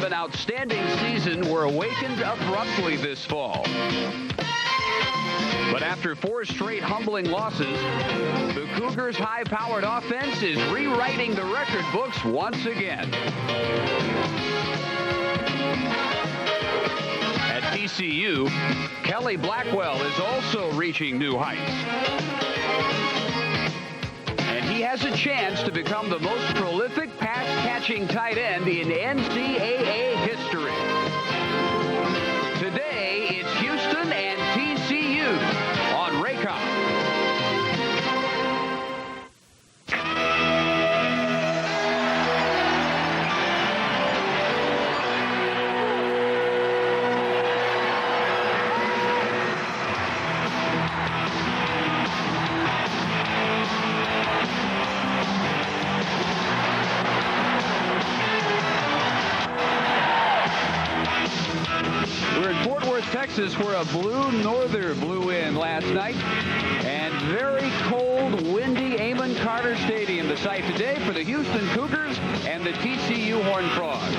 of an outstanding season were awakened abruptly this fall. But after 4 straight humbling losses, the Cougars' high-powered offense is rewriting the record books once again. At TCU, Kelly Blackwell is also reaching new heights. And he has a chance to become the most prolific pass-catching tight end in NCAA history. Today, it's Houston and TCU on Raycom. We're in Fort Worth, Texas, where a blue norther blew in last night. And very cold, windy Amon Carter Stadium, the site today for the Houston Cougars and the TCU Horned Frogs.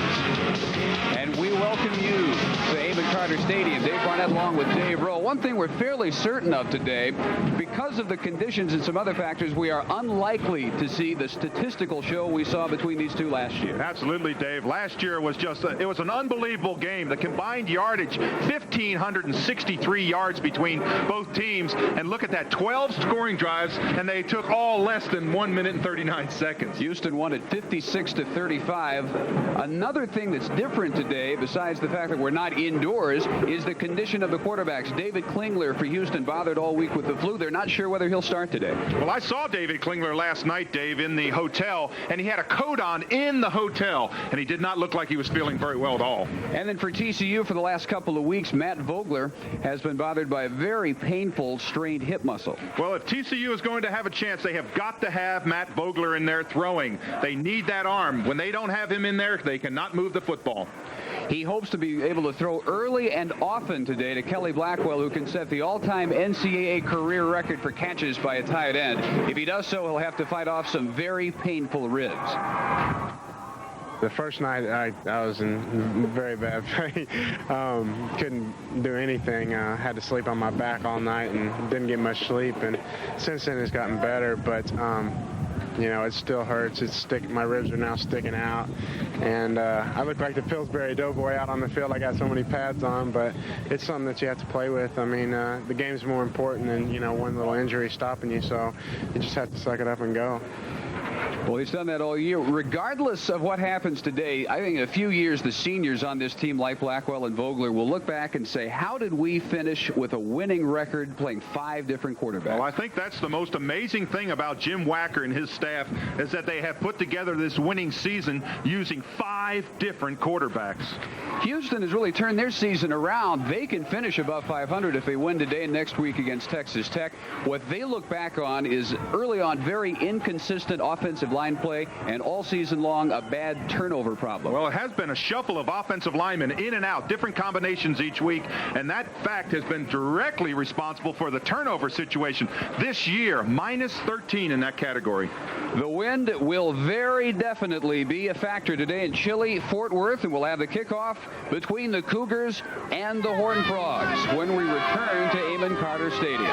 And we welcome you to Amon Carter Stadium. Dave Barnett along with Dave Rowe. One thing we're fairly certain of today, because of the conditions and some other factors, we are unlikely to see the statistical show we saw between these two last year. Absolutely, Dave. Last year was it was an unbelievable game. The combined yardage, 1,563 yards between both teams. And look at that, 12 scoring drives, and they took all less than 1 minute and 39 seconds. Houston won at 56-35. Another thing that's different today, besides the fact that we're not indoors, is the condition of the quarterbacks. David Klingler for Houston bothered all week with the flu. They're not sure whether he'll start today. Well, I saw David Klingler last night, Dave, in the hotel, and he had a coat on in the hotel, and he did not look like he was feeling very well at all. And then for TCU, for the last couple of weeks, Matt Vogler has been bothered by a very painful strained hip muscle. Well, if TCU is going to have a chance, they have got to have Matt Vogler in there throwing. They need that arm. When they don't have him in there, they cannot move the football. He hopes to be able to throw early and often today to Kelly Blackwell, who can set the all-time NCAA career record for catches by a tight end. If he does so, he'll have to fight off some very painful ribs. The first night, I was in very bad pain. Couldn't do anything. Had to sleep on my back all night and didn't get much sleep. And since then, it's gotten better, but you know, it still hurts. My ribs are now sticking out, and I look like the Pillsbury Doughboy out on the field. I got so many pads on, but it's something that you have to play with. I mean, the game's more important than, you know, one little injury stopping you, so you just have to suck it up and go. Well, he's done that all year. Regardless of what happens today, I think in a few years, the seniors on this team, like Blackwell and Vogler, will look back and say, how did we finish with a winning record playing 5 different quarterbacks? Well, I think that's the most amazing thing about Jim Wacker and his staff, is that they have put together this winning season using 5 different quarterbacks. Houston has really turned their season around. They can finish above 500 if they win today and next week against Texas Tech. What they look back on is early on very inconsistent offensive line play, and all season long a bad turnover problem. Well, it has been a shuffle of offensive linemen in and out, different combinations each week, and that fact has been directly responsible for the turnover situation this year, minus 13 in that category. The wind will very definitely be a factor today in chilly Fort Worth, and we'll have the kickoff between the Cougars and the Horned Frogs when we return to Amon Carter Stadium.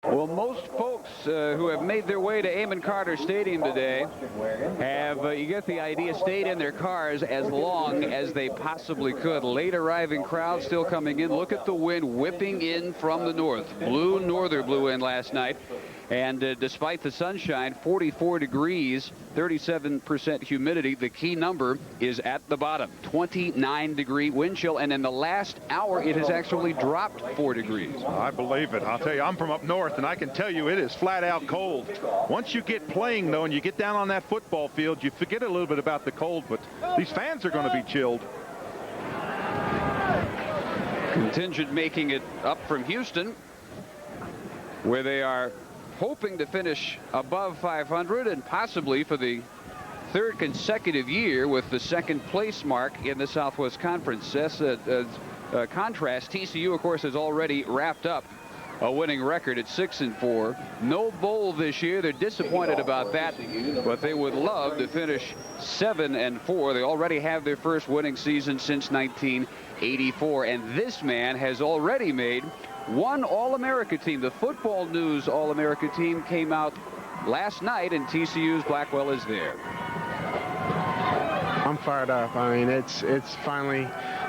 Well, most folks who have made their way to Amon Carter Stadium today have, you get the idea, stayed in their cars as long as they possibly could. Late arriving crowd still coming in. Look at the wind whipping in from the north. Blue norther blew in last night. And despite the sunshine, 44 degrees, 37% humidity. The key number is at the bottom, 29-degree wind chill. And in the last hour, it has actually dropped 4 degrees. I believe it. I'll tell you, I'm from up north, and I can tell you it is flat out cold. Once you get playing, though, and you get down on that football field, you forget a little bit about the cold, but these fans are going to be chilled. Contingent making it up from Houston, where they are hoping to finish above 500 and possibly for the third consecutive year with the second place mark in the Southwest Conference. Contrast, TCU, of course, has already wrapped up a winning record at 6-4. No bowl this year. They're disappointed about that, but they would love to finish 7-4. They already have their first winning season since 1984, and this man has already made one All-America team. The Football News All-America team came out last night, and TCU's Blackwell is there. I'm fired up. I mean, it's finally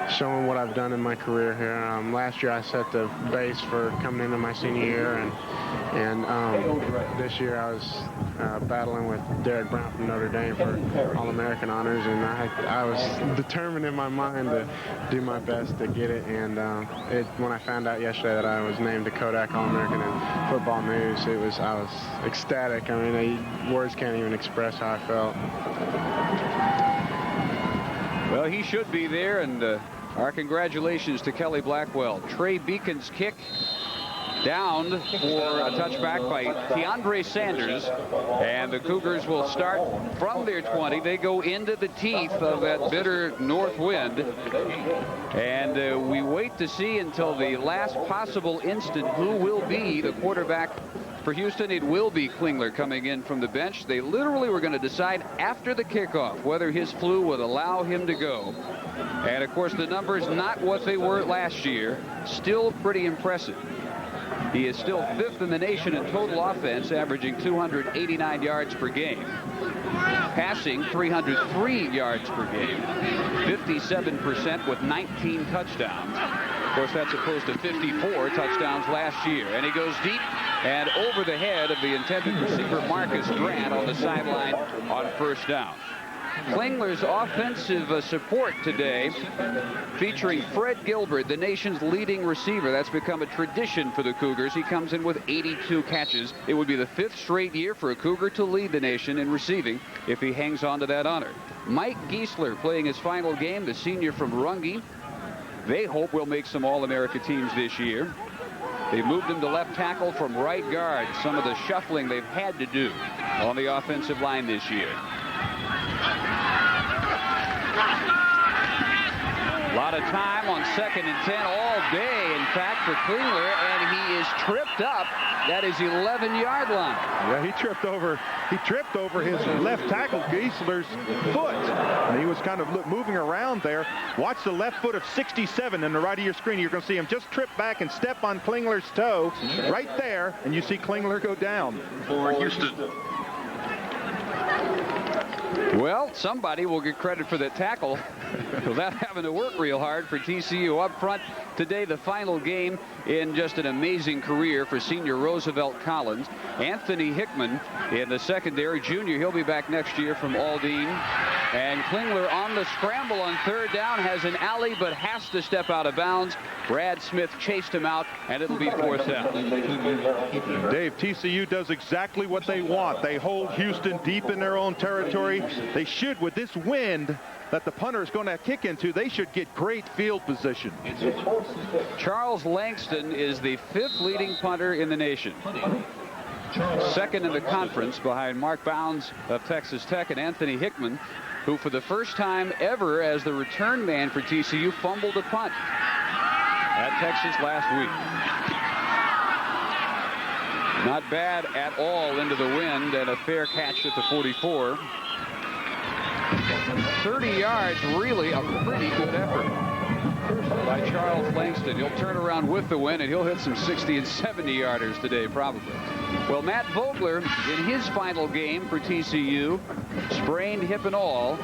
showing what I've done in my career here. Last year I set the base for coming into my senior year, and this year I was battling with Derek Brown from Notre Dame for All-American honors, and I was determined in my mind to do my best to get it. And when I found out yesterday that I was named the Kodak All-American in Football News, I was ecstatic. I mean, words can't even express how I felt. Well, he should be there, and our congratulations to Kelly Blackwell. Trey Beacon's kick down for a touchback by Keandre Sanders, and the Cougars will start from their 20. They go into the teeth of that bitter north wind, and we wait to see until the last possible instant who will be the quarterback for Houston. It will be Klingler coming in from the bench. They literally were going to decide after the kickoff whether his flu would allow him to go. And of course, the numbers not what they were last year. Still pretty impressive. He is still 5th in the nation in total offense, averaging 289 yards per game. Passing 303 yards per game. 57% with 19 touchdowns. Of course, that's opposed to 54 touchdowns last year. And he goes deep and over the head of the intended receiver Marcus Grant on the sideline on first down. Klingler's offensive support today featuring Fred Gilbert, the nation's leading receiver. That's become a tradition for the Cougars. He comes in with 82 catches. It would be the 5th straight year for a Cougar to lead the nation in receiving if he hangs on to that honor. Mike Giesler playing his final game, the senior from Runge. They hope will make some All-America teams this year. They moved him to left tackle from right guard. Some of the shuffling they've had to do on the offensive line this year. A lot of time on 2nd and 10 all day, in fact, for Klingler, and he is tripped up at his 11-yard line. Yeah, he tripped over his left tackle, Giesler's foot. And he was kind of moving around there. Watch the left foot of 67 in the right of your screen. You're going to see him just trip back and step on Klingler's toe right there, and you see Klingler go down. For Houston. Well, somebody will get credit for that tackle without having to work real hard for TCU. Up front today, the final game in just an amazing career for senior Roosevelt Collins. Anthony Hickman in the secondary, junior. He'll be back next year from Aldine. And Klingler on the scramble on 3rd down, has an alley but has to step out of bounds. Brad Smith chased him out, and it'll be 4th down. Dave, TCU does exactly what they want. They hold Houston deep in their own territory. They should, with this wind that the punter is going to kick into, they should get great field position. Charles Langston is the 5th leading punter in the nation. 2nd in the conference behind Mark Bounds of Texas Tech and Anthony Hickman, who for the first time ever as the return man for TCU fumbled a punt at Texas last week. Not bad at all into the wind, and a fair catch at the 44. 30 yards, really a pretty good effort by Charles Langston. He'll turn around with the wind, and he'll hit some 60 and 70 yarders today, probably. Well, Matt Vogler, in his final game for TCU, sprained hip and all.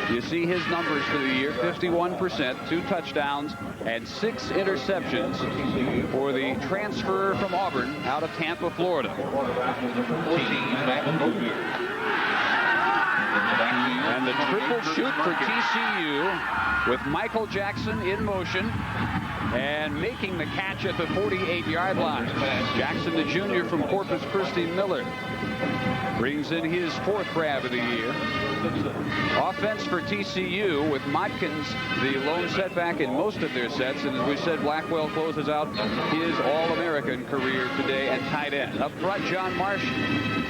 You see his numbers for the year: 51%, 2 touchdowns, and 6 interceptions for the transfer from Auburn out of Tampa, Florida. And the triple shoot for TCU with Michael Jackson in motion and making the catch at the 48-yard line. Jackson, the junior from Corpus Christi Miller. brings in his 4th grab of the year. Offense for TCU with Modkins, the lone setback in most of their sets. And as we said, Blackwell closes out his All-American career today at tight end. Up front, John Marsh,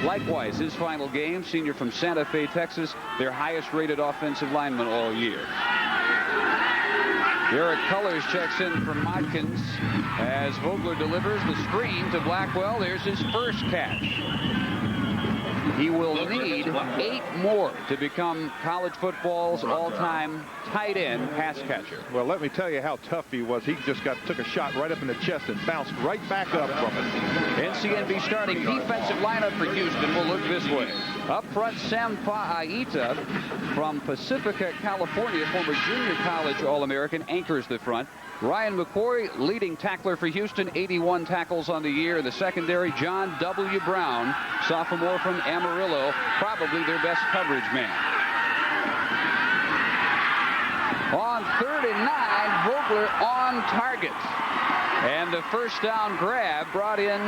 likewise, his final game, senior from Santa Fe, Texas, their highest rated offensive lineman all year. Derek Cullors checks in for Modkins as Vogler delivers the screen to Blackwell. There's his first catch. He will need 8 more to become college football's all-time tight end pass catcher. Well, let me tell you how tough he was. He just took a shot right up in the chest and bounced right back up from it. NCNB starting defensive lineup for Houston will look this way. Up front, Sam Fa'aita from Pacifica, California, former junior college All-American, anchors the front. Ryan McQuarrie, leading tackler for Houston, 81 tackles on the year. In the secondary, John W. Brown, sophomore from Amarillo, probably their best coverage man. On 3rd and 9, Vogler on target. And the first down grab brought in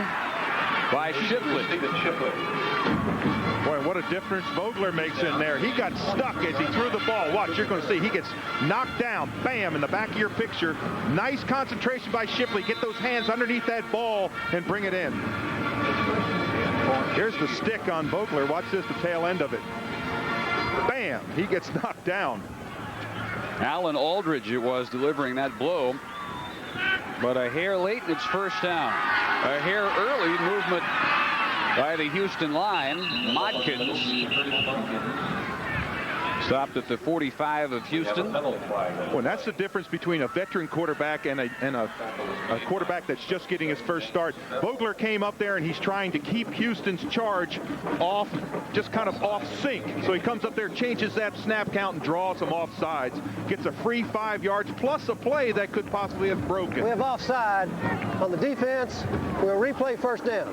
by Shipley. Boy, what a difference Vogler makes in there. He got stuck as he threw the ball. Watch, you're going to see he gets knocked down. Bam, in the back of your picture. Nice concentration by Shipley. Get those hands underneath that ball and bring it in. Here's the stick on Vogler. Watch this, the tail end of it. Bam, he gets knocked down. Alan Aldridge it was delivering that blow, but a hair late in its first down. A hair early movement by the Houston line. Modkins stopped at the 45 of Houston. Well, that's the difference between a veteran quarterback and a quarterback that's just getting his first start. Vogler came up there and he's trying to keep Houston's charge off, just kind of off sync. So he comes up there, changes that snap count and draws them off sides. Gets a free 5 yards plus a play that could possibly have broken. We have offside on the defense. We'll replay first down.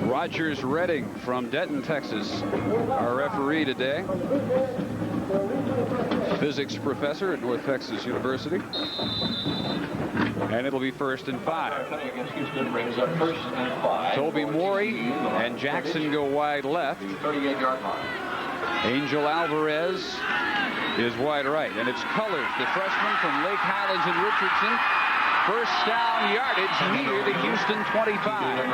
Rogers Redding from Denton, Texas, our referee today. Physics professor at North Texas University. And it'll be 1st and 5. Toby Morey and Jackson go wide left. Angel Alvarez is wide right. And it's Cullors, the freshman from Lake Highlands and Richardson. First down yardage near the Houston 25.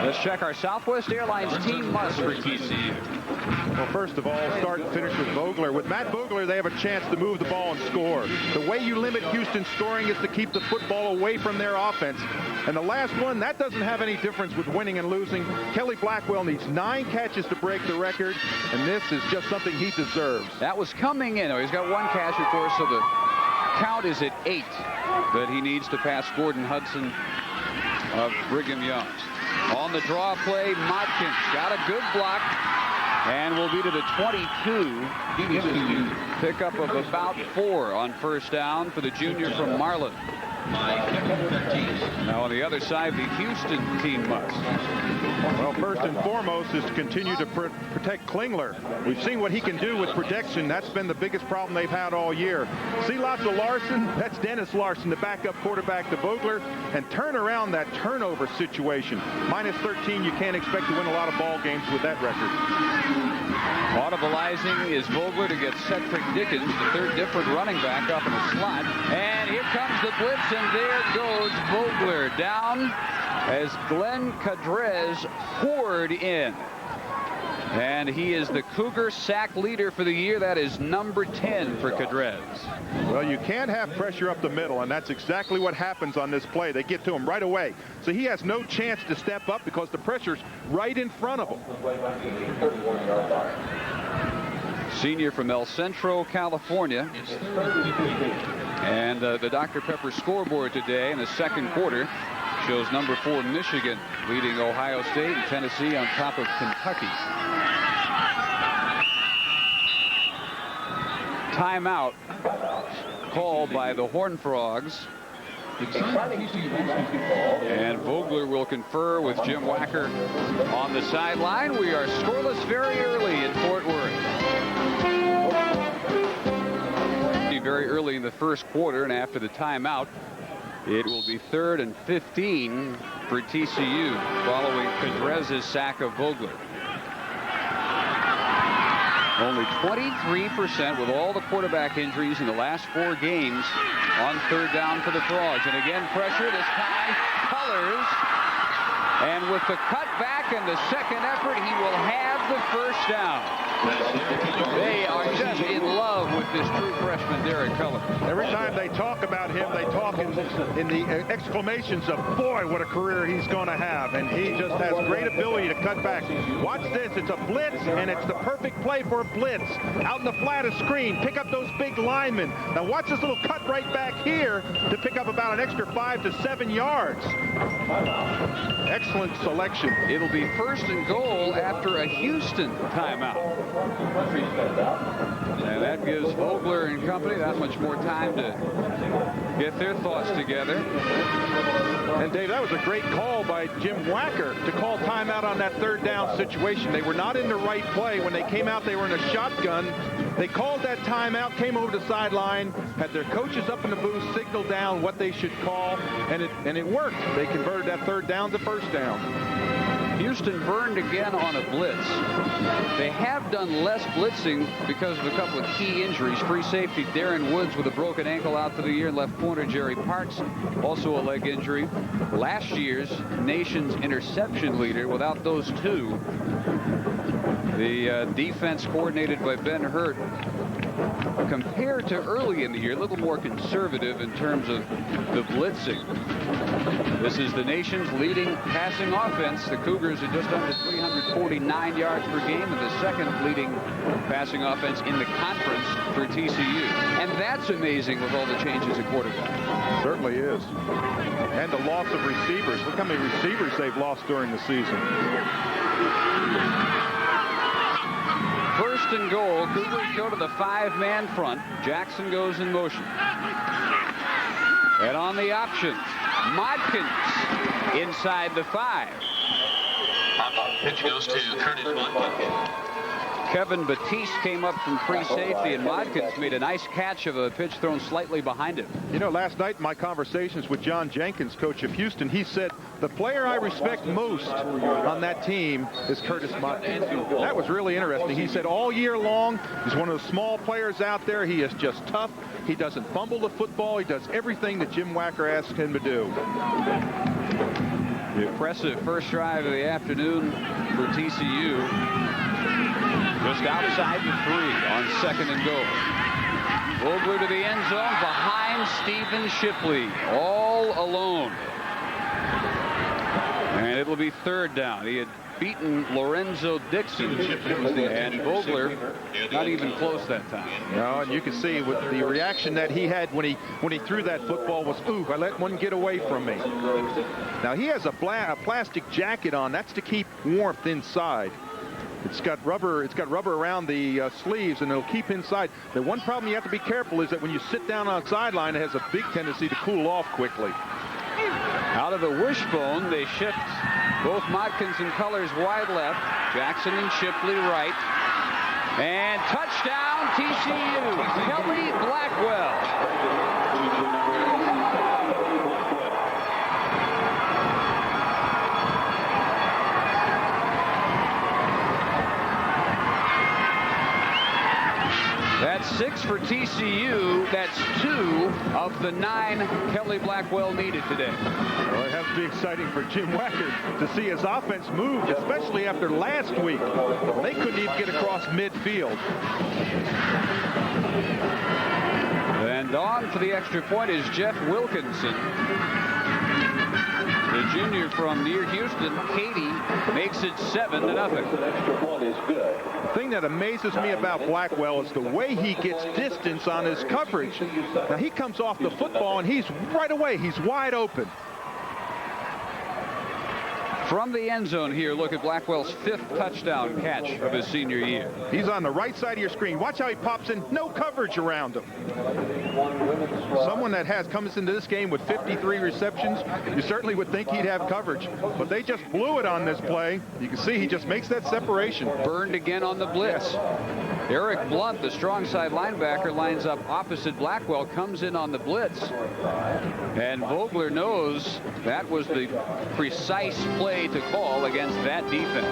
Let's check our Southwest Airlines team must for TCU. Well, first of all, start and finish with Vogler. With Matt Vogler, they have a chance to move the ball and score. The way you limit Houston's scoring is to keep the football away from their offense. And the last one, that doesn't have any difference with winning and losing. Kelly Blackwell needs 9 catches to break the record, and this is just something he deserves. That was coming in. He's got 1 catch, of course, so the count is at 8 that he needs to pass Gordon Hudson of Brigham Young. On the draw play, Modkins got a good block and will be to the 22. Pickup of about 4 on first down for the junior from Marlin. Now on the other side, the Houston team must. Well, first and foremost is to continue to protect Klingler. We've seen what he can do with protection. That's been the biggest problem they've had all year. See lots of Larson. That's Dennis Larson, the backup quarterback to Vogler. And turn around that turnover situation. Minus 13, you can't expect to win a lot of ball games with that record. Audibilizing is Vogler to get Cedric Dickens, the 3rd different running back, up in the slot. And here comes the blitz, and there goes Vogler down as Glenn Cadrez poured in. And he is the Cougar sack leader for the year. That is number 10 for Cadrez. Well, you can't have pressure up the middle, and that's exactly what happens on this play. They get to him right away. So he has no chance to step up because the pressure's right in front of him. Senior from El Centro, California. And the Dr. Pepper scoreboard today in the second quarter shows number 4 Michigan leading Ohio State and Tennessee on top of Kentucky. Timeout called by the Horned Frogs. And Vogler will confer with Jim Wacker on the sideline. We are scoreless very early in Fort Worth. Very early in the first quarter, and after the timeout, it will be 3rd and 15 for TCU following Pedrez's sack of Vogler. Only 23% with all the quarterback injuries in the last 4 games on third down for the Frogs. And again, pressure this time. Colors. And with the cutback and the second effort, he will have the first down. They are just in love with this true freshman, Derek Colors. Every time they talk about him, they talk in the exclamations of, boy, what a career he's going to have. And he just has great ability to cut back. Watch this. It's a blitz, and it's the perfect play for a blitz. Out in the flattest screen, pick up those big linemen. Now watch this little cut right back here to pick up about an extra 5 to 7 yards. Excellent selection. It'll be 1st and goal after a Houston timeout. And that gives Vogler and company that much more time to get their thoughts together. And Dave, that was a great call by Jim Wacker to call timeout on that third down situation. They were not in the right play. When they came out, they were in a shotgun. They called that timeout, came over the sideline, had their coaches up in the booth signal down what they should call, and it worked. They converted that third down to first down. Houston burned again on a blitz. They have done less blitzing because of a couple of key injuries. Free safety Darren Woods with a broken ankle out for the year. Left corner Jerry Parks, also a leg injury. Last year's nation's interception leader. Without those two, the defense coordinated by Ben Hurt, compared to early in the year, a little more conservative in terms of the blitzing. This is the nation's leading passing offense. The Cougars are just under 349 yards per game, and the second leading passing offense in the conference for TCU. And that's amazing with all the changes at quarterback. Certainly is. And the loss of receivers. Look how many receivers they've lost during the season. 1st and goal. Cougars go to the 5-man front. Jackson goes in motion. And on the option, Modkins inside the 5. Pitch goes to Curtis Modkins. Kevin Batiste came up from free safety, and Modkins made a nice catch of a pitch thrown slightly behind him. You know, last night in my conversations with John Jenkins, coach of Houston, he said, the player I respect most on that team is Curtis Modkins. That was really interesting. He said all year long, he's one of the small players out there. He is just tough. He doesn't fumble the football. He does everything that Jim Wacker asked him to do. The impressive first drive of the afternoon for TCU. Just outside the 3 on 2nd and goal. Vogler to the end zone behind Stephen Shipley, all alone. And it'll be 3rd down. He had beaten Lorenzo Dixon, and Vogler not even close that time. No, and you can see with the reaction that he had when he threw that football was, ooh, I let one get away from me. Now he has a plastic jacket on. That's to keep warmth inside. It's got rubber around the sleeves, and it'll keep inside. The one problem you have to be careful is that when you sit down on the sideline, it has a big tendency to cool off quickly. Out of the wishbone, they shift both Modkins and Colors wide left. Jackson and Shipley right. And touchdown TCU. Kelly Blackwell. That's 6 for TCU. That's 2 of the 9 Kelly Blackwell needed today. Well, it has to be exciting for Jim Wacker to see his offense move, especially after last week. They couldn't even get across midfield. And on for the extra point is Jeff Wilkinson. The junior from near Houston, Katy, makes it 7-0. The thing that amazes me about Blackwell is the way he gets distance on his coverage. Now he comes off the football and he's right away. He's wide open. From the end zone here, look at Blackwell's 5th touchdown catch of his senior year. He's on the right side of your screen. Watch how he pops in. No coverage. coverage around him. Someone that comes into this game with 53 receptions, you certainly would think he'd have coverage, but they just blew it on this play. You can see he just makes that separation. Burned again on the blitz. Eric Blunt, the strong side linebacker, lines up opposite Blackwell, comes in on the blitz. And Vogler knows that was the precise play to call against that defense.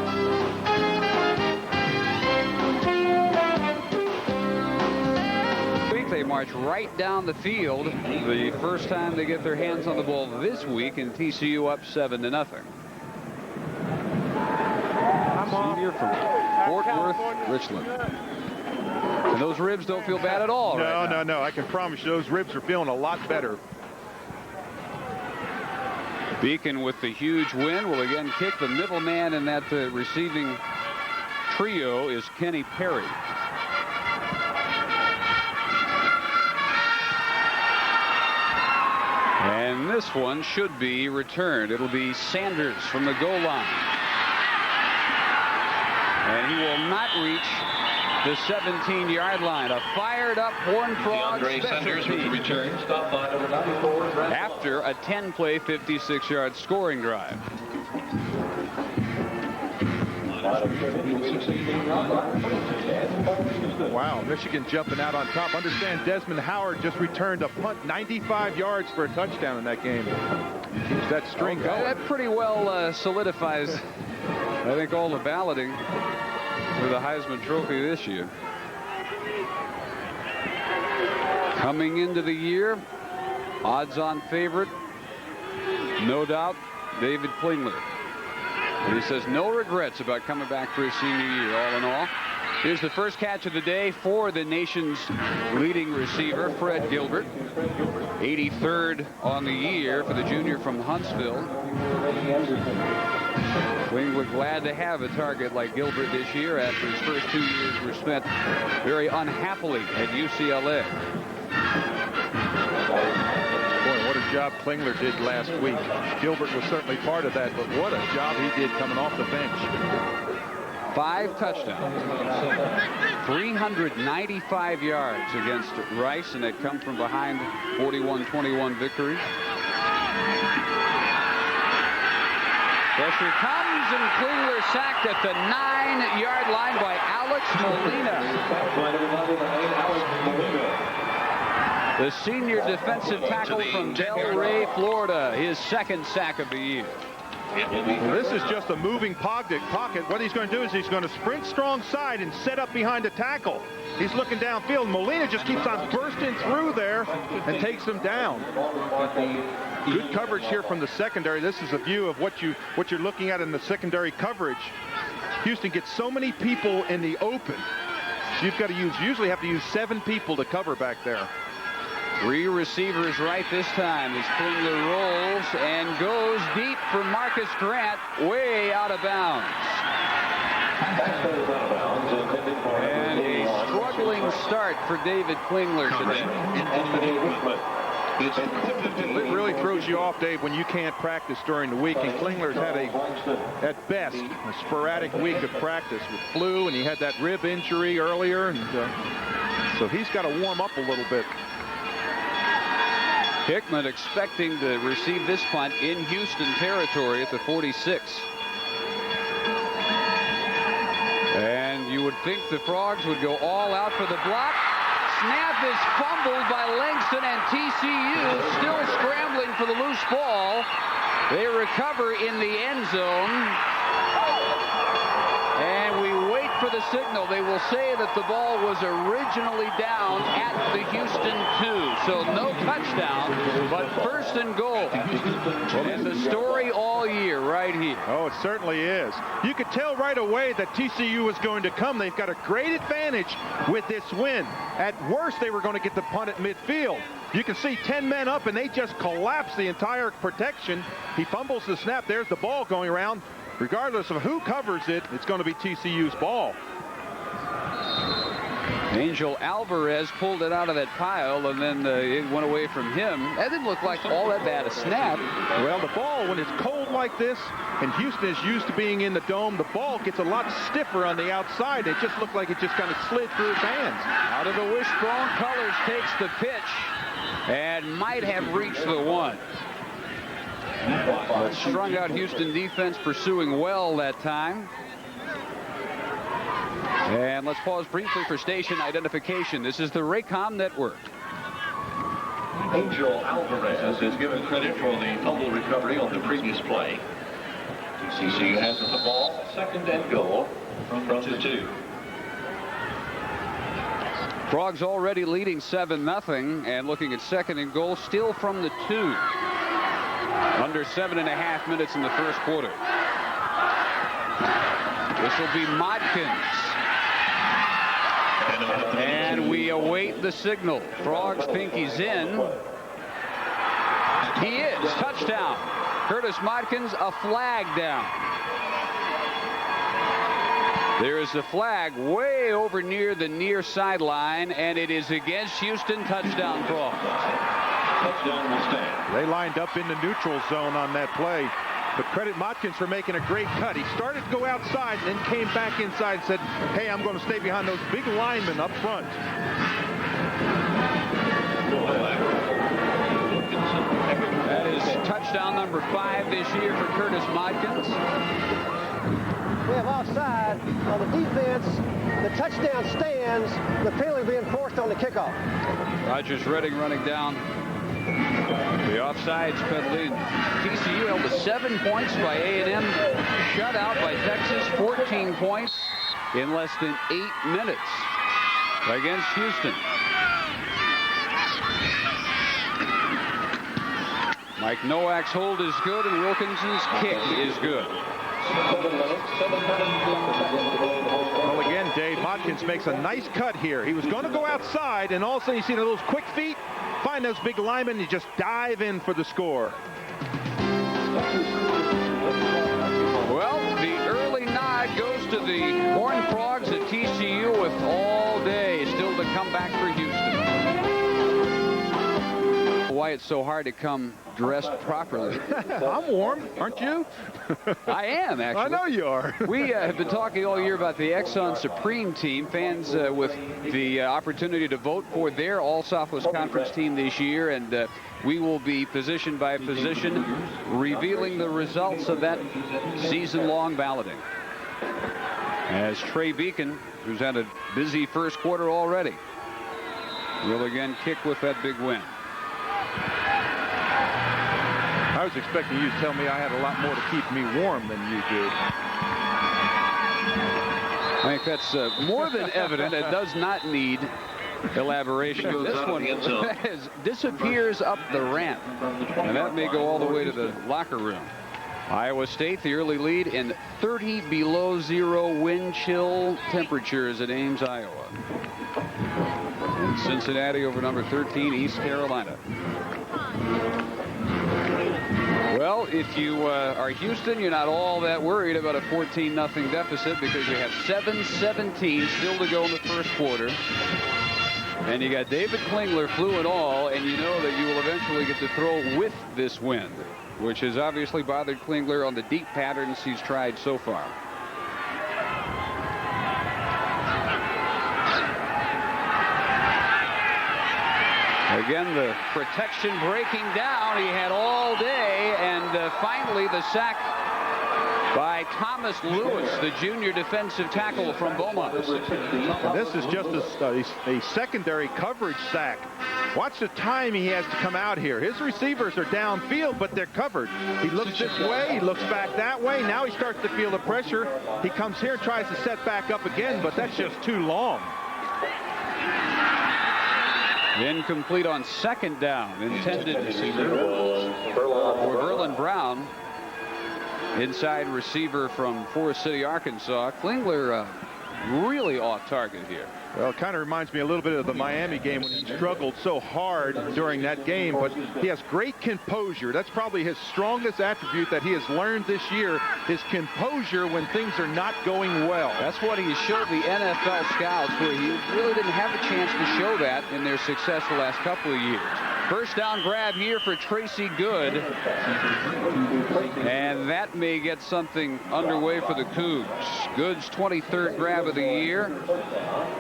They march right down the field. The first time they get their hands on the ball this week, and TCU up 7-0. Senior from Fort Worth, Richland. And those ribs don't feel bad at all. No. I can promise you those ribs are feeling a lot better. Beacon with the huge win will again kick. The middle man in that receiving trio is Kenny Perry. And this one should be returned. It'll be Sanders from the goal line. And he will not reach the 17-yard line. A fired-up Horned Frog Sanders with the return. Stop by number 94. After a 10-play, 56-yard scoring drive. Wow, Michigan jumping out on top. Understand Desmond Howard just returned a punt 95 yards for a touchdown in that game. Keeps that string going. That pretty well solidifies, I think, all the balloting for the Heisman Trophy this year. Coming into the year, odds-on favorite, no doubt, David Klingler. And he says no regrets about coming back for his senior year, all in all. Here's the first catch of the day for the nation's leading receiver, Fred Gilbert. 83rd on the year for the junior from Huntsville. Klingler glad to have a target like Gilbert this year after his first 2 years were spent very unhappily at UCLA. Boy, what a job Klingler did last week. Gilbert was certainly part of that, but what a job he did coming off the bench. 5 touchdowns, 395 yards against Rice, and they'd come from behind 41-21 victory. Pressure comes, and Klingler sacked at the 9-yard line by Alex Molina. The senior defensive tackle from Delray, Florida, his second sack of the year. Well, this is just a moving pocket. What he's going to do is he's going to sprint strong side and set up behind a tackle. He's looking downfield. Molina just keeps on bursting through there and takes him down. Good coverage here from the secondary. This is a view of what you're looking at in the secondary coverage. Houston gets so many people in the open. So you've got to usually have to use 7 people to cover back there. 3 receivers right this time as Klingler rolls and goes deep for Marcus Grant, way out of bounds. And a struggling start for David Klingler today. It really throws you off, Dave, when you can't practice during the week. And Klingler's had at best, a sporadic week of practice with flu, and he had that rib injury earlier, and so he's got to warm up a little bit. Hickman expecting to receive this punt in Houston territory at the 46. And you would think the Frogs would go all out for the block. Snap is fumbled by Langston, and TCU still scrambling for the loose ball. They recover in the end zone. And we wait for the signal. They will say that the ball was originally down at the Houston 2. So no touchdown, but first and goal. And the story all year right here. Oh, it certainly is. You could tell right away that TCU was going to come. They've got a great advantage with this win. At worst, they were going to get the punt at midfield. You can see 10 men up, and they just collapse the entire protection. He fumbles the snap. There's the ball going around. Regardless of who covers it, it's going to be TCU's ball. Angel Alvarez pulled it out of that pile, and then it went away from him. That didn't look like all that bad a snap. Well, the ball, when it's cold like this, and Houston is used to being in the dome, the ball gets a lot stiffer on the outside. It just looked like it just kind of slid through his hands. Out of the wishbone colors takes the pitch and might have reached the one. But strung out Houston defense pursuing well that time. And let's pause briefly for station identification. This is the Raycom Network. Angel Alvarez is given credit for the fumble recovery on the previous play. TCU has the ball, 2nd and goal from the 2. Frogs already leading 7-0 and looking at 2nd and goal, still from the 2. Under 7.5 minutes in the first quarter. This will be Modkins. And we await the signal. Frogs think he's in. He is. Touchdown. Curtis Modkins, a flag down. There is a flag way over near the near sideline, and it is against Houston. Touchdown, Frogs. Touchdown will stand. They lined up in the neutral zone on that play. But credit Modkins for making a great cut. He started to go outside and then came back inside and said, hey, I'm going to stay behind those big linemen up front. That is touchdown number 5 this year for Curtis Modkins. We have offside on the defense. The touchdown stands. The penalty being forced on the kickoff. Rogers Redding running down the offsides penalty. TCU held to 7 points by A&M. Shut out by Texas. 14 points in less than 8 minutes against Houston. Mike Nowak's hold is good, and Wilkinson's kick is good. Well, again, Dave, Modkins makes a nice cut here. He was going to go outside, and all of a sudden you see those quick feet, find those big linemen, and you just dive in for the score. Well, the early nod goes to the Horned Frogs at TCU with all day still to come back for Houston. Why it's so hard to come dressed properly. I'm warm, aren't you? I am, actually. I know you are. We have been talking all year about the Exxon Supreme team. Fans with the opportunity to vote for their All-Southwest Conference team this year, and we will be position by position revealing the results of that season-long balloting. As Trey Beacon, who's had a busy first quarter already, will again kick with that big win. I was expecting you to tell me I had a lot more to keep me warm than you did. I think that's more than evident. It does not need elaboration. This one disappears up the ramp, and that may go all the way to the locker room. Iowa State, the early lead in 30 below zero wind chill temperatures at Ames, Iowa. And Cincinnati over number 13, East Carolina. Well, if you are Houston, you're not all that worried about a 14-0 deficit because you have 7:17 still to go in the first quarter. And you got David Klingler flu and all, and you know that you will eventually get to throw with this wind, which has obviously bothered Klingler on the deep patterns he's tried so far. Again, the protection breaking down. He had all day, and finally the sack by Thomas Lewis, the junior defensive tackle from Beaumont. And this is just a secondary coverage sack. Watch the time he has to come out here. His receivers are downfield, but they're covered. He looks this way, he looks back that way. Now he starts to feel the pressure. He comes here and tries to set back up again, but that's just too long. Incomplete on second down, intended for Verlin Brown, inside receiver from Forest City, Arkansas. Klingler really off target here. Well, it kind of reminds me a little bit of the Miami game when he struggled so hard during that game, but he has great composure. That's probably his strongest attribute that he has learned this year, his composure when things are not going well. That's what he showed the NFL scouts, where he really didn't have a chance to show that in their success the last couple of years. First down grab here for Tracy Good. And that may get something underway for the Cougs. Good's 23rd grab of the year,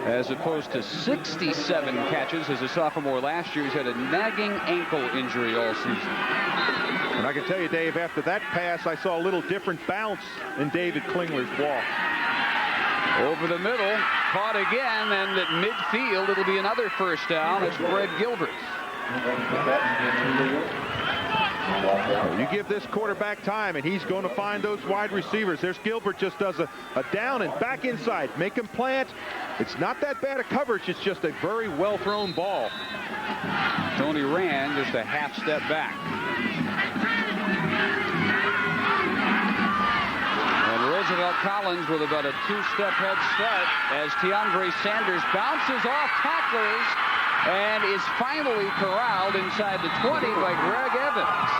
as opposed to 67 catches as a sophomore last year. He's had a nagging ankle injury all season. And I can tell you, Dave, after that pass, I saw a little different bounce in David Klingler's walk. Over the middle, caught again, and at midfield, it'll be another first down. It's Fred Gilbert. You give this quarterback time, and he's going to find those wide receivers. There's Gilbert, just does a down and back inside. Make him plant. It's not that bad a coverage. It's just a very well-thrown ball. Tony Rand just a half step back. And Roosevelt Collins with about a two-step head start as Tiandre Sanders bounces off tacklers and is finally corralled inside the 20 by Greg Evans.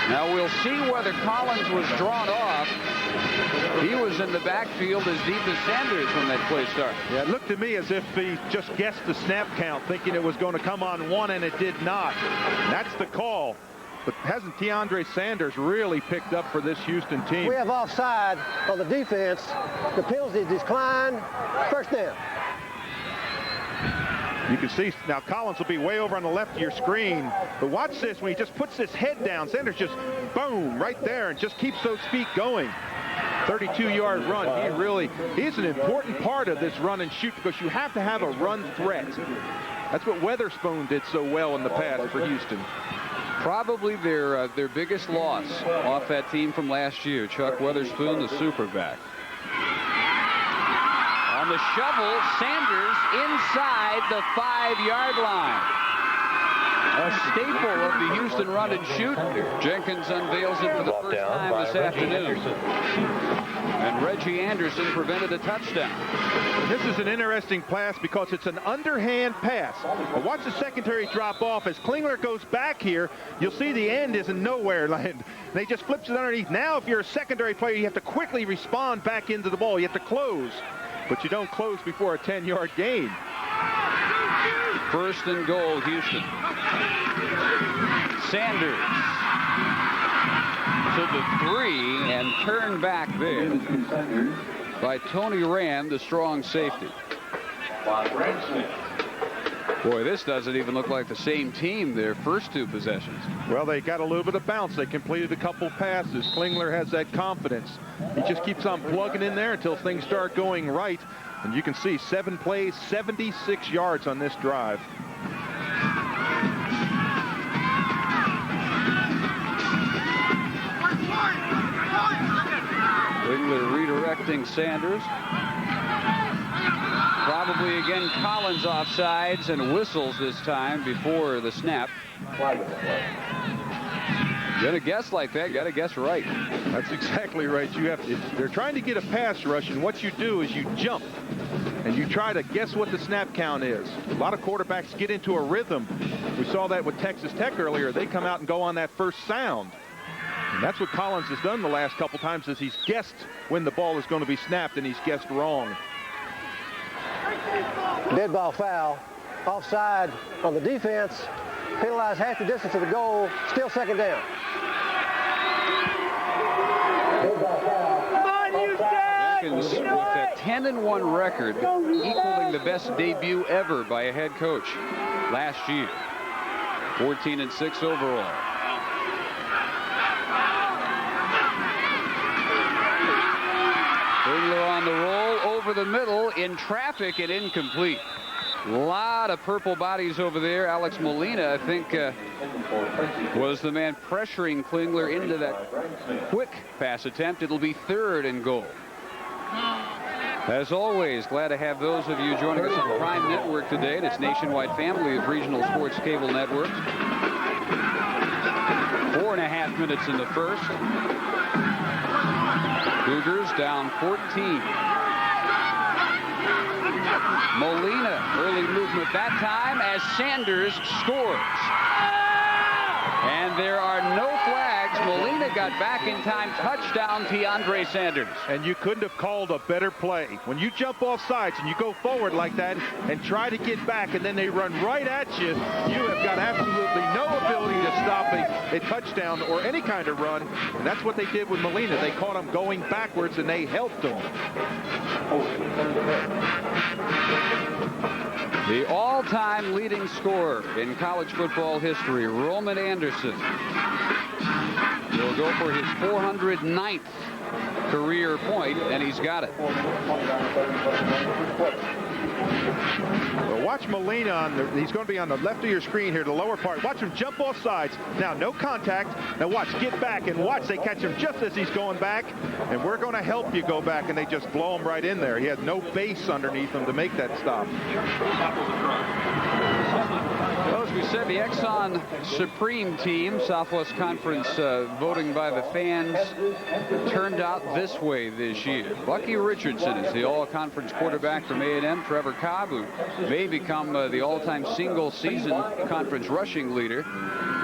Now we'll see whether Collins was drawn off. He was in the backfield as deep as Sanders when that play started. Yeah, it looked to me as if he just guessed the snap count, thinking it was going to come on one, and it did not. And that's the call. But hasn't Tiandre Sanders really picked up for this Houston team? We have offside on the defense. The penalty declined. First down. You can see now Collins will be way over on the left of your screen. But watch this, when he just puts his head down, Sanders just boom right there and just keeps those feet going. 32-yard run. He's an important part of this run and shoot, because you have to have a run threat. That's what Weatherspoon did so well in the past for Houston. Probably their biggest loss off that team from last year. Chuck Weatherspoon, the superback. On the shovel, Sanders inside the 5-yard line. A staple of the Houston run and shoot. Jenkins unveils it for the first time this afternoon. And Reggie Anderson prevented a touchdown. This is an interesting pass because it's an underhand pass. But watch the secondary drop off. As Klingler goes back here, you'll see the end isn't nowhere. They just flips it underneath. Now, if you're a secondary player, you have to quickly respond back into the ball. You have to close. But you don't close before a 10-yard gain. First and goal, Houston. Sanders to the 3 and turned back there by Tony Rand, the strong safety. Boy, this doesn't even look like the same team their first two possessions. Well, they got a little bit of bounce. They completed a couple passes. Klingler has that confidence. He just keeps on plugging in there until things start going right. And you can see 7 plays, 76 yards on this drive. Klingler redirecting Sanders. Probably again Collins offsides and whistles this time before the snap. Gonna guess like that, gotta guess right. That's exactly right. They're trying to get a pass rush, and what you do is you jump and you try to guess what the snap count is. A lot of quarterbacks get into a rhythm. We saw that with Texas Tech earlier. They come out and go on that first sound. And that's what Collins has done the last couple times, is he's guessed when the ball is going to be snapped, and he's guessed wrong. Dead ball foul. Offside on the defense. Penalized half the distance to the goal. Still second down. Jenkins with a 10-1 record, equaling the best debut ever by a head coach last year. 14-6 overall. Klingler on the roll over the middle, in traffic and incomplete. A lot of purple bodies over there. Alex Molina, I think, was the man pressuring Klingler into that quick pass attempt. It'll be 3rd and goal. As always, glad to have those of you joining us on Prime Network today and its nationwide family of regional sports cable networks. 4.5 minutes in the first. Cougars down 14. Molina, early movement that time as Sanders scores. And there are no flags. Molina got back in time. Touchdown, Tiandre Sanders. And you couldn't have called a better play. When you jump off sides and you go forward like that and try to get back and then they run right at you, you have got absolutely no ability to stop a touchdown or any kind of run. And that's what they did with Molina. They caught him going backwards and they helped him. The all-time leading scorer in college football history, Roman Anderson, will go for his 409th career point, and he's got it. Well, watch Molina he's going to be on the left of your screen here, the lower part. Watch him jump off sides. Now, no contact. Now watch, get back and watch. They catch him just as he's going back, and we're going to help you go back, and they just blow him right in there. He has no base underneath him to make that stop. Well, as we said, the Exxon Supreme team, Southwest Conference voting by the fans, turned out this way this year. Bucky Richardson is the all-conference quarterback from A&M. Trevor Cobb, who may become the all-time single-season conference rushing leader,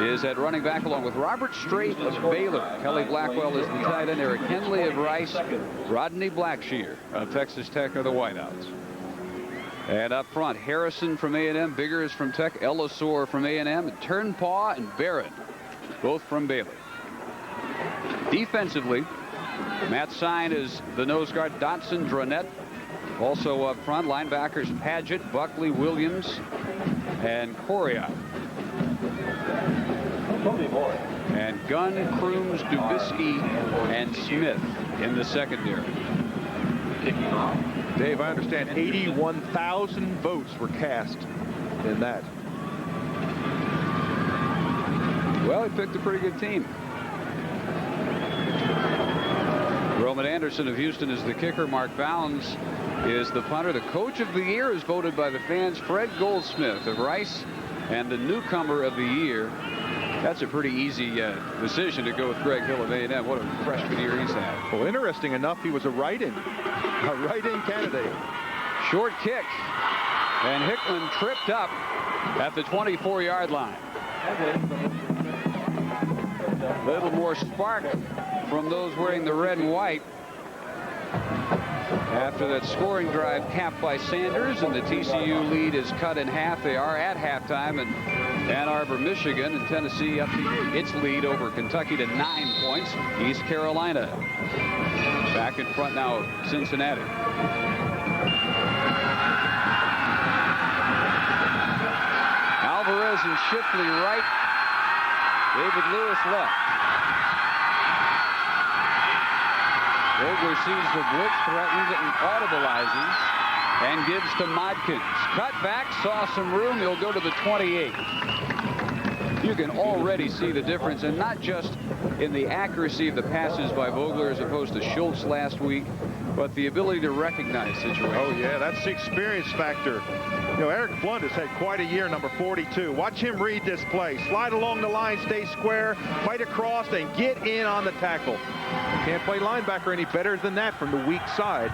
is at running back along with Robert Strait of Baylor. Kelly Blackwell is the tight end. Eric Henley of Rice. Rodney Blackshear of Texas Tech are the wideouts. And up front, Harrison from A&M, Biggers from Tech, Ellisor from A&M, and Turnpaw and Barron, both from Baylor. Defensively, Matt Sine is the nose guard. Dotson, Dronette, also up front. Linebackers, Padgett, Buckley, Williams, and Coria. And Gunn, Crooms, Dubisky, and Smith in the secondary. Dave, I understand 81,000 votes were cast in that. Well, he picked a pretty good team. Roman Anderson of Houston is the kicker. Mark Bounds is the punter. The coach of the year is voted by the fans, Fred Goldsmith of Rice, and the newcomer of the year. That's a pretty easy decision to go with Greg Hill of A&M. What a freshman year he's had. Well, interesting enough, he was a write-in candidate. Short kick, and Hickman tripped up at the 24-yard line. A little more spark from those wearing the red and white after that scoring drive capped by Sanders, and the TCU lead is cut in half. They are at halftime in Ann Arbor, Michigan, and Tennessee up its lead over Kentucky to 9 points. East Carolina back in front now of Cincinnati. Alvarez and Shipley right. David Lewis left. Vogler sees the blitz, threatens it, and audibilizes, and gives to Modkins. Cut back, saw some room. He'll go to the 28. You can already see the difference, and not just in the accuracy of the passes by Vogler as opposed to Schultz last week, but the ability to recognize situations. Oh, yeah, that's the experience factor. You know, Eric Blunt has had quite a year, number 42. Watch him read this play. Slide along the line, stay square, fight across, and get in on the tackle. You can't play linebacker any better than that from the weak side.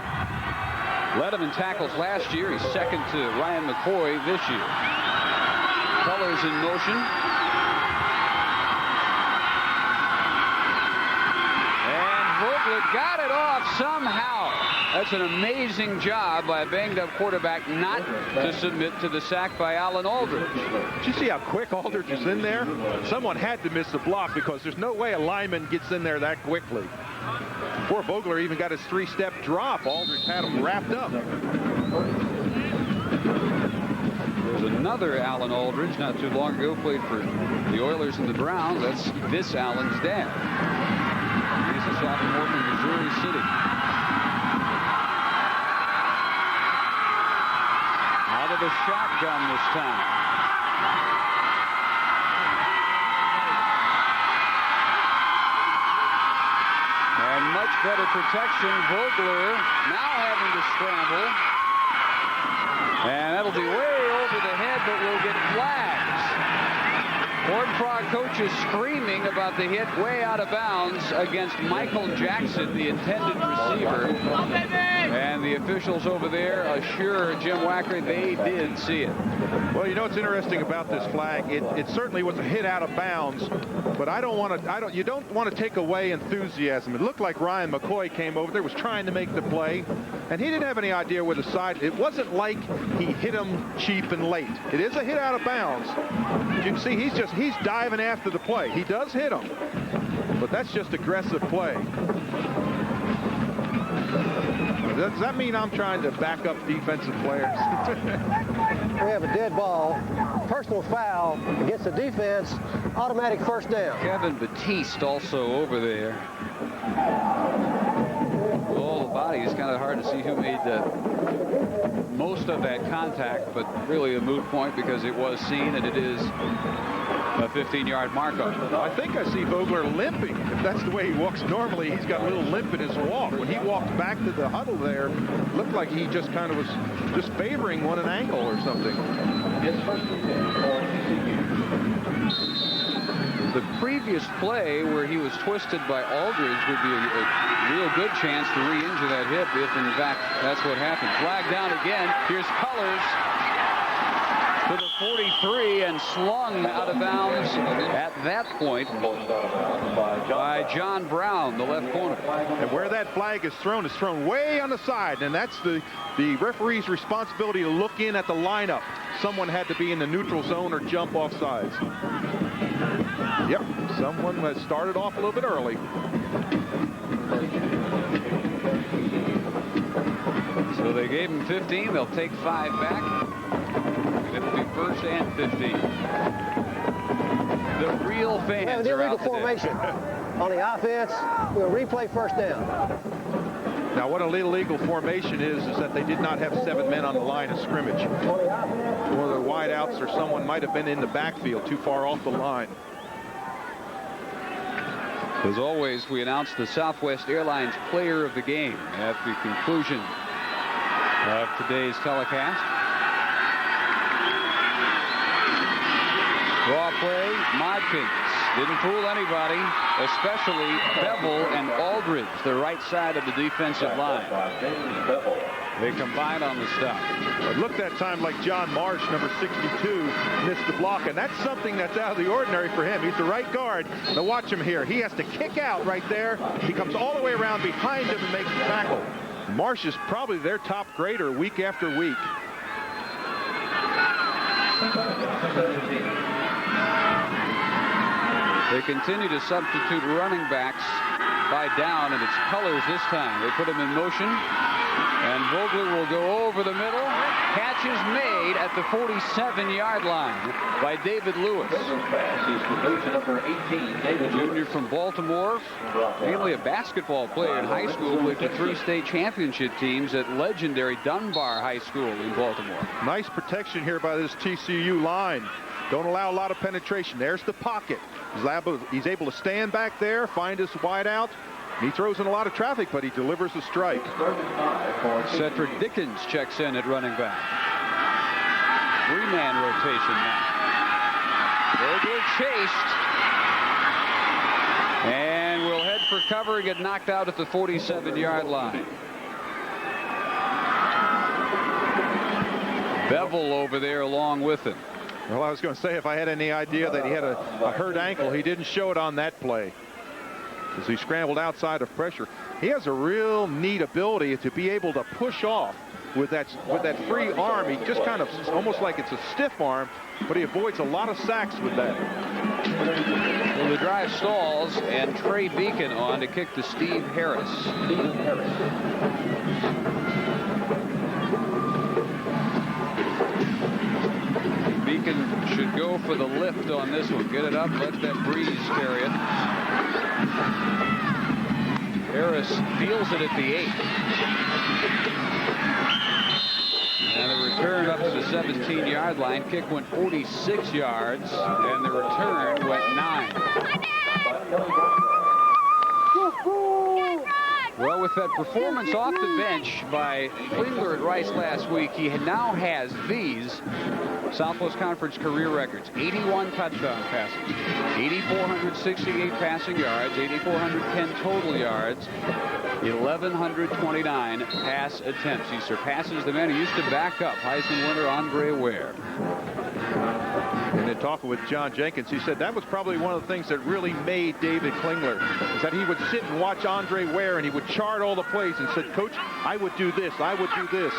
Led him in tackles last year. He's second to Ryan McCoy this year. Colors in motion. And Vogler got it off somehow. That's an amazing job by a banged-up quarterback not to submit to the sack by Alan Aldridge. Did you see how quick Aldridge is in there? Someone had to miss the block because there's no way a lineman gets in there that quickly. Before Vogler even got his 3-step drop, Aldridge had him wrapped up. There's another Alan Aldridge not too long ago, played for the Oilers and the Browns. That's this Alan's dad. He's a sophomore from Missouri City. Out of the shotgun this time. And much better protection. Vogler now having to scramble. And that'll be way over the head, but we'll get flags. Horned Frog coaches screaming about the hit way out of bounds against Michael Jackson, the intended receiver. And the officials over there assure Jim Wacker they did see it. Well, you know what's interesting about this flag? It certainly was a hit out of bounds, but you don't want to take away enthusiasm. It looked like Ryan McCoy came over there, was trying to make the play, and he didn't have any idea where the side. It wasn't like he hit him cheap and late. It is a hit out of bounds. You can see he's diving after the play. He does hit him, but that's just aggressive play. Does that mean I'm trying to back up defensive players? We have a dead ball, personal foul against the defense, automatic first down. Kevin Batiste also over there. Oh, the body is kind of hard to see who made most of that contact, but really a moot point because it was seen and it is a 15-yard markup. I think I see Vogler limping. If that's the way he walks normally, he's got a little limp in his walk. When he walked back to the huddle there, it looked like he just kind of was just favoring an ankle or something. The previous play where he was twisted by Aldridge would be a real good chance to re-injure that hip if, in fact, that's what happened. Flag down again. Here's Colors to the 43 and slung out of bounds at that point by John Brown, the left corner. And where that flag is thrown way on the side, and that's the referee's responsibility to look in at the lineup. Someone had to be in the neutral zone or jump off sides. Yep, someone has started off a little bit early. So they gave him 15. They'll take 5 back. It'll be first and 15. The real fans are out today. Formation on the offense. We'll replay first down. Now, what an illegal formation is that they did not have 7 men on the line of scrimmage. Or the wideouts or someone might have been in the backfield too far off the line. As always, we announce the Southwest Airlines Player of the Game at the conclusion of today's telecast. Draw play, Modkins. Didn't fool anybody, especially Bevel and Aldridge, the right side of the defensive line. They combine on the stop. It looked that time like John Marsh, number 62, missed the block, and that's something that's out of the ordinary for him. He's the right guard. Now watch him here. He has to kick out right there. He comes all the way around behind him and makes the tackle. Marsh is probably their top grader week after week. They continue to substitute running backs by down, and it's Colors this time. They put him in motion, and Vogler will go over the middle. Catch is made at the 47-yard line by David Lewis. Junior from Baltimore, mainly a basketball player in high school, played for 3 state championship teams at legendary Dunbar High School in Baltimore. Nice protection here by this TCU line. Don't allow a lot of penetration. There's the pocket. He's able to stand back there, find his wide out. He throws in a lot of traffic, but he delivers a strike. Cedric Dickens checks in at running back. 3-man rotation now. Vogler chased. And will head for cover and get knocked out at the 47-yard line. Bevel over there along with him. Well, I was going to say, if I had any idea that he had a hurt ankle, he didn't show it on that play as he scrambled outside of pressure. He has a real neat ability to be able to push off with that free arm. He just kind of almost like it's a stiff arm, but he avoids a lot of sacks with that. Well, the drive stalls, and Trey Beacon on to kick to Steve Harris. Beacon should go for the lift on this one. Get it up, let that breeze carry it. Harris feels it at the 8. And the return up to the 17-yard line. Kick went 46 yards, and the return went 9. Well, with that performance off the bench by Klingler at Rice last week, he now has these Southwest Conference career records: 81 touchdown passes, 8,468 passing yards, 8,410 total yards, 1,129 pass attempts. He surpasses the man who used to back up Heisman winner Andre Ware. And in talking with John Jenkins, he said that was probably one of the things that really made David Klingler, is that he would sit and watch Andre Ware and he would chart all the plays and said, "Coach, I would do this, I would do this."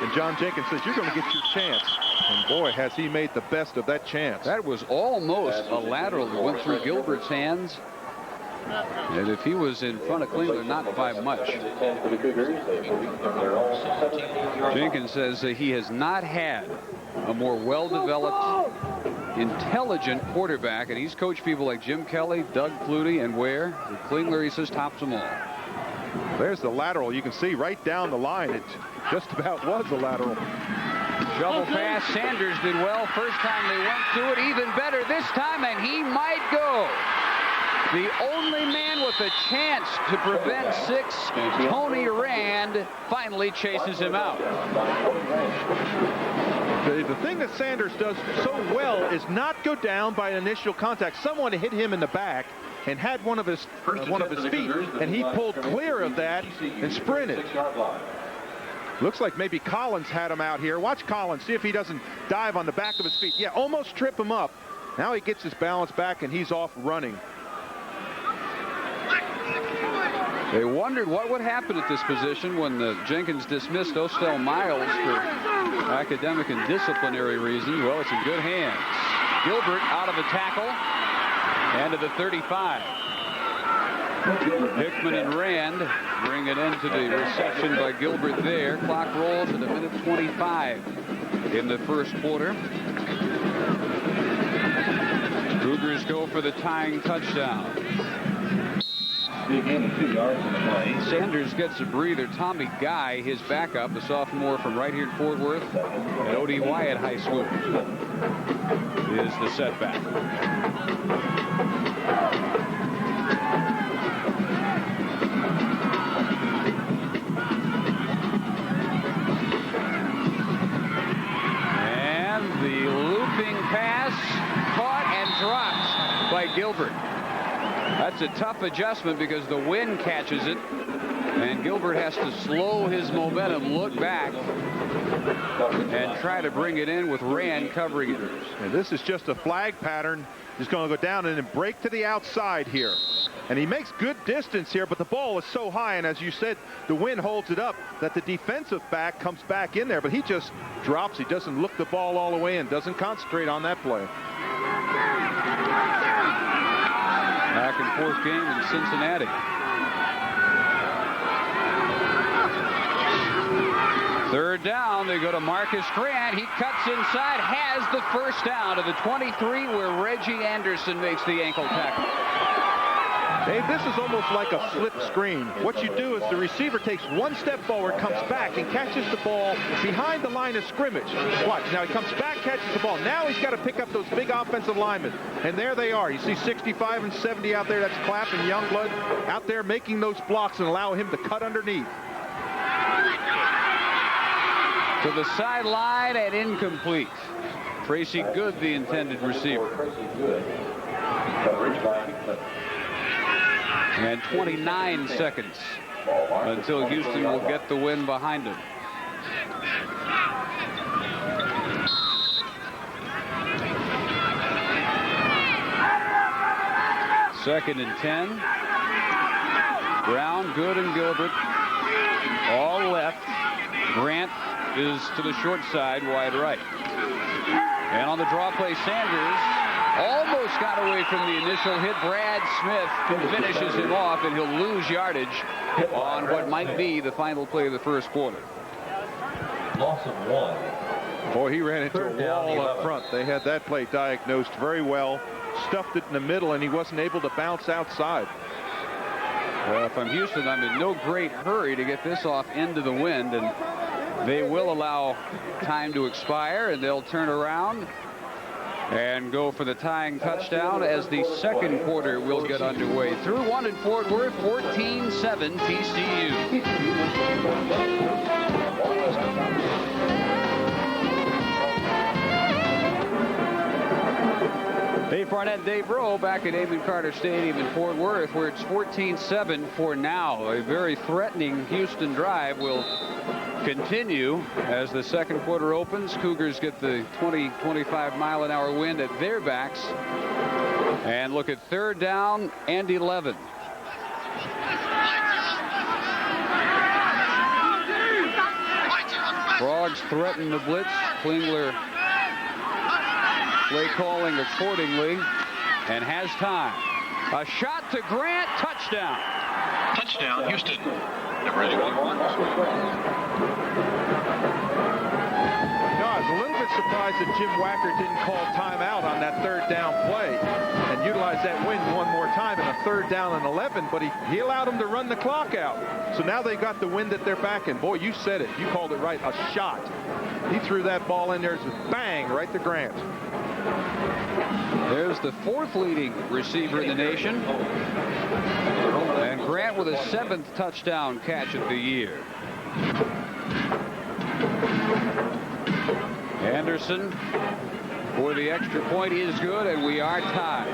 And John Jenkins says, "You're going to get your chance." And boy, has he made the best of that chance. That was almost a lateral that went through Gilbert's hands. And if he was in front of Klingler, not by much. Jenkins says that he has not had a more well-developed, intelligent quarterback, and he's coached people like Jim Kelly, Doug Flutie, and Ware. And Klingler, he says, tops them all. There's the lateral. You can see right down the line. It just about was a lateral. Shovel pass. Sanders did well. First time they went to it. Even better this time, and he might go. The only man with a chance to prevent 6, Tony Rand, finally chases him out. The thing that Sanders does so well is not go down by initial contact. Someone hit him in the back and had one of his feet, and he pulled clear of that and sprinted. Looks like maybe Collins had him out here. Watch Collins, see if he doesn't dive on the back of his feet. Yeah, almost trip him up. Now he gets his balance back and he's off running. They wondered what would happen at this position when Jenkins dismissed Ostel Miles for academic and disciplinary reasons. Well, it's in good hands. Gilbert out of the tackle and to the 35. Hickman and Rand bring it into the reception by Gilbert there. Clock rolls at 1:25 in the first quarter. Cougars go for the tying touchdown. Sanders gets a breather. Tommy Guy, his backup, a sophomore from right here in Fort Worth at O.D. Wyatt High School, is the setback. And the looping pass caught and dropped by Gilbert. That's a tough adjustment because the wind catches it, and Gilbert has to slow his momentum, look back, and try to bring it in with Rand covering it. And this is just a flag pattern. He's going to go down and then break to the outside here. And he makes good distance here, but the ball is so high, and as you said, the wind holds it up, that the defensive back comes back in there, but he just drops. He doesn't look the ball all the way in, doesn't concentrate on that play. Back and forth game in Cincinnati. Third down, they go to Marcus Grant. He cuts inside, has the first down to the 23 where Reggie Anderson makes the ankle tackle. Dave, this is almost like a slip screen. What you do is the receiver takes one step forward, comes back, and catches the ball behind the line of scrimmage. Watch, now he comes back, catches the ball. Now he's got to pick up those big offensive linemen. And there they are. You see 65 and 70 out there. That's Clapp and Youngblood out there making those blocks and allow him to cut underneath. To the sideline and incomplete. Tracy Good, the intended receiver. And 29 seconds until Houston will get the win behind him. Second and 10. Brown, Good, and Gilbert all left. Grant is to the short side, wide right. And on the draw play, Sanders almost got away from the initial hit. Brad Smith finishes him off, and he'll lose yardage on what might be the final play of the first quarter. Loss of 1. Boy, he ran into a wall up front. They had that play diagnosed very well. Stuffed it in the middle, and he wasn't able to bounce outside. Well, if I'm Houston, I'm in no great hurry to get this off into the wind, and they will allow time to expire, and they'll turn around and go for the tying touchdown as the second quarter will get underway. Through one in Fort Worth, 14-7 TCU. Dave Barnett, Dave Rowe back at Amon Carter Stadium in Fort Worth, where it's 14-7 for now. A very threatening Houston drive will continue as the second quarter opens. Cougars get the 20-25 mile an hour wind at their backs. And look at third down and 11. Frogs threaten the blitz. Klingler play calling accordingly and has time. A shot to Grant, touchdown. Touchdown, Houston. Number 81. I was a little bit surprised that Jim Wacker didn't call timeout on that third down play and utilize that wind one more time in a third down and 11, but he allowed them to run the clock out. So now they got the wind at their back, and boy, you said it. You called it right, a shot. He threw that ball in there, just bang, right to Grant. There's the fourth leading receiver in the nation. And Grant with a 7th touchdown catch of the year. Anderson for the extra point is good, and we are tied.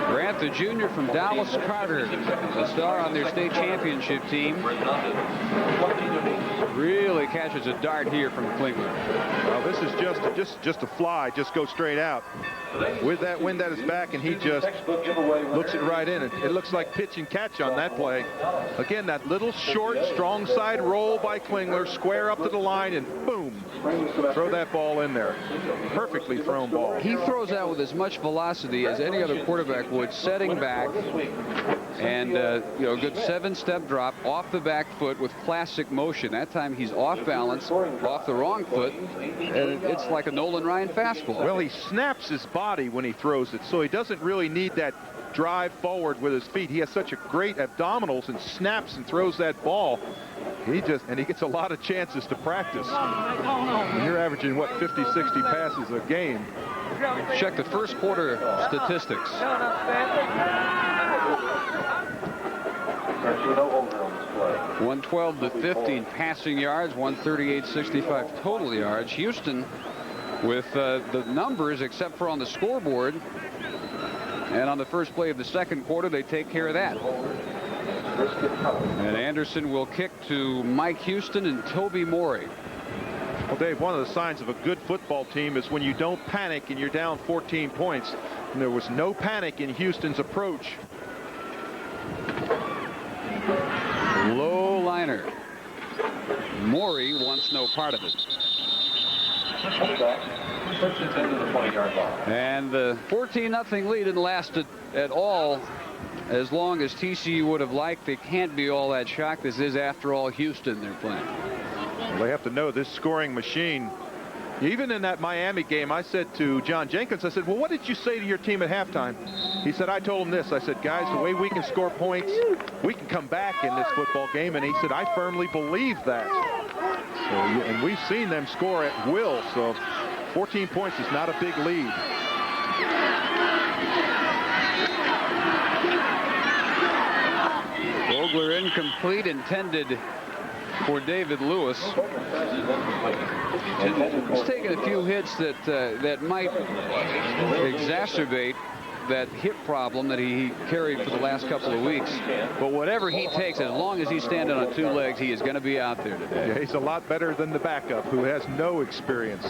Grant, the junior from Dallas, Carter, the star on their state championship team, really catches a dart here from Klingler. Well, this is just a fly, just go straight out. With that wind at his back, and he just looks it right in. It looks like pitch and catch on that play. Again, that little short, strong side roll by Klingler, square up to the line, and boom, throw that ball in there. Perfectly thrown ball. He throws out with as much velocity as any other quarterback would, setting back, and a good 7-step drop off the back foot with classic motion. That time he's off balance, off the wrong foot, and it's like a Nolan Ryan fastball. Well, he snaps his body when he throws it, so he doesn't really need that drive forward with his feet. He has such a great abdominals and snaps and throws that ball. He gets a lot of chances to practice. And you're averaging, what, 50, 60 passes a game. Check the first quarter statistics. 112 to 15 passing yards, 138-65 total yards. Houston with the numbers except for on the scoreboard. And on the first play of the second quarter, they take care of that. And Anderson will kick to Mike Houston and Toby Morey. Well, Dave, one of the signs of a good football team is when you don't panic and you're down 14 points. And there was no panic in Houston's approach. Low liner. Morey wants no part of it. And the 14-0 lead didn't last at all as long as TCU would have liked. They can't be all that shocked. This is, after all, Houston they're playing. Well, they have to know this scoring machine. Even in that Miami game, I said to John Jenkins, I said, well, what did you say to your team at halftime? He said, I told him this. I said, guys, the way we can score points, we can come back in this football game. And he said, I firmly believe that. So, and we've seen them score at will. So 14 points is not a big lead. Vogler incomplete, intended for David Lewis. He's taken a few hits that might exacerbate that hip problem that he carried for the last couple of weeks. But whatever he takes, as long as he's standing on 2 legs, he is going to be out there today. Yeah, he's a lot better than the backup, who has no experience.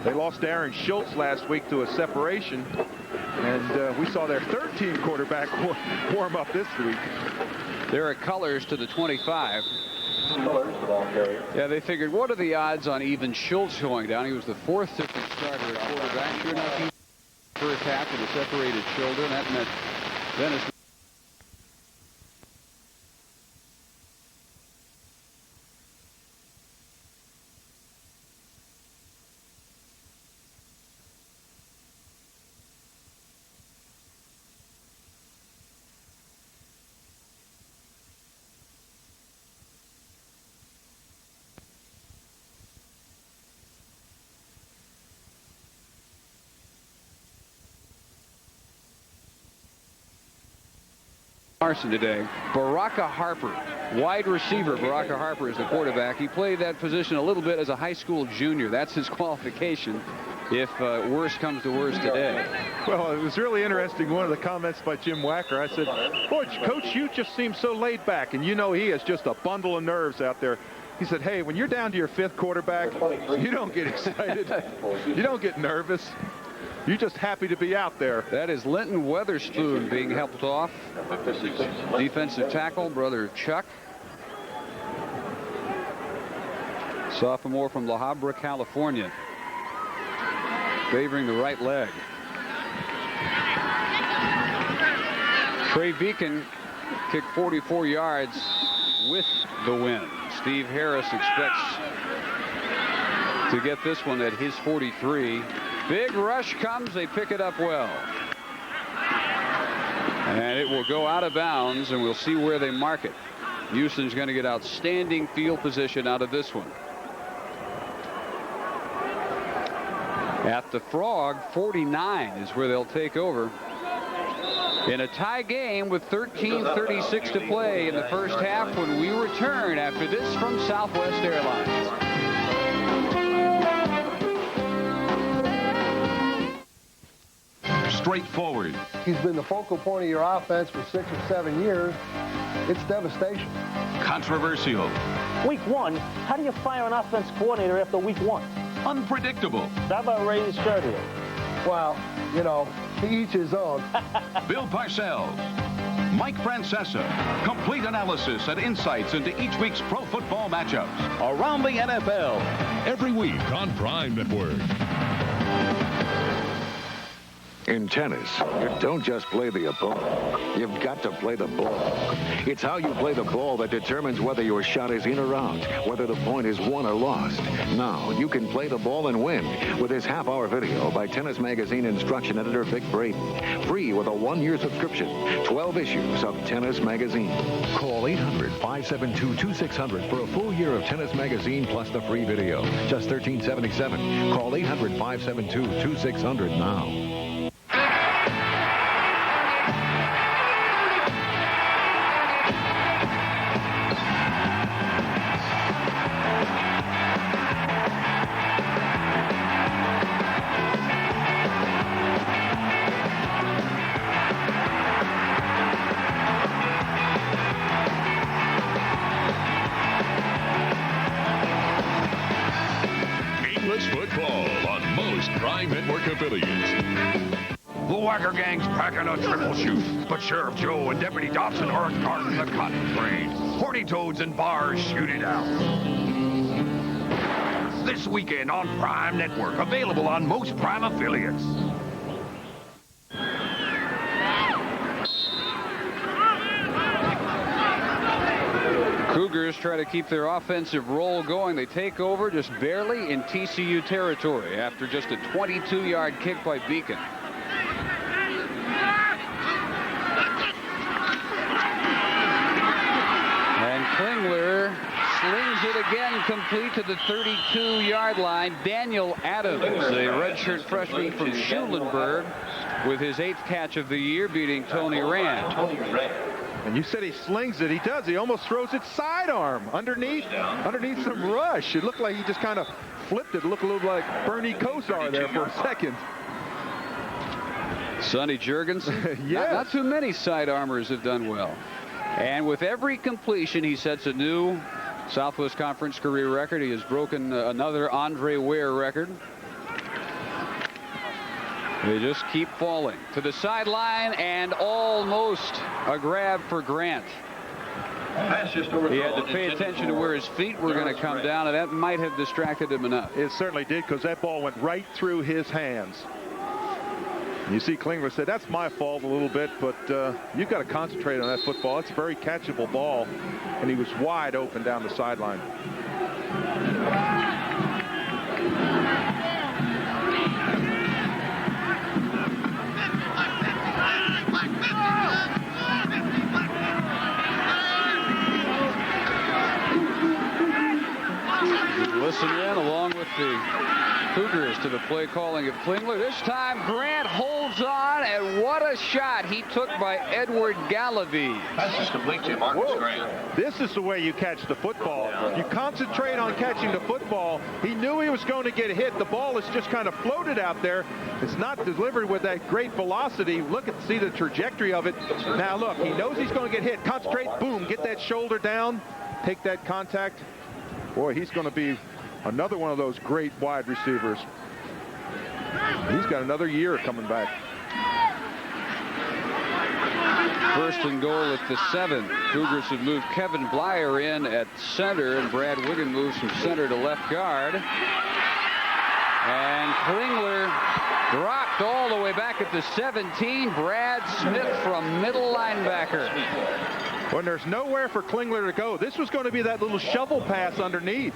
They lost Aaron Schultz last week to a separation, and we saw their third-team quarterback warm up this week. There are colors to the 25. Yeah, they figured, what are the odds on even Schultz going down? He was the 4th different starter at quarterback. Sure enough, he first half with a separated shoulder, and that meant Dennis Larson today. Baraka Harper, wide receiver. Baraka Harper is the quarterback. He played that position a little bit as a high school junior. That's his qualification if worse comes to worse today. Well, it was really interesting. One of the comments by Jim Wacker, I said, boy, Coach, you just seem so laid back. And you know he is just a bundle of nerves out there. He said, hey, when you're down to your 5th quarterback, you don't get excited. You don't get nervous. You're just happy to be out there. That is Linton Weatherspoon being helped off. Defensive tackle, brother Chuck. Sophomore from La Habra, California. Favoring the right leg. Trey Beacon kicked 44 yards with the win. Steve Harris expects to get this one at his 43. Big rush comes. They pick it up well. And it will go out of bounds, and we'll see where they mark it. Houston's going to get outstanding field position out of this one. At the Frog, 49 is where they'll take over. In a tie game with 13:36 to play in the first half when we return after this from Southwest Airlines. Straightforward. He's been the focal point of your offense for 6 or 7 years. It's devastation. Controversial. Week 1, how do you fire an offense coordinator after week 1? Unpredictable. How about Ray's shirt here? Well, you know, to each his own. Bill Parcells. Mike Francesa. Complete analysis and insights into each week's pro football matchups. Around the NFL. Every week on Prime Network. In tennis, you don't just play the opponent. You've got to play the ball. It's how you play the ball that determines whether your shot is in or out, whether the point is won or lost. Now, you can play the ball and win with this half-hour video by Tennis Magazine instruction editor Vic Braden. Free with a 1-year subscription. 12 issues of Tennis Magazine. Call 800-572-2600 for a full year of Tennis Magazine plus the free video. Just $13.77. Call 800-572-2600 now. Gang's packing a triple shoot, but Sheriff Joe and Deputy Dobson are guarding the cotton train. Horny toads and bars shoot it out. This weekend on Prime Network, available on most Prime affiliates. Cougars try to keep their offensive roll going. They take over just barely in TCU territory after just a 22-yard kick by Beacon. Klingler slings it again, complete to the 32-yard line. Daniel Adams, a redshirt freshman from Schulenburg, with his 8th catch of the year, beating Tony Rand. And you said he slings it. He does. He almost throws it sidearm underneath some rush. It looked like he just kind of flipped it. It looked a little like Bernie Kosar there for a second. Sonny Jurgens. Yes. Not too many sidearmers have done well. And with every completion, he sets a new Southwest Conference career record. He has broken another Andre Ware record. They just keep falling to the sideline, and almost a grab for Grant. He had to pay attention to where his feet were going to come down, and that might have distracted him enough. It certainly did, because that ball went right through his hands. You see Klingler said, that's my fault a little bit, but you've got to concentrate on that football. It's a very catchable ball, and he was wide open down the sideline. Listen in along with the Cougars to the play calling of Klingler. This time Grant holds on, and what a shot he took by Edward Gallivy. Pass is complete to Marcus Grant. This is the way you catch the football. You concentrate on catching the football. He knew he was going to get hit. The ball is just kind of floated out there. It's not delivered with that great velocity. See the trajectory of it. Now look, he knows he's going to get hit. Concentrate, boom, get that shoulder down, take that contact. Boy, he's going to be another one of those great wide receivers. He's got another year coming back. First and goal at the 7. Cougars have moved Kevin Blyer in at center, and Brad Wiggin moves from center to left guard. And Klingler dropped all the way back at the 17. Brad Smith from middle linebacker. When there's nowhere for Klingler to go, this was going to be that little shovel pass underneath.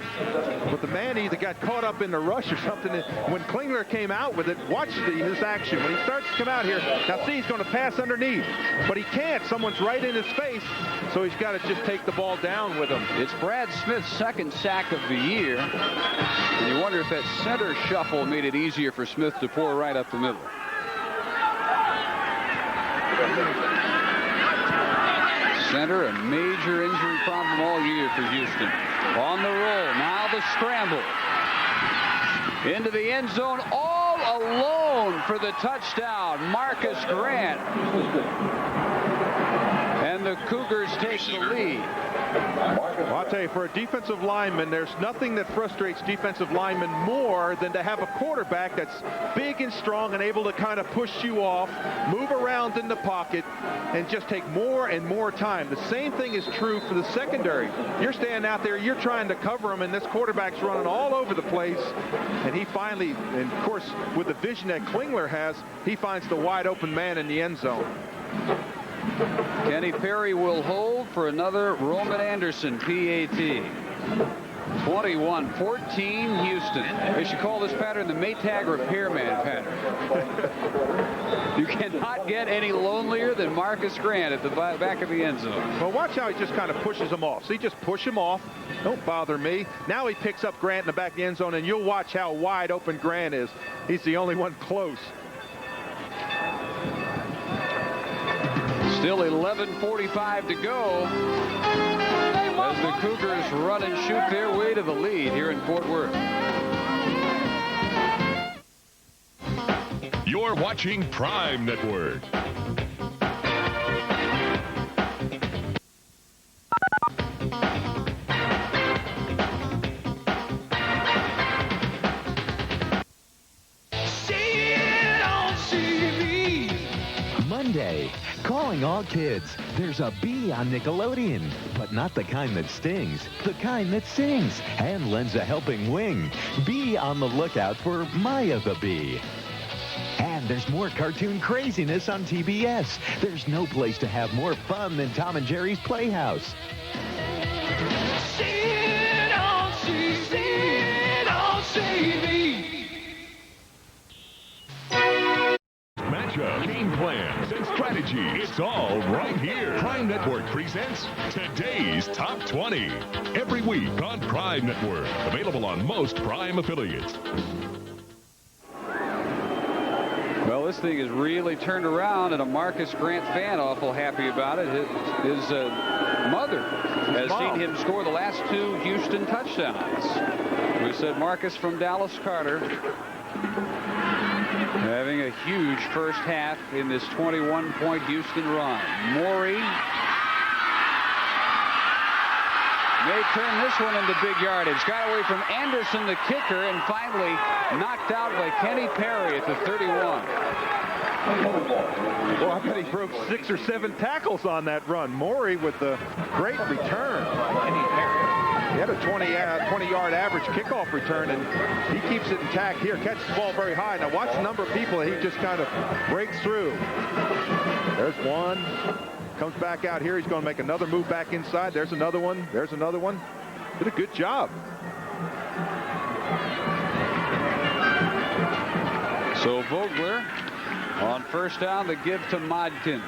But the man either got caught up in the rush or something. When Klingler came out with it, watch his action. When he starts to come out here, now see, he's going to pass underneath. But he can't. Someone's right in his face. So he's got to just take the ball down with him. It's Brad Smith's second sack of the year. And you wonder if that center shuffle made it easier for Smith to pour right up the middle. Center, a major injury problem all year for Houston. On the roll, now the scramble. Into the end zone, all alone for the touchdown, Marcus Grant. And the Cougars take the lead. Well, I'll tell you, for a defensive lineman, there's nothing that frustrates defensive linemen more than to have a quarterback that's big and strong and able to kind of push you off, move around in the pocket, and just take more and more time. The same thing is true for the secondary. You're standing out there, you're trying to cover him, and this quarterback's running all over the place. And he finally, and of course, with the vision that Klingler has, he finds the wide open man in the end zone. Kenny Perry will hold for another Roman Anderson PAT. 21-14 Houston. They should call this pattern the Maytag repairman pattern. You cannot get any lonelier than Marcus Grant at the back of the end zone. Well, watch how he just kind of pushes him off. See, just push him off. Don't bother me. Now he picks up Grant in the back of the end zone, and you'll watch how wide open Grant is. He's the only one close. Still 11:45 to go as the Cougars run and shoot their way to the lead here in Fort Worth. You're watching Prime Network. Monday. Calling all kids. There's a bee on Nickelodeon, but not the kind that stings, the kind that sings and lends a helping wing. Be on the lookout for Maya the Bee. And there's more cartoon craziness on TBS. There's no place to have more fun than Tom and Jerry's Playhouse. Sit on TV. Matchup, game plans, and strategy. It's all right here. Prime Network presents today's Top 20. Every week on Prime Network. Available on most Prime affiliates. Well, this thing has really turned around, and a Marcus Grant fan awful happy about it. His mother has seen him score the last 2 Houston touchdowns. We said Marcus from Dallas Carter having a huge first half in this 21-point Houston run. Morey may turn this one into big yardage. Got away from Anderson, the kicker, and finally knocked out by Kenny Perry at the 31. Well, I bet he broke 6 or 7 tackles on that run. Morey with the great return. He had a 20-yard average kickoff return, and he keeps it intact here. Catches the ball very high. Now watch the number of people that he just kind of breaks through. There's one. Comes back out here. He's going to make another move back inside. There's another one. There's another one. Did a good job. So Vogler on first down, the give to Modkins.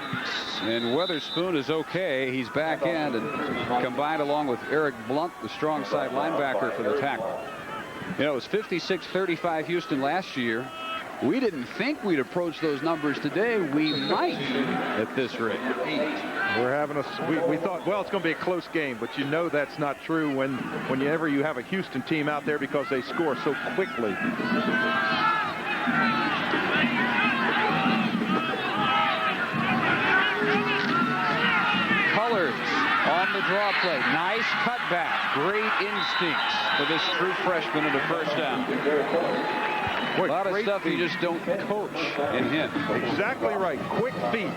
And Weatherspoon is okay. He's back in and combined along with Eric Blunt, the strong side linebacker, for the tackle. You know, it was 56-35 Houston last year. We didn't think we'd approach those numbers today. We might at this rate. We're having we thought, well, it's going to be a close game, but you know that's not true whenever you have a Houston team out there because they score so quickly. Colors on the draw play. Nice cutback. Great instincts for this true freshman in the first down. Boy, a lot of stuff you just don't coach in him. Exactly right. Quick feet.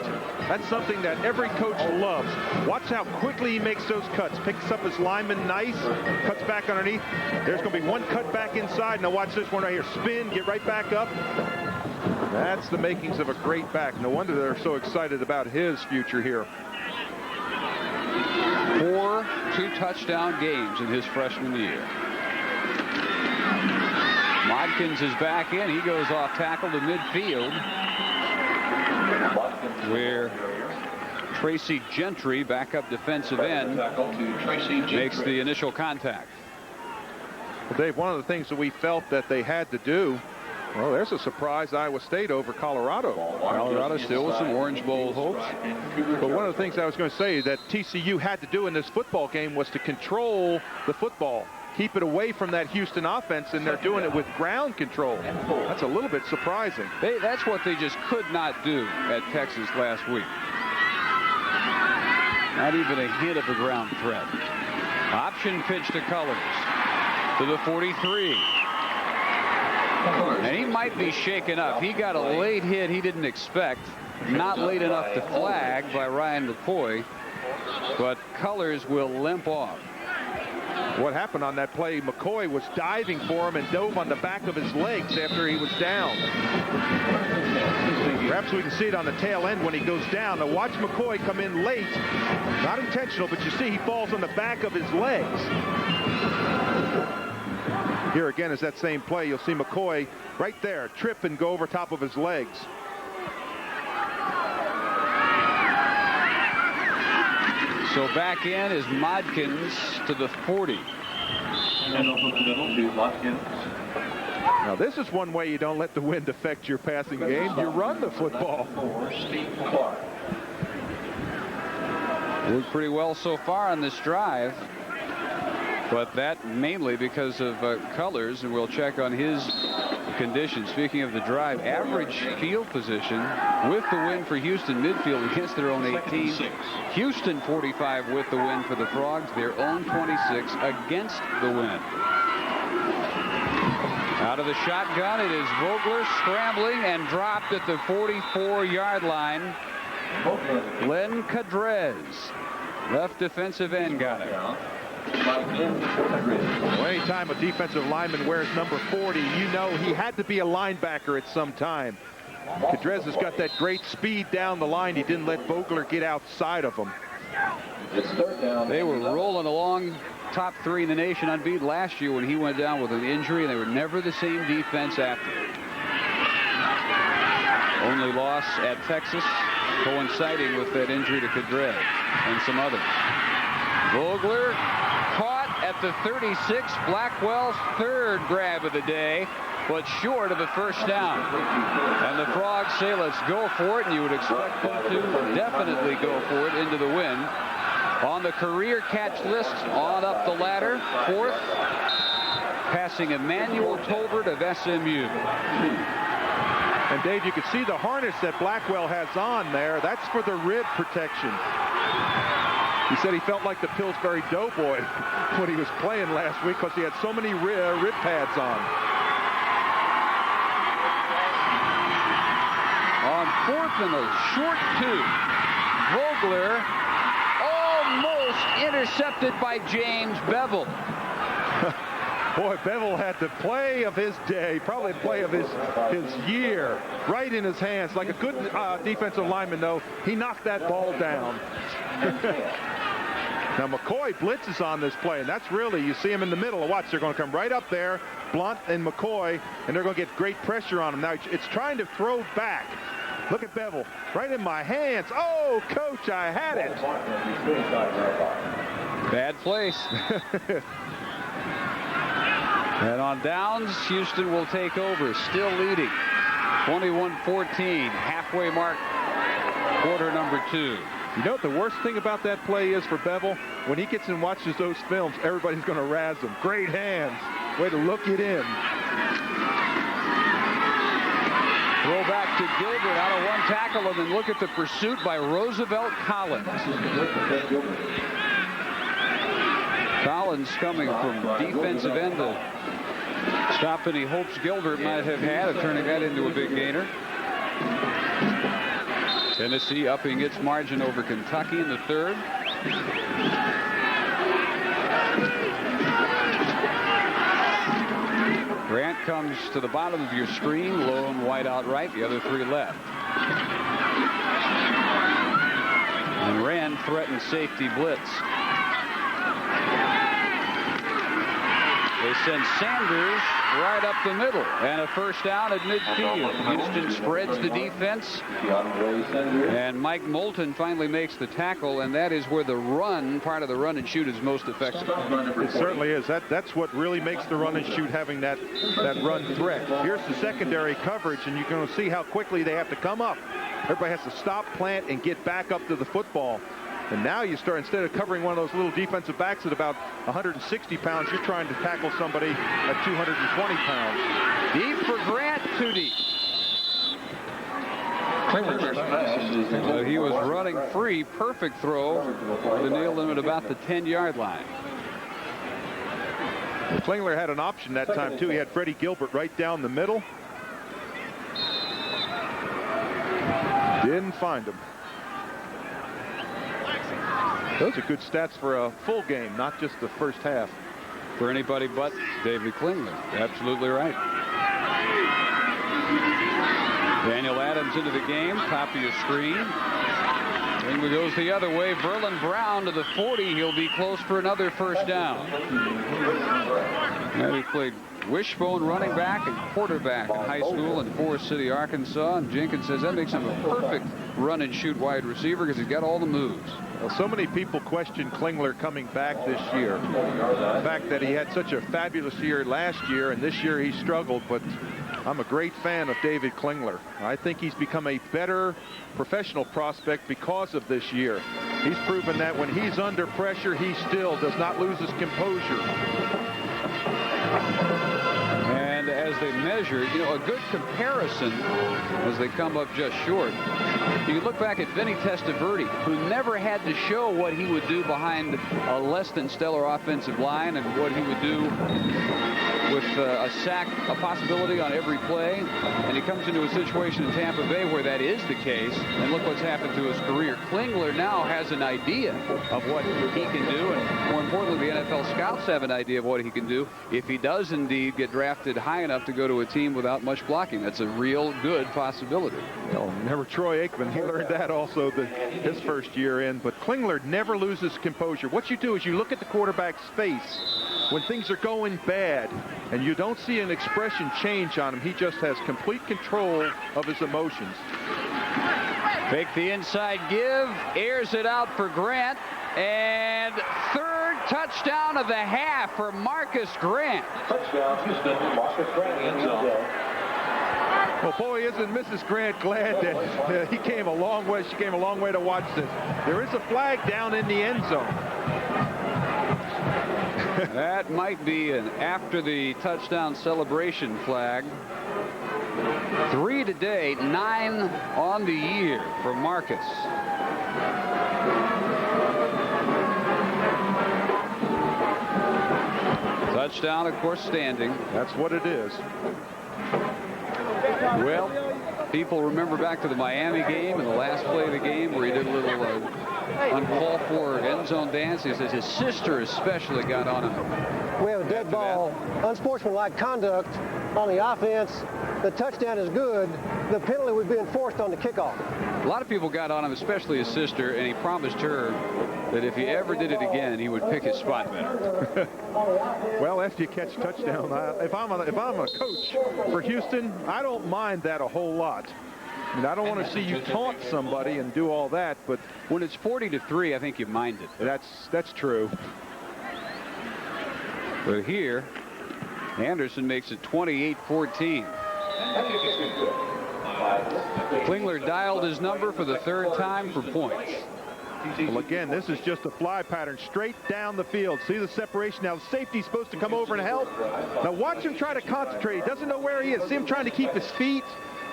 That's something that every coach loves. Watch how quickly he makes those cuts. Picks up his lineman nice. Cuts back underneath. There's going to be one cut back inside. Now watch this one right here. Spin. Get right back up. That's the makings of a great back. No wonder they're so excited about his future here. 4 two-touchdown games in his freshman year. Modkins is back in. He goes off tackle to midfield, where Tracy Gentry, backup defensive end, makes the initial contact. Well, Dave, one of the things that we felt that they had to do, well, there's a surprise Iowa State over Colorado. Colorado still with some Orange Bowl hopes. But one of the things I was going to say that TCU had to do in this football game was to control the football. Keep it away from that Houston offense, and they're doing it with ground control. That's a little bit surprising. That's what they just could not do at Texas last week. Not even a hint of a ground threat. Option pitch to Colors to the 43. And he might be shaken up. He got a late hit he didn't expect. Not late enough to flag by Ryan McCoy, but Colors will limp off. What happened on that play, McCoy was diving for him and dove on the back of his legs after he was down. Perhaps we can see it on the tail end when he goes down. Now watch McCoy come in late. Not intentional, but you see he falls on the back of his legs. Here again is that same play. You'll see McCoy right there trip and go over top of his legs. So back in is Modkins to the 40. Now this is one way you don't let the wind affect your passing game. You run the football. Worked pretty well so far on this drive, but that mainly because of Colors, and we'll check on his condition. Speaking of the drive, average field position with the win for Houston midfield against their own 18. Houston 45 with the win for the Frogs, their own 26 against the win. Out of the shotgun, it is Vogler scrambling and dropped at the 44-yard line. Len Cadrez, left defensive end, got it. Well, anytime a defensive lineman wears number 40, you know he had to be a linebacker at some time. Cadrez has got that great speed down the line. He didn't let Vogler get outside of him. They were rolling along, top 3 in the nation unbeaten last year when he went down with an injury, and they were never the same defense after. Only loss at Texas, coinciding with that injury to Cadrez and some others. Vogler caught at the 36, Blackwell's 3rd grab of the day, but short of a first down. And the Frogs say, let's go for it, and you would expect them to definitely go for it into the win. On the career catch list, on up the ladder, 4th, passing Emmanuel Tolbert of SMU. And Dave, you can see the harness that Blackwell has on there. That's for the rib protection. He said he felt like the Pillsbury Doughboy when he was playing last week because he had so many rib pads on. On 4th and a short 2, Vogler almost intercepted by James Bevel. Boy, Bevel had the play of his day, probably the play of his year, right in his hands. Like a good defensive lineman, though, he knocked that ball down. Now, McCoy blitzes on this play, and that's really, you see him in the middle. Watch, they're going to come right up there, Blunt and McCoy, and they're going to get great pressure on him. Now, it's trying to throw back. Look at Bevel, right in my hands. Oh, Coach, I had it. Bad place. And on downs, Houston will take over, still leading 21-14, halfway mark, quarter number 2. You know what the worst thing about that play is for Bevel? When he gets and watches those films, everybody's going to razz him. Great hands. Way to look it in. Throw back to Gilbert out of one tackle, and then look at the pursuit by Roosevelt Collins. Collins coming from defensive end to stop any hopes Gilbert might have had of turning that into a big gainer. Tennessee upping its margin over Kentucky in the third. Grant comes to the bottom of your screen, lone wide out right, the other 3 left. And Rand threatens safety blitz. They send Sanders right up the middle, and a first down at midfield. Houston spreads the defense, and Mike Moulton finally makes the tackle, and that is where the run, part of the run and shoot, is most effective. It certainly is. That's what really makes the run and shoot, having that run threat. Here's the secondary coverage, and you're going to see how quickly they have to come up. Everybody has to stop, plant, and get back up to the football. And now you start, instead of covering one of those little defensive backs at about 160 pounds, you're trying to tackle somebody at 220 pounds. Deep for Grant, too deep. He was running free. Perfect throw. The nail him at about the 10-yard line. Klingler had an option that time, too. He had Freddie Gilbert right down the middle. Didn't find him. Those are good stats for a full game, not just the first half. For anybody but David Klingler. Absolutely right. Daniel Adams into the game, top of your screen. Then we goes the other way. Verlin Brown to the 40. He'll be close for another first down. Now he played wishbone running back and quarterback in high school in Forest City, Arkansas. And Jenkins says that makes him a perfect run and shoot wide receiver because he's got all the moves. Well, so many people question Klingler coming back this year. The fact that he had such a fabulous year last year, and this year he struggled, but I'm a great fan of David Klingler. I think he's become a better professional prospect because of this year. He's proven that when he's under pressure, he still does not lose his composure. And as they measure, you know, a good comparison as they come up just short. You look back at Vinny Testaverde, who never had to show what he would do behind a less than stellar offensive line and what he would do with a sack, a possibility on every play. And he comes into a situation in Tampa Bay where that is the case. And look what's happened to his career. Klingler now has an idea of what he can do. And more importantly, the NFL scouts have an idea of what he can do if he does indeed get drafted high enough to go to a team without much blocking. That's a real good possibility. Well, remember Troy Aikman. He learned that also his first year in. But Klingler never loses composure. What you do is you look at the quarterback's face when things are going bad, and you don't see an expression change on him. He just has complete control of his emotions. Fake the inside give, airs it out for Grant, and third touchdown of the half for Marcus Grant. Touchdown, Houston, Marcus Grant, end zone. Well, boy, isn't Mrs. Grant glad that he came a long way. She came a long way to watch this. There is a flag down in the end zone. That might be an after the touchdown celebration flag. 3 today, 9 on the year for Marcus. Touchdown, of course, standing. That's what it is. Well, people remember back to the Miami game and the last play of the game where he did a little uncalled for end zone dance. He says his sister especially got on him. We have a dead ball, unsportsmanlike conduct on the offense. The touchdown is good. The penalty would be enforced on the kickoff. A lot of people got on him, especially his sister, and he promised her that if he ever did it again, he would pick his spot better. Well, after you catch touchdown, if I'm a coach for Houston, I don't mind that a whole lot. I mean, I don't want to see you taunt somebody and do all that, but when it's 40-3, I think you mind it. That's true. But here, Anderson makes it 28-14. Klingler dialed his number for the third time for points. Well, again, this is just a fly pattern straight down the field. See the separation. Now the safety's supposed to come over and help. Now watch him try to concentrate. He doesn't know where he is. See him trying to keep his feet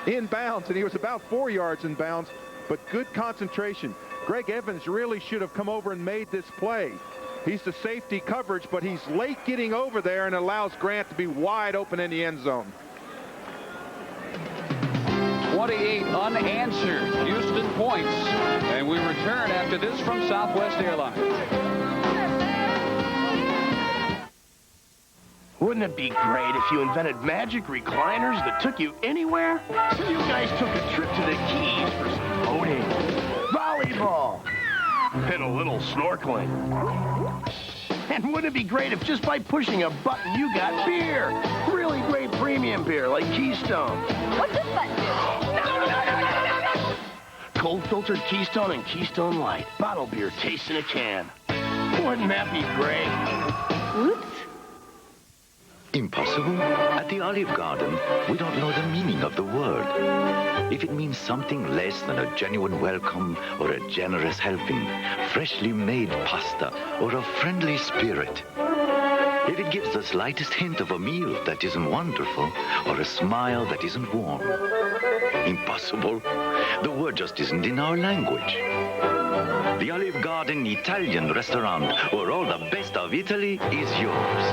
in bounds, and he was about 4 yards in bounds, but good concentration. Greg Evans really should have come over and made this play. He's the safety coverage, but he's late getting over there and allows Grant to be wide open in the end zone. 28 unanswered Houston points, and we return after this from Southwest Airlines. Wouldn't it be great if you invented magic recliners that took you anywhere? So you guys took a trip to the Keys for some boating, volleyball, and a little snorkeling. And wouldn't it be great if just by pushing a button you got beer? Really great premium beer like Keystone. What's this button do? Cold filtered Keystone and Keystone Light. Bottle beer tastes in a can. Wouldn't that be great? Oops. Impossible? At the Olive Garden, we don't know the meaning of the word. If it means something less than a genuine welcome or a generous helping, freshly made pasta or a friendly spirit. If it gives the slightest hint of a meal that isn't wonderful or a smile that isn't warm. Impossible. The word just isn't in our language. The Olive Garden Italian restaurant, where all the best of Italy is yours.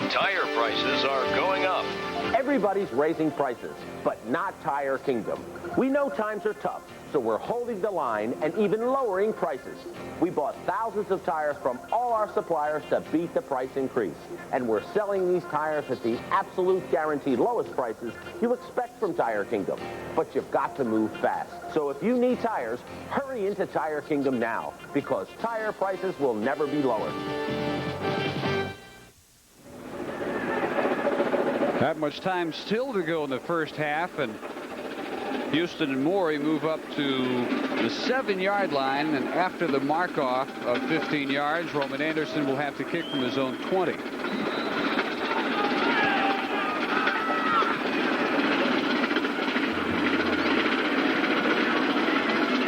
Tire prices are going up. Everybody's raising prices, but not Tire Kingdom. We know times are tough, so we're holding the line and even lowering prices. We bought thousands of tires from all our suppliers to beat the price increase. And we're selling these tires at the absolute guaranteed lowest prices you expect from Tire Kingdom. But you've got to move fast. So if you need tires, hurry into Tire Kingdom now, because tire prices will never be lower. Not much time still to go in the first half, and Houston and Morey move up to the 7-yard line, and after the mark-off of 15 yards, Roman Anderson will have to kick from his own 20.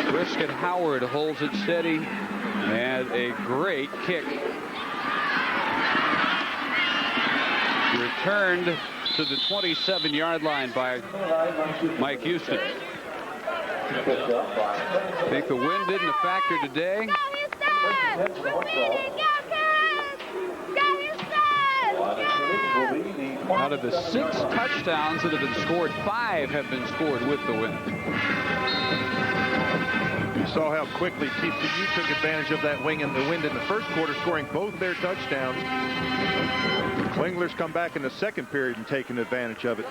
Brisket Howard holds it steady, and a great kick. Returned to the 27-yard line by Mike Houston. I think the wind didn't a factor today. Out of the 6 touchdowns that have been scored, 5 have been scored with the wind. You saw how quickly TCU took advantage of that wind in the first quarter, scoring both their touchdowns. Klingler's come back in the second period and taken advantage of it.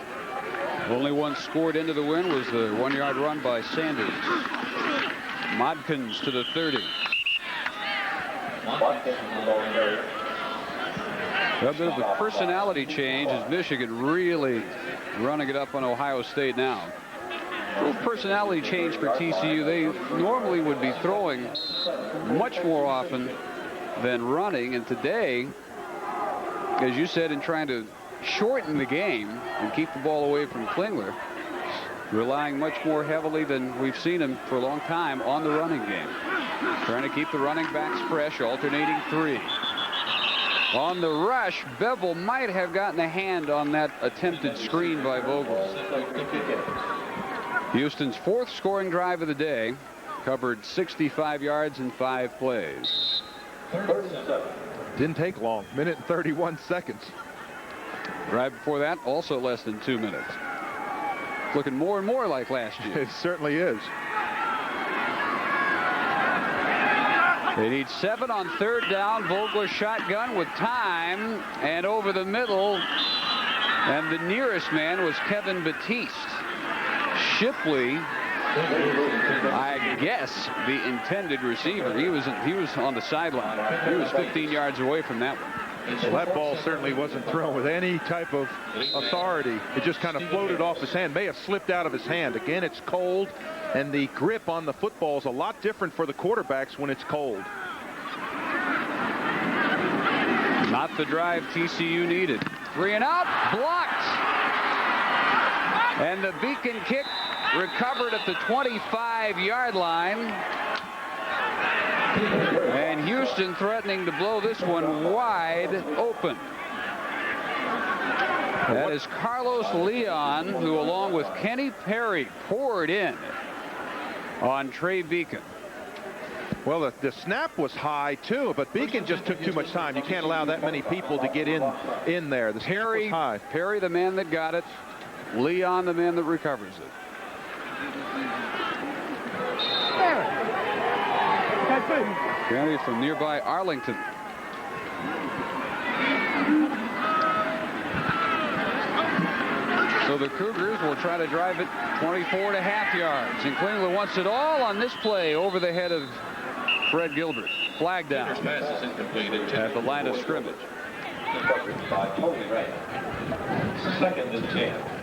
Only one scored into the wind was the 1-yard run by Sanders. Modkins to the 30. A bit of a personality change as Michigan really running it up on Ohio State now. A little personality change for TCU. They normally would be throwing much more often than running, and today, as you said, in trying to shorten the game and keep the ball away from Klingler, relying much more heavily than we've seen him for a long time on the running game. Trying to keep the running backs fresh, alternating 3. On the rush, Bevel might have gotten a hand on that attempted screen by Vogel. Houston's 4th scoring drive of the day, covered 65 yards in 5 plays. 37. Didn't take long, minute and 31 seconds. Right before that, also less than 2 minutes. Looking more and more like last year. It certainly is. They need 7 on 3rd down. Vogler shotgun with time, and over the middle, and the nearest man was Kevin Batiste. Shipley, I guess, the intended receiver. He was on the sideline. He was 15 yards away from that one. Well, that ball certainly wasn't thrown with any type of authority. It just kind of floated off his hand. May have slipped out of his hand. Again, it's cold, and the grip on the football is a lot different for the quarterbacks when it's cold. Not the drive TCU needed. 3 and out, blocked. And the Beacon kick recovered at the 25-yard line. And Houston threatening to blow this one wide open. That is Carlos Leon, who along with Kenny Perry poured in on Trey Beacon. Well, the snap was high too, but Beacon just took too much time. You can't allow that many people to get in there. The snap was high. Perry, the man that got it. Leon, the man that recovers it. Kenny from nearby Arlington. So the Cougars will try to drive it 24.5 yards. And Klingler wants it all on this play over the head of Fred Gilbert. Flag down at the line of scrimmage. Second and 10.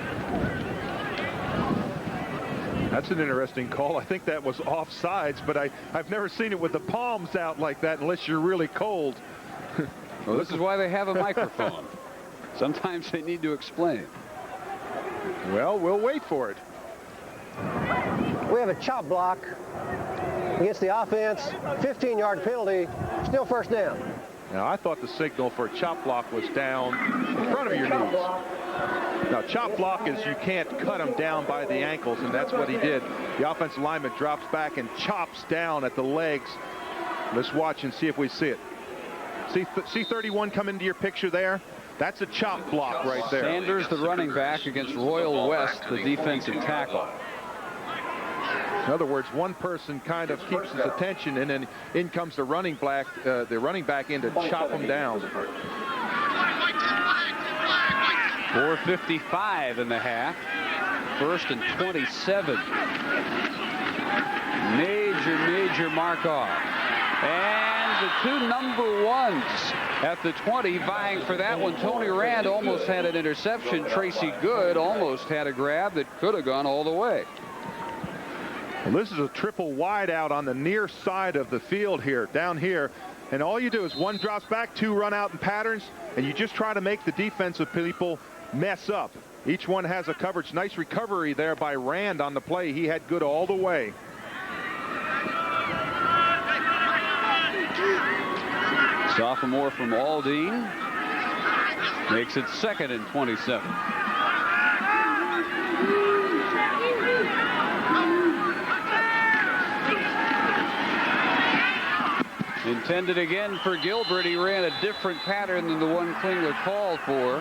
That's an interesting call. I think that was offsides, but I've never seen it with the palms out like that unless you're really cold. Well, this is why they have a microphone. Sometimes they need to explain. Well, we'll wait for it. We have a chop block against the offense, 15-yard penalty, still first down. Now, I thought the signal for a chop block was down in front of your knees. Now, chop block is you can't cut them down by the ankles, and that's what he did. The offensive lineman drops back and chops down at the legs. Let's watch and see if we see it. See 31 come into your picture there? That's a chop block right there. Sanders, the running back, against Royal West, the defensive tackle. In other words, one person kind of keeps his attention, and then in comes the running back in to chop him down. 4:55 in the half. First and 27. Major mark off. And the two number ones at the 20 vying for that one. Tony Rand almost had an interception. Tracy Good almost had a grab that could have gone all the way. Well, this is a triple wide out on the near side of the field here, down here. And all you do is one drops back, two run out in patterns, and you just try to make the defensive people mess up. Each one has a coverage. Nice recovery there by Rand on the play. He had Good all the way. Sophomore from Aldine makes it second and 27. Intended again for Gilbert. He ran a different pattern than the one Klingler called for.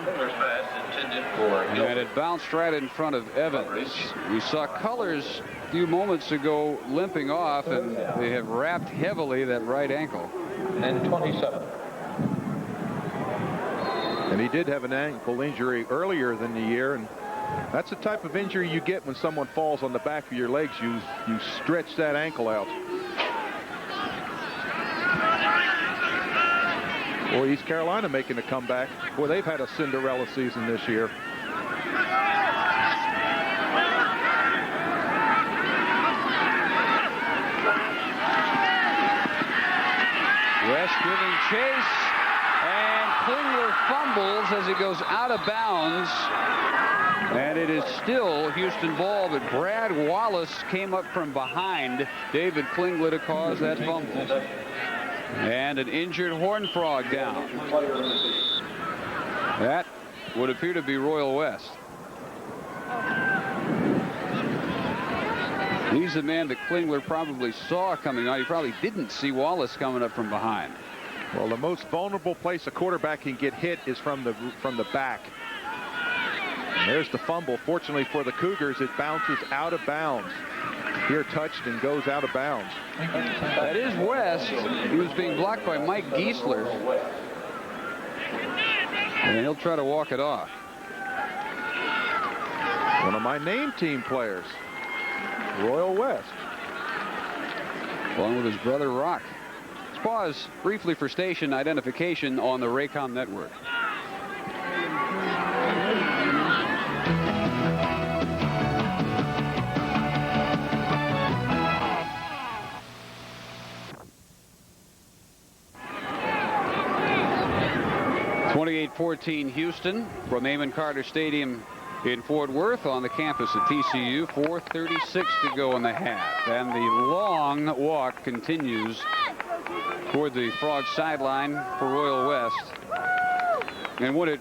And it bounced right in front of Evans. We saw Colors a few moments ago limping off, and they have wrapped heavily that right ankle. And 27. And he did have an ankle injury earlier in the year, and that's the type of injury you get when someone falls on the back of your legs. You stretch that ankle out. Boy, East Carolina making a comeback. Boy, they've had a Cinderella season this year. West giving chase, and Klingler fumbles as he goes out of bounds. And it is still Houston ball, but Brad Wallace came up from behind David Klingler to cause that fumble. And an injured Horned Frog down. That would appear to be Royal West. He's the man that Klingler probably saw coming on. He probably didn't see Wallace coming up from behind. Well, the most vulnerable place a quarterback can get hit is from the back. And there's the fumble. Fortunately for the Cougars, it bounces out of bounds. Here touched and goes out of bounds. That is West. He was being blocked by Mike Giesler. And he'll try to walk it off. One of my name team players, Royal West. Along with his brother Rock. Let's pause briefly for station identification on the Raycom network. 28-14 Houston from Amon Carter Stadium in Fort Worth on the campus at TCU. 4:36 to go in the half. And the long walk continues toward the Frog sideline for Royal West. And when it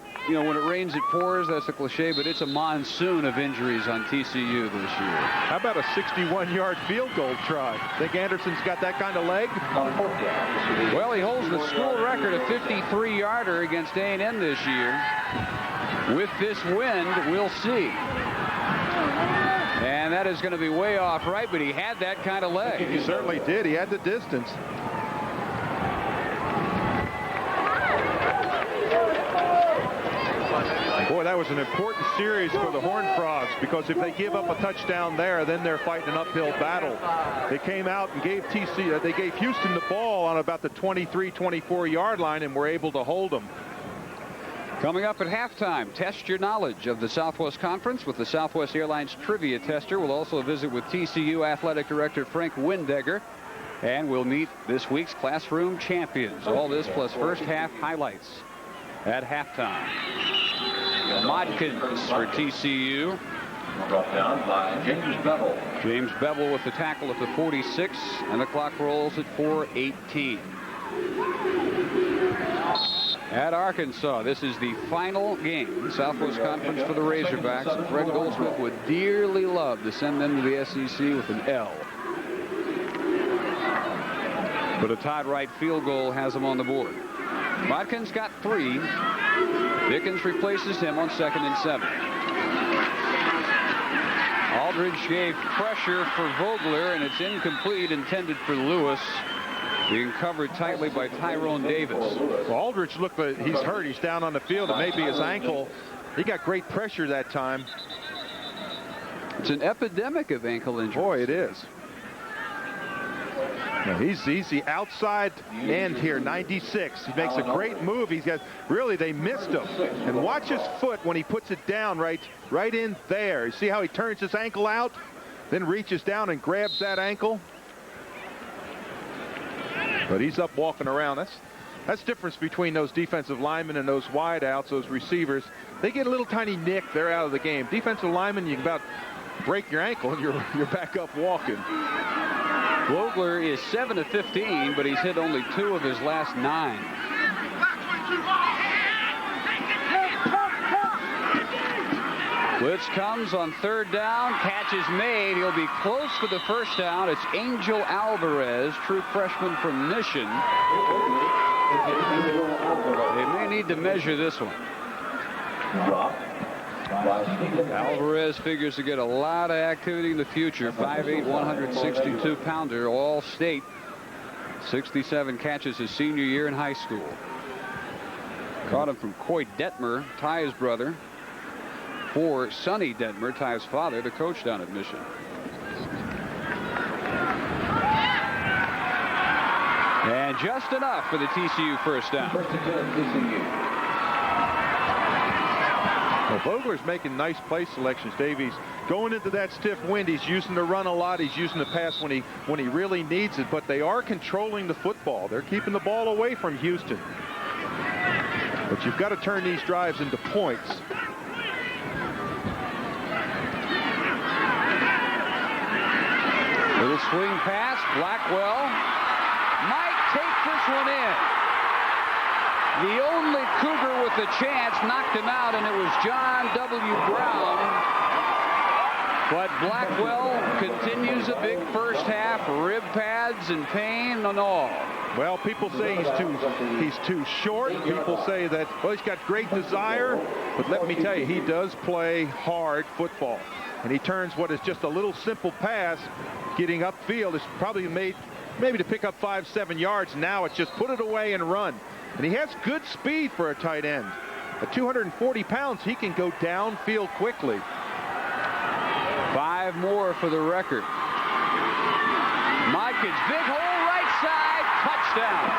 rains, it pours. That's a cliche, but it's a monsoon of injuries on TCU this year. How about a 61-yard field goal try? Think Anderson's got that kind of leg? Well, he holds the school record, a 53-yarder against A&M this year. With this wind, we'll see. And that is going to be way off right, but he had that kind of leg. He certainly did. He had the distance. Boy, that was an important series for the Horned Frogs, because if they give up a touchdown there, then they're fighting an uphill battle. They came out and gave Houston the ball on about the 23-24-yard line and were able to hold them. Coming up at halftime, test your knowledge of the Southwest Conference with the Southwest Airlines Trivia Tester. We'll also visit with TCU Athletic Director Frank Windegger, and we'll meet this week's classroom champions. All this plus first half highlights at halftime. Modkins for TCU. Brought down by James Bevel. James Bevel with the tackle at the 46, and the clock rolls at 4:18. At Arkansas, this is the final game, Southwest Conference for the Razorbacks. Fred Goldsmith would dearly love to send them to the SEC with an L. But a Todd Wright field goal has them on the board. Watkins got 3. Dickens replaces him on 2nd and 7. Aldridge gave pressure for Vogler, and it's incomplete, intended for Lewis, being covered tightly by Tyrone Davis. Well, Aldridge looked like he's hurt. He's down on the field. It may be his ankle. He got great pressure that time. It's an epidemic of ankle injuries. Boy, it is. Now he's the outside end here, 96. He makes a great move. They missed him. And watch his foot when he puts it down right in there. You see how he turns his ankle out, then reaches down and grabs that ankle. But he's up walking around. That's the difference between those defensive linemen and those wideouts, those receivers. They get a little tiny nick, they're out of the game. Defensive linemen, you can about break your ankle and you're back up walking. Vogler is 7 of 15, but he's hit only 2 of his last 9. Blitz comes on 3rd down. Catch is made. He'll be close for the first down. It's Angel Alvarez, true freshman from Mission. They may need to measure this one. Alvarez figures to get a lot of activity in the future. 5'8", 162-pounder, all-state. 67 catches his senior year in high school. Caught him from Coy Detmer, Ty's brother. For Sonny Detmer, Ty's father, the coach down at Mission. And just enough for the TCU first down. Well, Vogler's making nice play selections, Dave. He's going into that stiff wind. He's using the run a lot. He's using the pass when he really needs it. But they are controlling the football. They're keeping the ball away from Houston. But you've got to turn these drives into points. Little swing pass. Blackwell might take this one in. The only Cougar with a chance knocked him out, and it was John W. Brown. But Blackwell continues a big first half, rib pads and pain and all. Well, people say he's too short. People say that, well, he's got great desire. But let me tell you, he does play hard football. And he turns what is just a little simple pass, getting upfield. It's probably made maybe to pick up 5-7 yards. Now it's just put it away and run. And he has good speed for a tight end. At 240 pounds, he can go downfield quickly. 5 more for the record. Modkins, big hole right side, touchdown.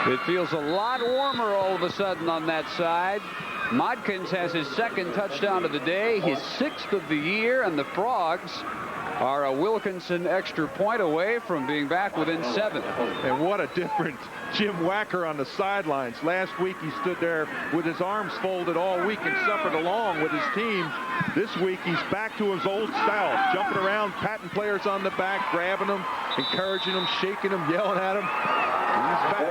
It feels a lot warmer all of a sudden on that side. Modkins has his second touchdown of the day, his 6th of the year, and the Frogs are a Wilkinson extra point away from being back within 7. And what a different Jim Wacker on the sidelines. Last week he stood there with his arms folded all week and suffered along with his team. This week he's back to his old style, jumping around, patting players on the back, grabbing them, encouraging them, shaking them, yelling at them. He's back.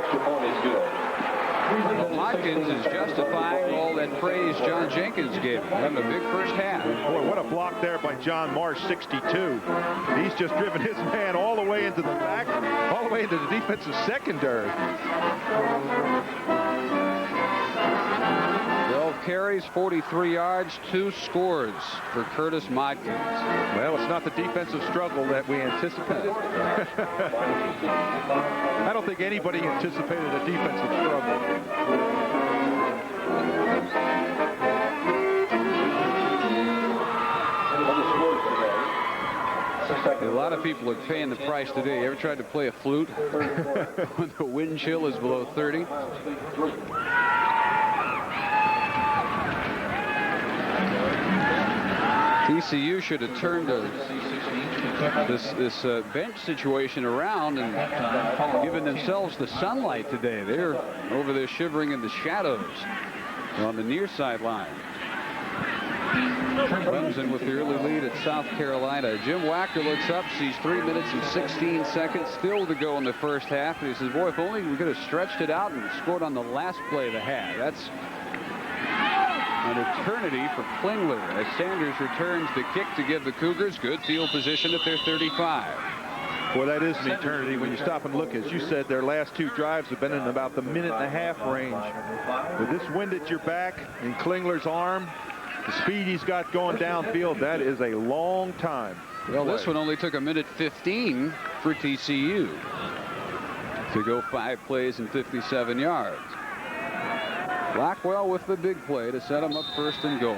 Modkins is justifying all that praise John Jenkins gave him. Having a big first half. Boy, what a block there by John Marsh, 62. He's just driven his man all the way into the back, all the way into the defensive secondary. 12 carries, 43 yards, 2 scores for Curtis Modkins. Well, it's not the defensive struggle that we anticipated. I don't think anybody anticipated a defensive struggle. A lot of people are paying the price today. You ever tried to play a flute when the wind chill is below 30? TCU should have turned this bench situation around and given themselves the sunlight today. They're over there shivering in the shadows on the near sideline. Clemson with the early lead at South Carolina. Jim Wacker looks up, sees 3 minutes and 16 seconds still to go in the first half. And he says, boy, if only we could have stretched it out and scored on the last play of the half. That's an eternity for Klingler as Sanders returns the kick to give the Cougars good field position at their 35. Well, that is an eternity when you stop and look. As you said, their last 2 drives have been in about the minute-and-a-half range. With this wind at your back and Klingler's arm, the speed he's got going downfield, that is a long time. Well, this one only took a minute 15 for TCU to go 5 plays and 57 yards. Blackwell with the big play to set him up 1st and goal.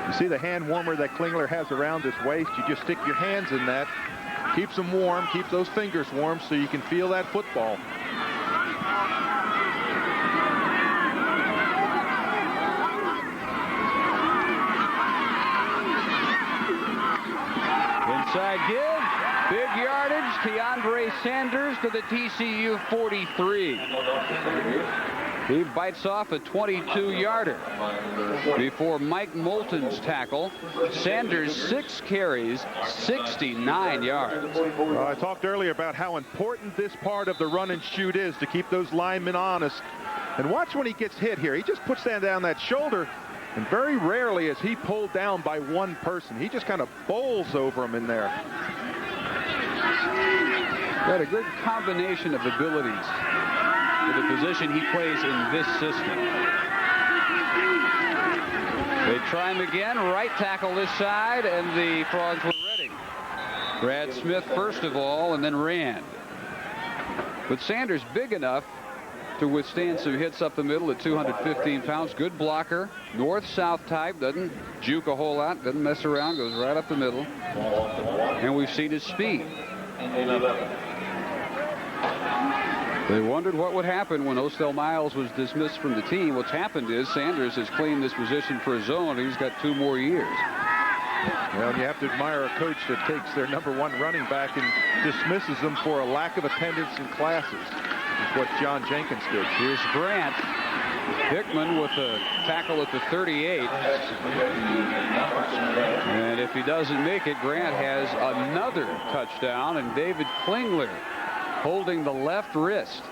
You see the hand warmer that Klingler has around his waist? You just stick your hands in that. Keeps them warm, keeps those fingers warm so you can feel that football. Inside give, big yardage, Keandre Sanders to the TCU 43. He bites off a 22-yarder before Mike Moulton's tackle. Sanders 6 carries, 69 yards. Well, I talked earlier about how important this part of the run and shoot is to keep those linemen honest. And watch when he gets hit here. He just puts that down that shoulder. And very rarely is he pulled down by one person. He just kind of bowls over him in there. Got a good combination of abilities for the position he plays in this system. They try him again, right tackle this side, and the Frogs were ready. Brad Smith first of all, and then Rand. But Sanders big enough to withstand some hits up the middle at 215 pounds. Good blocker, north-south type, doesn't juke a whole lot, doesn't mess around, goes right up the middle. And we've seen his speed. They wondered what would happen when Ostel Miles was dismissed from the team. What's happened is Sanders has claimed this position for his own, and he's got 2 more years. Well, you have to admire a coach that takes their #1 running back and dismisses them for a lack of attendance in classes. That's what John Jenkins did. Here's Grant. Hickman with a tackle at the 38. And if he doesn't make it, Grant has another touchdown, and David Klingler holding the left wrist.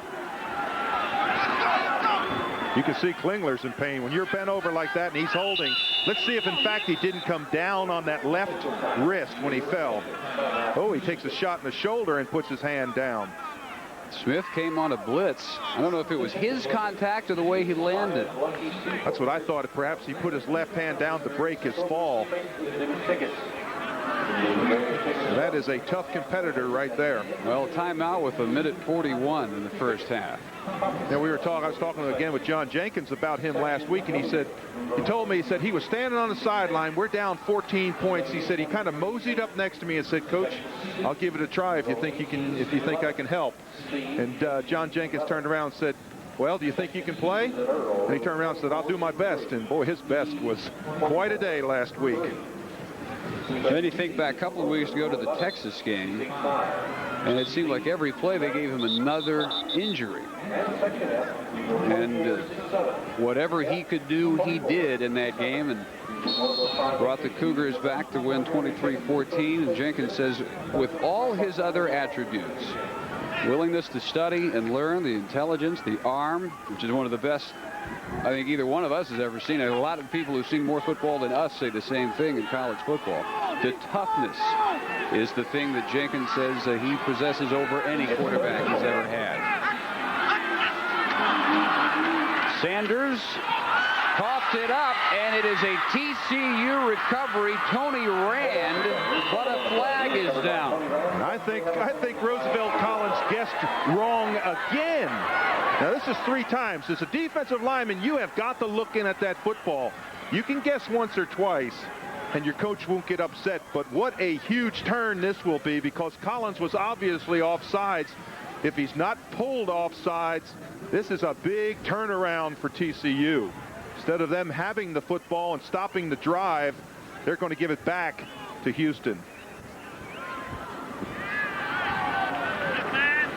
You can see Klingler's in pain. When you're bent over like that and he's holding, let's see if in fact he didn't come down on that left wrist when he fell. Oh, he takes a shot in the shoulder and puts his hand down. Smith came on a blitz. I don't know if it was his contact or the way he landed. That's what I thought. Perhaps he put his left hand down to break his fall. That is a tough competitor right there. Well, timeout with 1:41 in the first half. Now I was talking again with John Jenkins about him last week, and he told me he was standing on the sideline. We're down 14 points. He said he kind of moseyed up next to me and said, "Coach, I'll give it a try if you think I can help." And John Jenkins turned around and said, "Well, do you think you can play?" And he turned around and said, "I'll do my best." And boy, his best was quite a day last week. Then you think back a couple of weeks ago to the Texas game, and it seemed like every play they gave him another injury. And whatever he could do, he did in that game and brought the Cougars back to win 23-14. And Jenkins says with all his other attributes, willingness to study and learn, the intelligence, the arm, which is one of the best I think either one of us has ever seen it. A lot of people who've seen more football than us say the same thing in college football. The toughness is the thing that Jenkins says he possesses over any quarterback he's ever had. Sanders coughed it up, and it is a TCU recovery. Tony Rand, but a flag is down. I think Roosevelt Collins guessed wrong again. Now, this is 3 times. As a defensive lineman, you have got to look in at that football. You can guess once or twice, and your coach won't get upset. But what a huge turn this will be, because Collins was obviously offsides. If he's not pulled offsides, this is a big turnaround for TCU. Instead of them having the football and stopping the drive, they're going to give it back to Houston.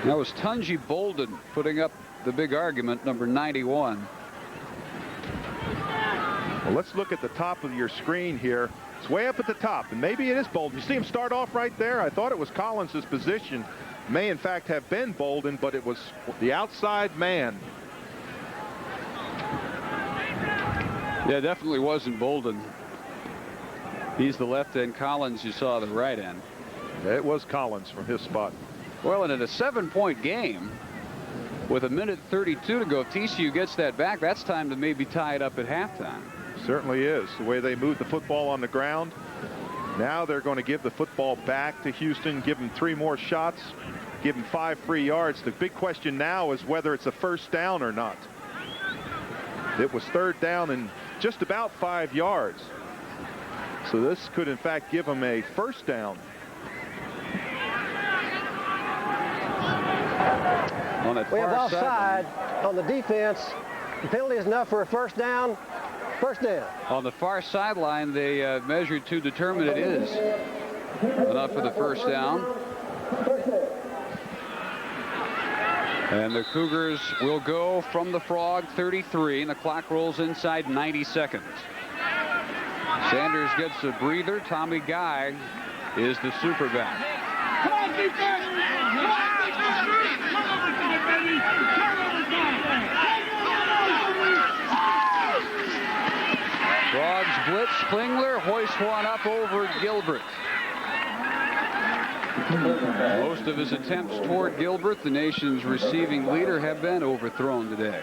That was Tunji Bolden putting up the big argument, number 91. Well, let's look at the top of your screen here. It's way up at the top, and maybe it is Bolden. You see him start off right there? I thought it was Collins' position. May, in fact, have been Bolden, but it was the outside man. Yeah, definitely wasn't Bolden. He's the left end. Collins, you saw the right end. It was Collins from his spot. Well, and in a 7-point game, with 1:32 to go, if TCU gets that back, that's time to maybe tie it up at halftime. Certainly is. The way they moved the football on the ground. Now they're going to give the football back to Houston, give them 3 more shots, give them 5 free yards. The big question now is whether it's a first down or not. It was 3rd down and just about 5 yards. So this could, in fact, give them a first down. On that we have far offside on the defense. The penalty is enough for a first down. First down. On the far sideline, they measured to determine it is enough for the first down. And the Cougars will go from the Frog 33, and the clock rolls inside 90 seconds. Sanders gets a breather. Tommy Guy is the super back. Come on, defense! Come on, defense! Baby! Frogs blitz. Klingler hoists one up over Gilbert. Most of his attempts toward Gilbert, the nation's receiving leader, have been overthrown today.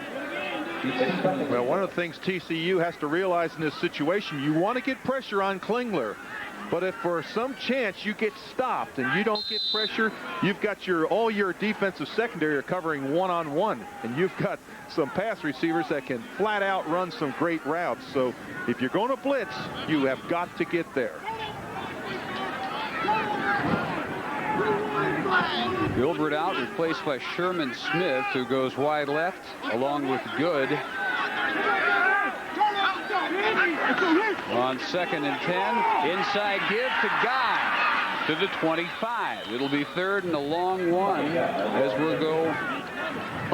Well, one of the things TCU has to realize in this situation, you want to get pressure on Klingler. But if for some chance you get stopped and you don't get pressure, you've got all your defensive secondary are covering one-on-one. And you've got some pass receivers that can flat out run some great routes. So if you're going to blitz, you have got to get there. Gilbert out, replaced by Sherman Smith, who goes wide left along with Good. On 2nd and 10, inside give to Guy to the 25. It'll be 3rd and a long one as we'll go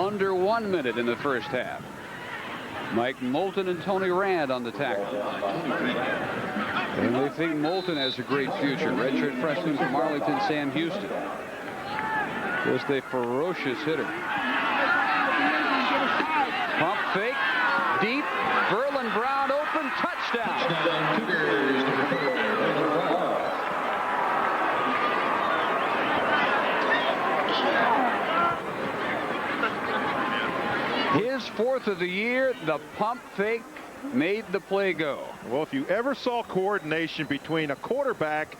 under 1 minute in the first half. Mike Moulton and Tony Rand on the tackle. And they think Moulton has a great future. Redshirt freshman from Arlington, Sam Houston. Just a ferocious hitter. Pump fake, deep. Verlin Brown open, touchdown. His 4th of the year, the pump fake made the play go. Well, if you ever saw coordination between a quarterback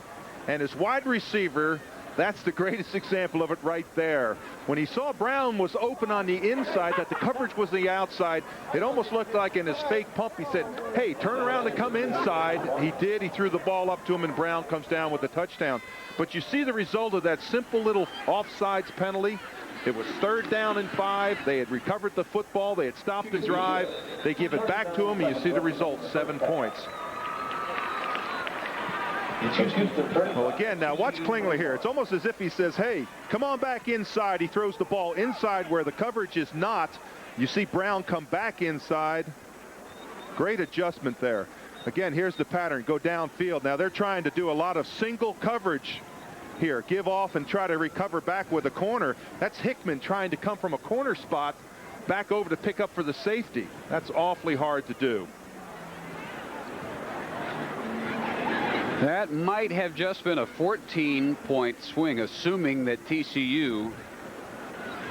And his wide receiver, that's the greatest example of it right there. When he saw Brown was open on the inside, that the coverage was the outside, it almost looked like in his fake pump, he said, hey, turn around and come inside. He did. He threw the ball up to him, and Brown comes down with the touchdown. But you see the result of that simple little offsides penalty. It was 3rd down and 5. They had recovered the football. They had stopped the drive. They give it back to him, and you see the result, 7 points. Well, again, now watch Klingler here. It's almost as if he says, hey, come on back inside. He throws the ball inside where the coverage is not. You see Brown come back inside. Great adjustment there. Again, here's the pattern. Go downfield. Now they're trying to do a lot of single coverage here. Give off and try to recover back with a corner. That's Hickman trying to come from a corner spot back over to pick up for the safety. That's awfully hard to do. That might have just been a 14-point swing, assuming that TCU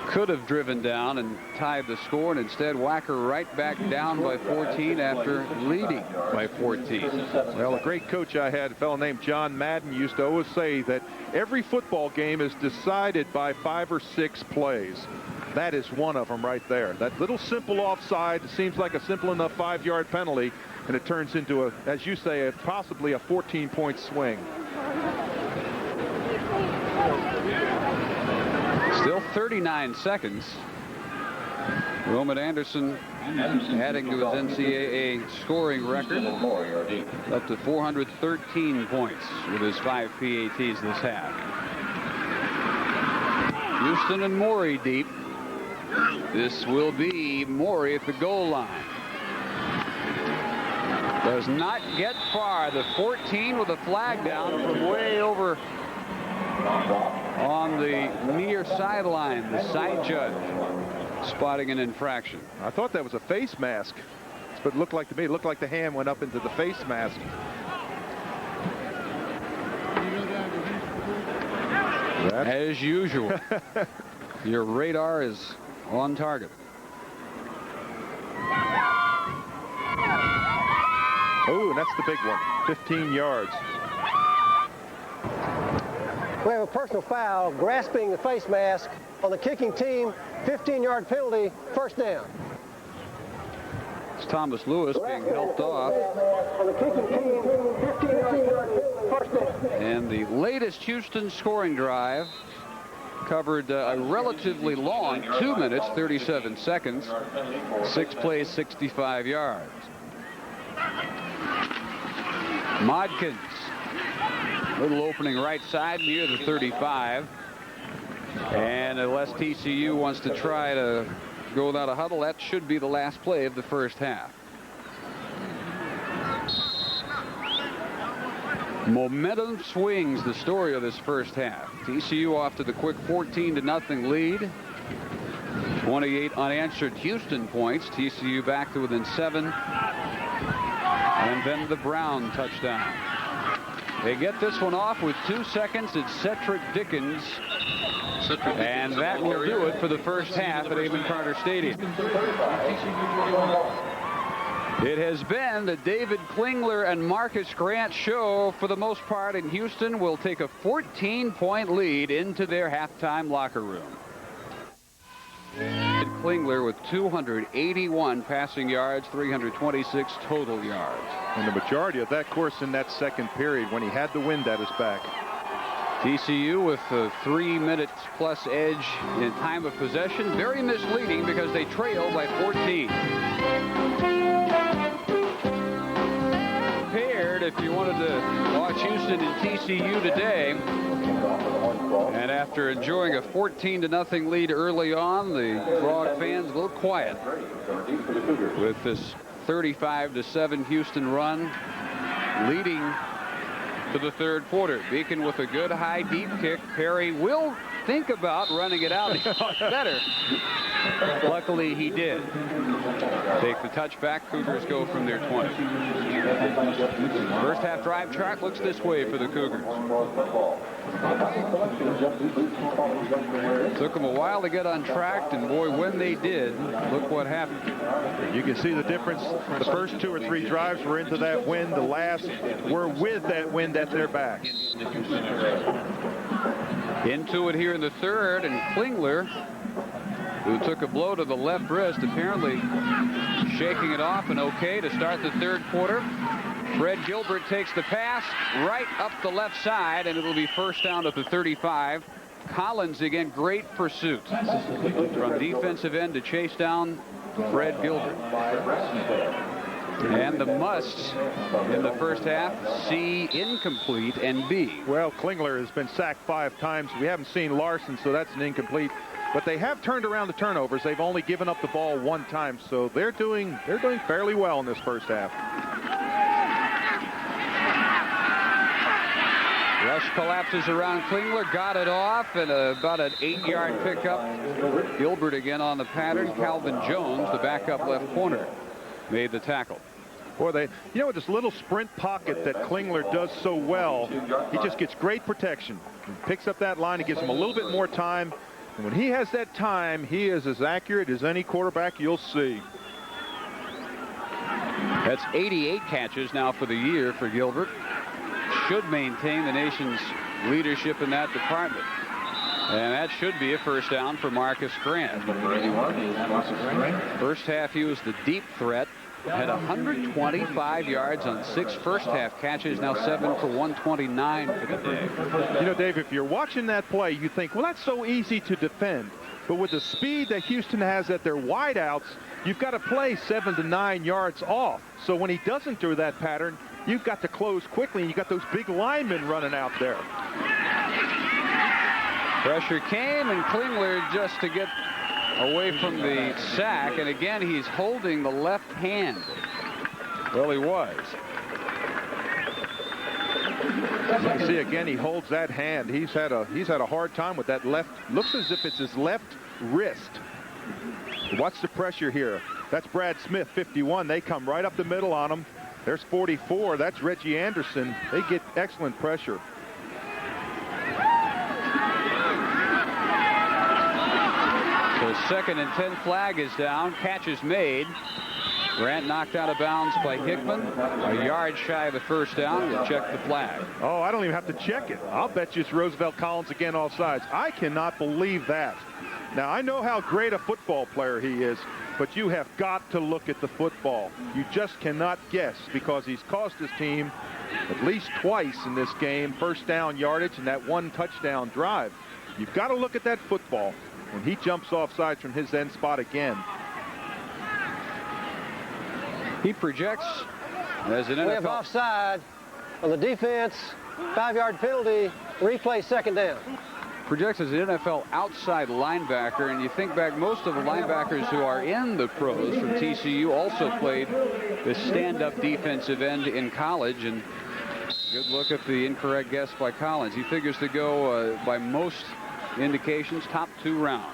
could have driven down and tied the score, and instead Wacker right back down by 14 after leading by 14. Well, a great coach I had, a fellow named John Madden, used to always say that every football game is decided by 5 or 6 plays. That is one of them right there. That little simple offside seems like a simple enough 5-yard penalty, and it turns into, as you say, possibly a 14-point swing. Still 39 seconds. Roman Anderson adding to his NCAA scoring record up to 413 points with his 5 PATs this half. Houston and Morey deep. This will be Morey at the goal line. Does not get far. The 14 with a flag down from way over on the near sideline. The side judge spotting an infraction. I thought that was a face mask. That's what it looked like to me. It looked like the hand went up into the face mask. As usual, your radar is on target. Oh, and that's the big one. 15 yards. We have a personal foul, grasping the face mask on the kicking team. 15-yard penalty, 1st down. It's Thomas Lewis being helped off. On the kicking team, 15-yard penalty, 1st down. And the latest Houston scoring drive covered a relatively long 2 minutes, 37 seconds. 6 plays, 65 yards. Modkins, little opening right side near the 35, and unless TCU wants to try to go without a huddle, that should be the last play of the first half. Momentum swings, the story of this first half. TCU off to the quick 14-0 lead. 28 unanswered Houston points. TCU back to within 7. And then the Brown touchdown. They get this one off with 2 seconds. It's Cedric Dickens. And that will do it for the first half at Amon Carter Stadium. It has been the David Klingler and Marcus Grant show for the most part, and Houston will take a 14-point lead into their halftime locker room. Klingler with 281 passing yards, 326 total yards. And the majority of that course in that second period when he had the wind at his back. TCU with a 3 minutes plus edge in time of possession. Very misleading because they trail by 14. Prepared if you wanted to watch Houston and TCU today. And after enjoying a 14-0 lead early on, the Frog fans a little quiet with this 35-7 Houston run leading to the third quarter. Beacon with a good high deep kick. Perry will think about running it out better. Luckily, he did. Take the touchback. Cougars go from their 20. First half drive chart looks this way for the Cougars. Took them a while to get on track, and boy, when they did, look what happened. You can see the difference. The first 2 or 3 drives were into that wind. The last were with that wind at their back. Into it here in the third, and Klingler, who took a blow to the left wrist, apparently shaking it off and okay to start the third quarter. Fred Gilbert takes the pass right up the left side, and it'll be first down at the 35. Collins again, great pursuit from defensive end to chase down Fred Gilbert. And the musts in the first half, C, incomplete, and B. Well, Klingler has been sacked 5 times. We haven't seen Larson, so that's an incomplete. But they have turned around the turnovers. They've only given up the ball 1 time, so they're doing fairly well in this first half. Rush collapses around Klingler, got it off, and about an 8-yard pickup. Gilbert again on the pattern. Calvin Jones, the backup left corner, made the tackle. Boy, with this little sprint pocket that Klingler does so well, he just gets great protection. He picks up that line, he gives him a little bit more time. And when he has that time, he is as accurate as any quarterback you'll see. That's 88 catches now for the year for Gilbert. Should maintain the nation's leadership in that department. And that should be a first down for Marcus Grant. First half, he was the deep threat. Had 125 yards on 6 first half catches, now 7 for 129 for the day. Dave, if you're watching that play, you think, well, that's so easy to defend. But with the speed that Houston has at their wideouts, you've got to play 7 to 9 yards off. So when he doesn't do that pattern, you've got to close quickly, and you got those big linemen running out there. Pressure came, and Klingler just to get away from the sack, and again he's holding the left hand. Well, he was. You can see again he holds that hand. He's had a hard time with that left. Looks as if it's his left wrist. Watch the pressure here. That's Brad Smith, 51. They come right up the middle on him. There's 44. That's Reggie Anderson. They get excellent pressure. So 2nd and 10 flag is down. Catch is made. Grant knocked out of bounds by Hickman. A yard shy of the first down. We'll check the flag. Oh, I don't even have to check it. I'll bet you it's Roosevelt Collins again offsides. I cannot believe that. Now, I know how great a football player he is, but you have got to look at the football. You just cannot guess, because he's cost his team at least twice in this game, first down yardage and that 1 touchdown drive. You've got to look at that football when he jumps offside from his end spot again. He projects as an NFL. We have offside on the defense, 5-yard penalty, replay 2nd down. Projects as an NFL outside linebacker, and you think back, most of the linebackers who are in the pros from TCU also played the stand-up defensive end in college, and good look at the incorrect guess by Collins. He figures to go by most indications top 2 rounds.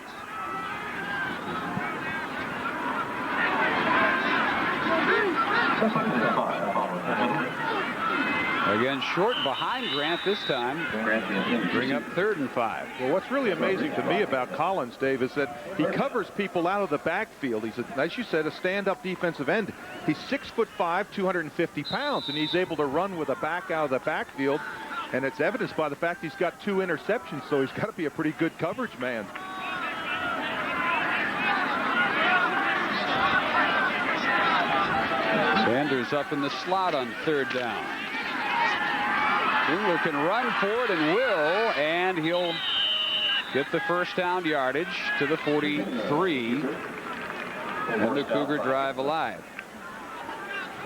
Again, short behind Grant this time. Bring up 3rd and 5. Well, what's really amazing to me about Collins, Dave, is that he covers people out of the backfield. He's, as you said, a stand-up defensive end. He's 6'5", 250 pounds, and he's able to run with a back out of the backfield. And it's evidenced by the fact he's got 2 interceptions, so he's got to be a pretty good coverage man. Sanders up in the slot on 3rd down. Klingler can run for it and will, and he'll get the first down yardage to the 43, and the Cougar drive alive.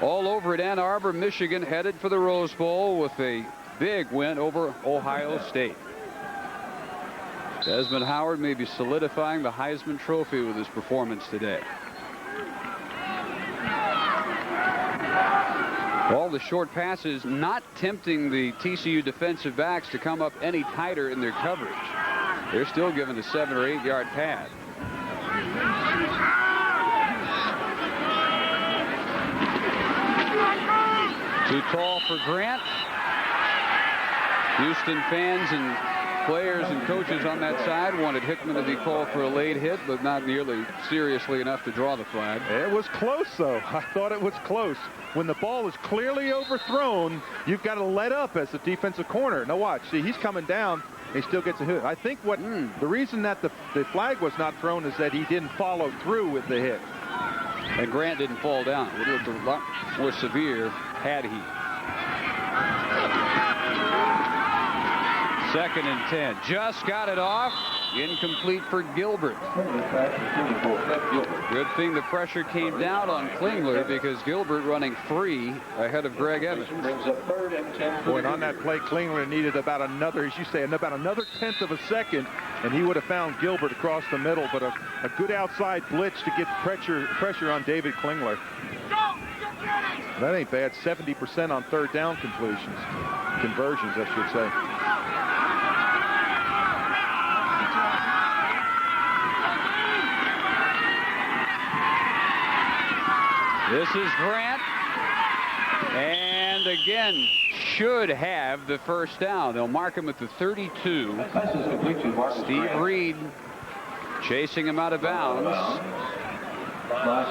All over at Ann Arbor, Michigan, headed for the Rose Bowl with a big win over Ohio State. Desmond Howard may be solidifying the Heisman Trophy with his performance today. All the short passes not tempting the TCU defensive backs to come up any tighter in their coverage. They're still giving a 7 or 8 yard pad. Too tall for Grant. Houston fans and players and coaches on that side wanted Hickman to be called for a late hit, but not nearly seriously enough to draw the flag. It was close, though. I thought it was close. When the ball is clearly overthrown, you've got to let up as a defensive corner. Now watch. See, he's coming down. He still gets a hit. I think what the reason that the flag was not thrown is that he didn't follow through with the hit. And Grant didn't fall down. It would have looked a lot more severe had he. 2nd and 10. Just got it off. Incomplete for Gilbert. Good thing the pressure came down on Klingler because Gilbert running free ahead of Greg Evans. Boy, and on that play, Klingler needed about another, as you say, about another 1/10 of a second, and he would have found Gilbert across the middle, but a good outside blitz to get pressure on David Klingler. That ain't bad. 70% on 3rd down conversions, I should say. This is Grant, and again should have the 1st down. They'll mark him at the 32. Steve Reed chasing him out of bounds. Well,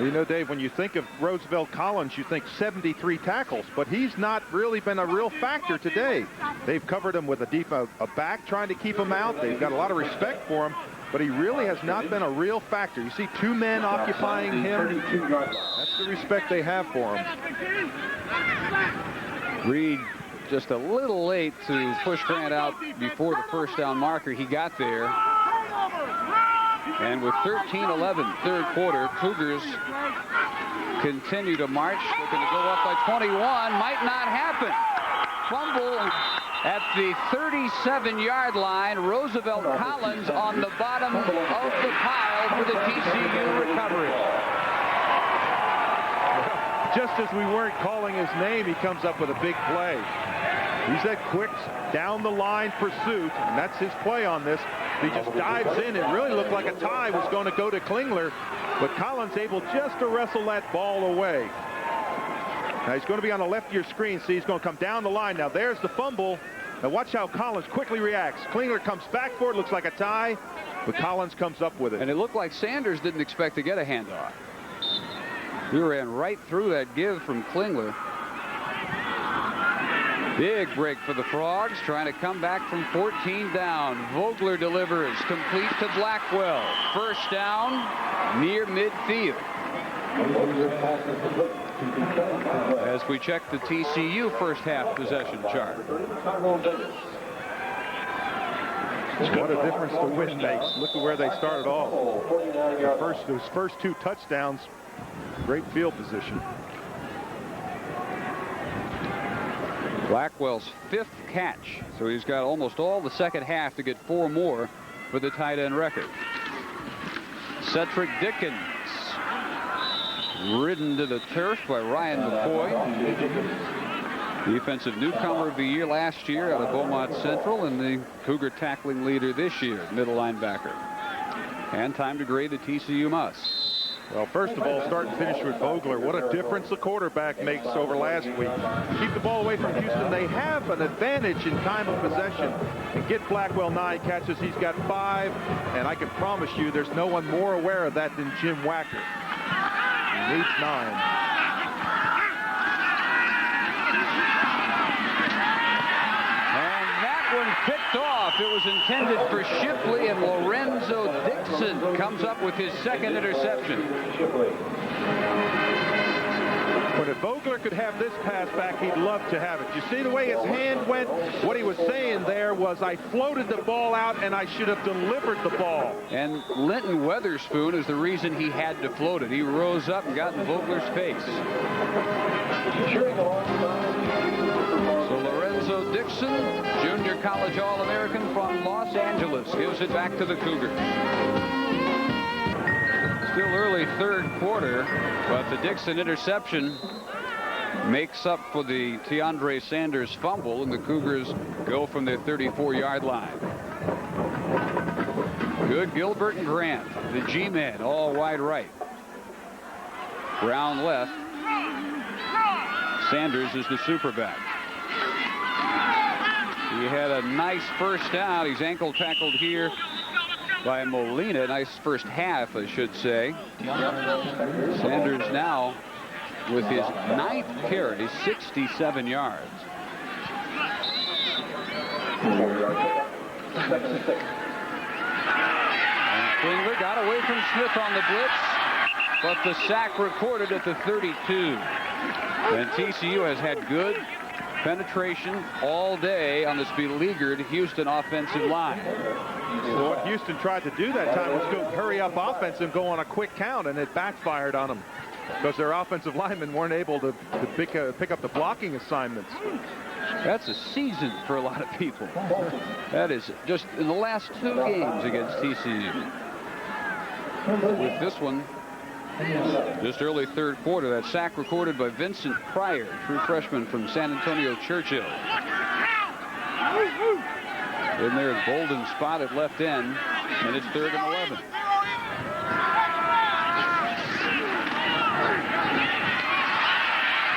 you know, Dave, when you think of Roosevelt Collins, you think 73 tackles, but he's not really been a real factor today. They've covered him with a back trying to keep him out. They've got a lot of respect for him, but he really has not been a real factor. You see 2 men occupying him. That's the respect they have for him. Reed just a little late to push Grant out before the 1st down marker. He got there. And with 13-11 3rd quarter, Cougars continue to march, looking to go up by 21. Might not happen. Fumble at the 37-yard line. Roosevelt Collins on the bottom of the pile for the TCU recovery. Just as we weren't calling his name, he comes up with a big play. He's that quick down the line pursuit, and that's his play on this. He just dives in. It really looked like a tie was going to go to Klingler, but Collins able just to wrestle that ball away. Now he's going to be on the left of your screen. See, he's going to come down the line. Now there's the fumble. Now watch how Collins quickly reacts. Klingler comes back for it. Looks like a tie, but Collins comes up with it. And it looked like Sanders didn't expect to get a handoff. He ran right through that give from Klingler. Big break for the Frogs, trying to come back from 14 down. Vogler delivers, complete to Blackwell. 1st down, near midfield. As we check the TCU 1st half possession chart. What a difference the win makes. Look at where they started off. Those first 2 touchdowns, great field position. Blackwell's 5th catch, so he's got almost all the 2nd half to get 4 more for the tight end record. Cedric Dickens ridden to the turf by Ryan McCoy, defensive newcomer of the year last year out of Beaumont Central, and the Cougar tackling leader this year, middle linebacker. And time to grade the TCU muss. Well, first of all, start and finish with Vogler. What a difference the quarterback makes over last week. Keep the ball away from Houston. They have an advantage in time of possession. And get Blackwell 9 catches. He's got 5. And I can promise you there's no one more aware of that than Jim Wacker. He needs 9. Picked off. It was intended for Shipley, and Lorenzo Dixon comes up with his 2nd interception. But if Vogler could have this pass back, he'd love to have it. You see the way his hand went? What he was saying there was, I floated the ball out, and I should have delivered the ball. And Linton Weatherspoon is the reason he had to float it. He rose up and got in Vogler's face. So Lorenzo Dixon, junior college All-American from Los Angeles, gives it back to the Cougars. Still early 3rd quarter, but the Dixon interception makes up for the Teandre Sanders fumble, and the Cougars go from their 34-yard line. Good Gilbert and Grant, the G-men, all wide right. Brown left. Sanders is the superback. He had a nice first down. He's ankle tackled here by Molina. Nice first half, I should say. Sanders now with his 9th carry, 67 yards. And Klingler got away from Smith on the blitz, but the sack recorded at the 32. And TCU has had good penetration all day on this beleaguered Houston offensive line. So what Houston tried to do that time was go hurry up offense and go on a quick count, and it backfired on them because their offensive linemen weren't able to pick up the blocking assignments. That's a season for a lot of people. That is just in the last 2 games against TCU. With this one, just early third quarter, that sack recorded by Vincent Pryor, true freshman from San Antonio Churchill. In there is Bolden spotted left end, and it's 3rd and 11.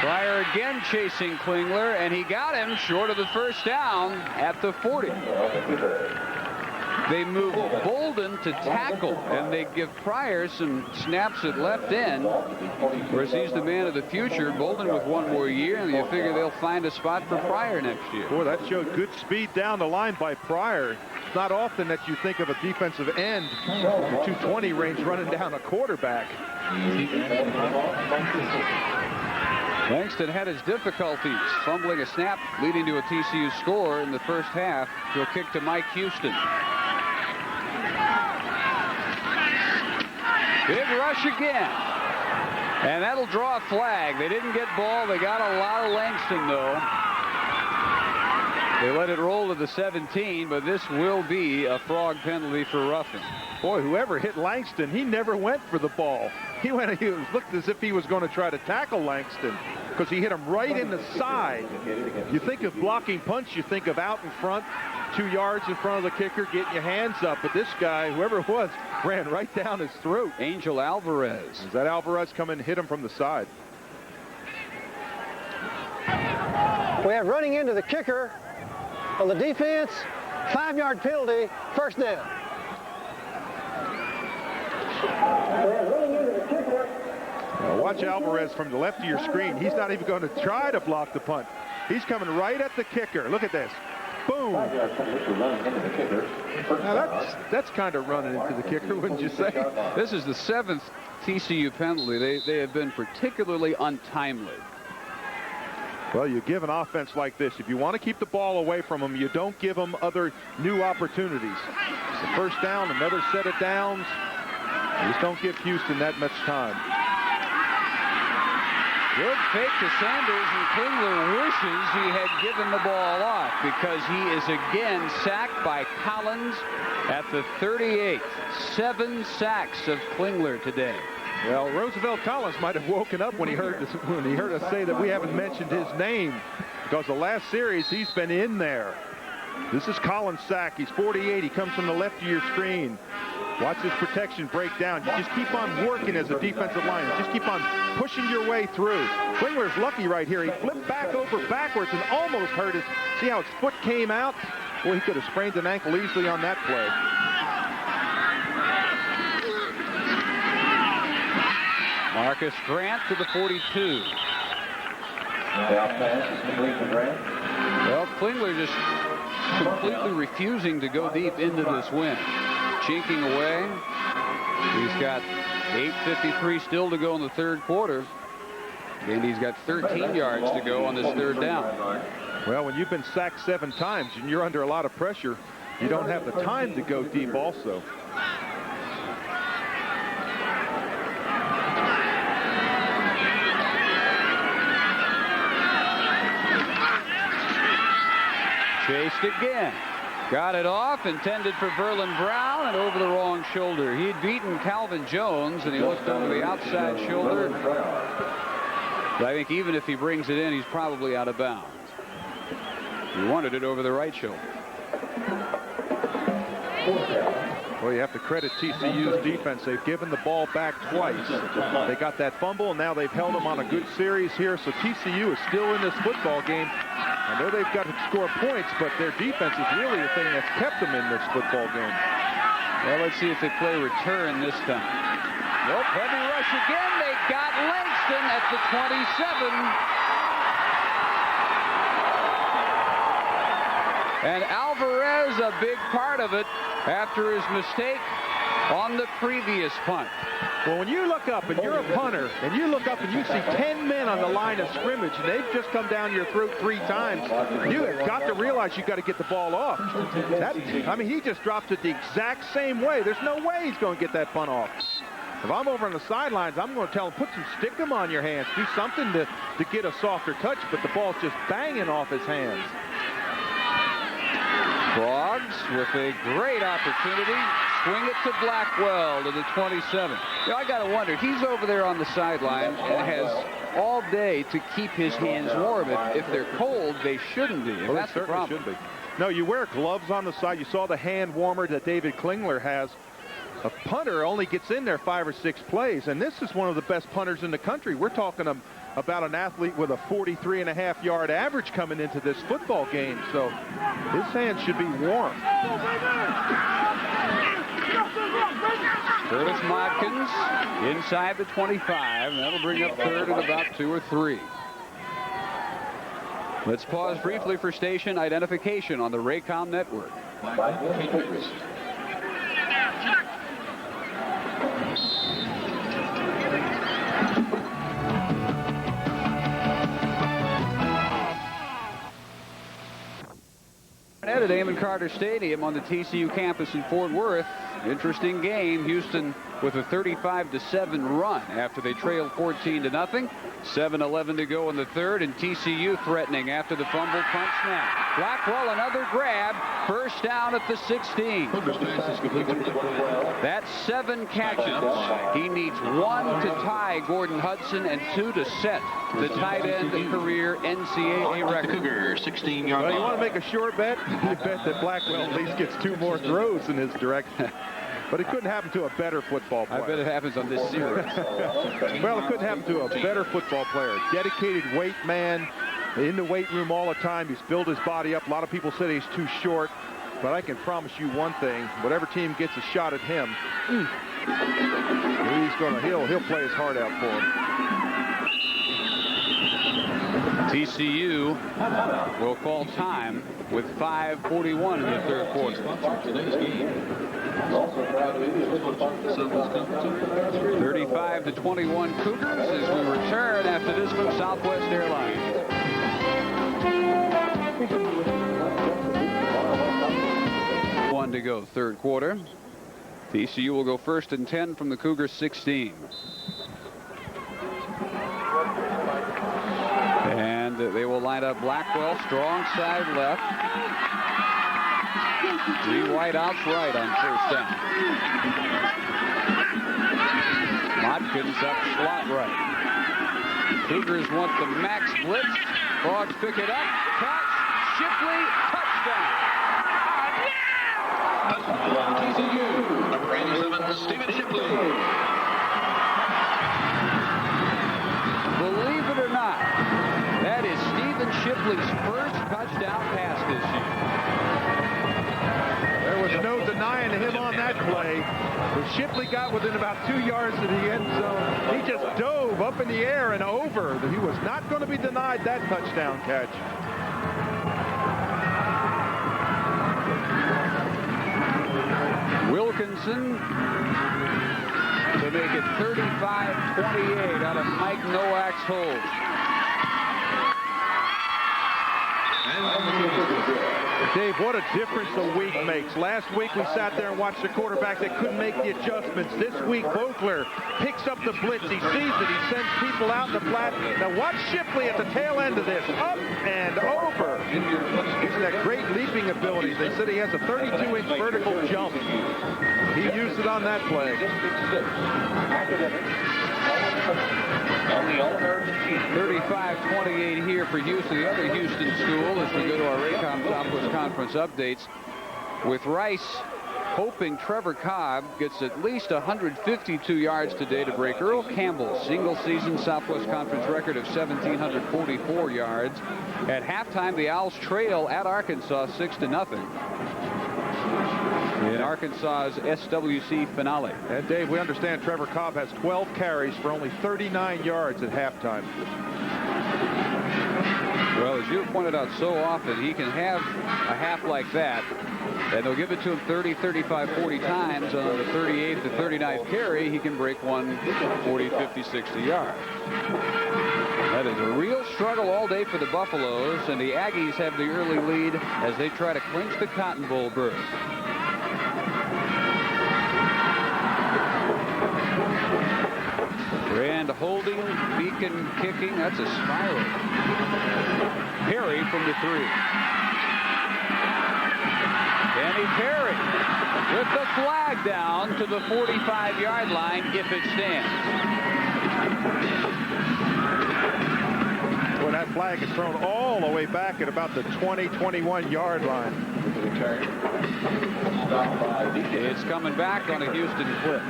Pryor again chasing Klingler, and he got him short of the first down at the 40. They move Bolden to tackle, and they give Pryor some snaps at left end. Of course, he's the man of the future. Bolden with 1 more year, and you figure they'll find a spot for Pryor next year. Boy, that showed good speed down the line by Pryor. It's not often that you think of a defensive end in the 220 range running down a quarterback. Langston had his difficulties, fumbling a snap leading to a TCU score in the first half to a kick to Mike Houston. Big rush again. And that'll draw a flag. They didn't get ball. They got a lot of Langston, though. They let it roll to the 17, but this will be a frog penalty for roughing. Boy, whoever hit Langston, he never went for the ball. He looked as if he was going to try to tackle Langston because he hit him right in the side. You think of blocking punch, you think of out in front, 2 yards in front of the kicker, getting your hands up. But this guy, whoever it was, ran right down his throat. Angel Alvarez. Is that Alvarez come and hit him from the side? We have running into the kicker on the defense, 5-yard penalty, first down. Now watch Alvarez from the left of your screen. He's not even going to try to block the punt. He's coming right at the kicker. Look at this. Boom. Now that's kind of running into the kicker, wouldn't you say? This is the 7th TCU penalty. They have been particularly untimely. Well, you give an offense like this, if you want to keep the ball away from them, you don't give them other new opportunities. It's the first down, another set of downs. You just don't give Houston that much time. Good fake to Sanders, and Klingler wishes he had given the ball off because he is again sacked by Collins at the 38th. 7 sacks of Klingler today. Well, Roosevelt Collins might have woken up when he heard us say that we haven't mentioned his name, because the last series he's been in there. This is Collins' sack. He's 48. He comes from the left of your screen. Watch his protection break down. You just keep on working as a defensive lineman. Just keep on pushing your way through. Klingler's lucky right here. He flipped back over backwards and almost hurt his. See how his foot came out? Boy, he could have sprained an ankle easily on that play. Marcus Grant to the 42. Well, Klingler just completely refusing to go deep into this win. Chinking away. He's got 8:53 still to go in the third quarter. And he's got 13 yards to go on this third down. Well, when you've been sacked 7 times and you're under a lot of pressure, you don't have the time to go deep also. Chased again. Got it off, intended for Verlin Brown, and over the wrong shoulder. He'd beaten Calvin Jones, and he looked over the outside shoulder. But I think even if he brings it in, he's probably out of bounds. He wanted it over the right shoulder. Well, you have to credit TCU's defense. They've given the ball back twice. They got that fumble, and now they've held them on a good series here. So TCU is still in this football game. I know they've got to score points, but their defense is really the thing that's kept them in this football game. Well, let's see if they play return this time. Nope, heavy rush again. They got Langston at the 27. And Alvarez, a big part of it after his mistake on the previous punt. Well, when you look up and you're a punter, and you look up and you see 10 men on the line of scrimmage, and they've just come down your throat 3 times, you have got to realize you've got to get the ball off. I mean, he just drops it the exact same way. There's no way he's going to get that punt off. If I'm over on the sidelines, I'm going to tell him, put some stickum on your hands. Do something to get a softer touch, but the ball's just banging off his hands. Frogs with a great opportunity. Swing it to Blackwell to the 27. You know, I got to wonder, he's over there on the sideline and has all day to keep his hands warm. If they're cold, they shouldn't be. Well, that's the problem. Should be. No, you wear gloves on the side. You saw the hand warmer that David Klingler has. A punter only gets in there 5 or 6 plays, and this is one of the best punters in the country. We're talking about an athlete with a 43.5-yard average coming into this football game, so his hands should be warm. Curtis Modkins inside the 25, and that'll bring up third at about 2 or 3. Let's pause briefly for station identification on the Raycom network. At Amon Carter Stadium on the TCU campus in Fort Worth. Interesting game. Houston with a 35-7 run after they trailed 14-0. 7:11 to go in the third, and TCU threatening after the fumble punt snap. Blackwell another grab. First down at the 16. That's 7 catches. He needs 1 to tie Gordon Hudson and 2 to set the tight end career NCAA record. Cougar, 16-yard Well, you want to make a sure bet? You bet that Blackwell at least gets 2 more throws in his direction. But it couldn't happen to a better football player. I bet it happens on this series. Well, it couldn't happen to a better football player. Dedicated weight man, in the weight room all the time. He's built his body up. A lot of people said he's too short. But I can promise you one thing. Whatever team gets a shot at him, he'll play his heart out for him. TCU will call time with 5:41 in the third quarter. 35-21 Cougars as we return after this from Southwest Airlines. One to go, third quarter. TCU will go 1st and 10 from the Cougars 16. And they will line up Blackwell, strong side left. 3 wideouts right on first down. Modkins up slot right. Cougars want the max blitz. Frogs pick it up. Catch. Shipley. Touchdown. TCU, number 87, Stephen Shipley. Believe it or not, that is Stephen Shipley's first touchdown pass this year. There was no denying him on that play. When Shipley got within about 2 yards of the end zone, he just dove up in the air and over. He was not going to be denied that touchdown catch. Wilkinson to make it 35-28 out of Mike Nowak's hold. Dave, what a difference a week makes. Last week we sat there and watched the quarterback that couldn't make the adjustments. This week Vogler picks up the blitz. He sees it. He sends people out in the flat. Now watch Shipley at the tail end of this. Up and over. He's that great leaping ability. They said he has a 32-inch vertical jump. He used it on that play. 35-28 here for Houston, the other Houston school, as we go to our Raycom Southwest Conference updates. With Rice hoping Trevor Cobb gets at least 152 yards today to break Earl Campbell's single-season Southwest Conference record of 1,744 yards. At halftime, the Owls trail at Arkansas 6-0 in Arkansas's SWC finale. And Dave, we understand Trevor Cobb has 12 carries for only 39 yards at halftime. Well, as you have pointed out so often, he can have a half like that, and they'll give it to him 30, 35, 40 times. On the 38th to 39th carry, he can break one 40, 50, 60 yards. That is a real struggle all day for the Buffaloes, and the Aggies have the early lead as they try to clinch the Cotton Bowl berth. Grand holding, Beacon kicking. That's a spiral. Perry from the 3. Danny Perry with the flag down to the 45-yard line if it stands. Well, that flag is thrown all the way back at about the 20, 21-yard line. It's coming back on a Houston clip.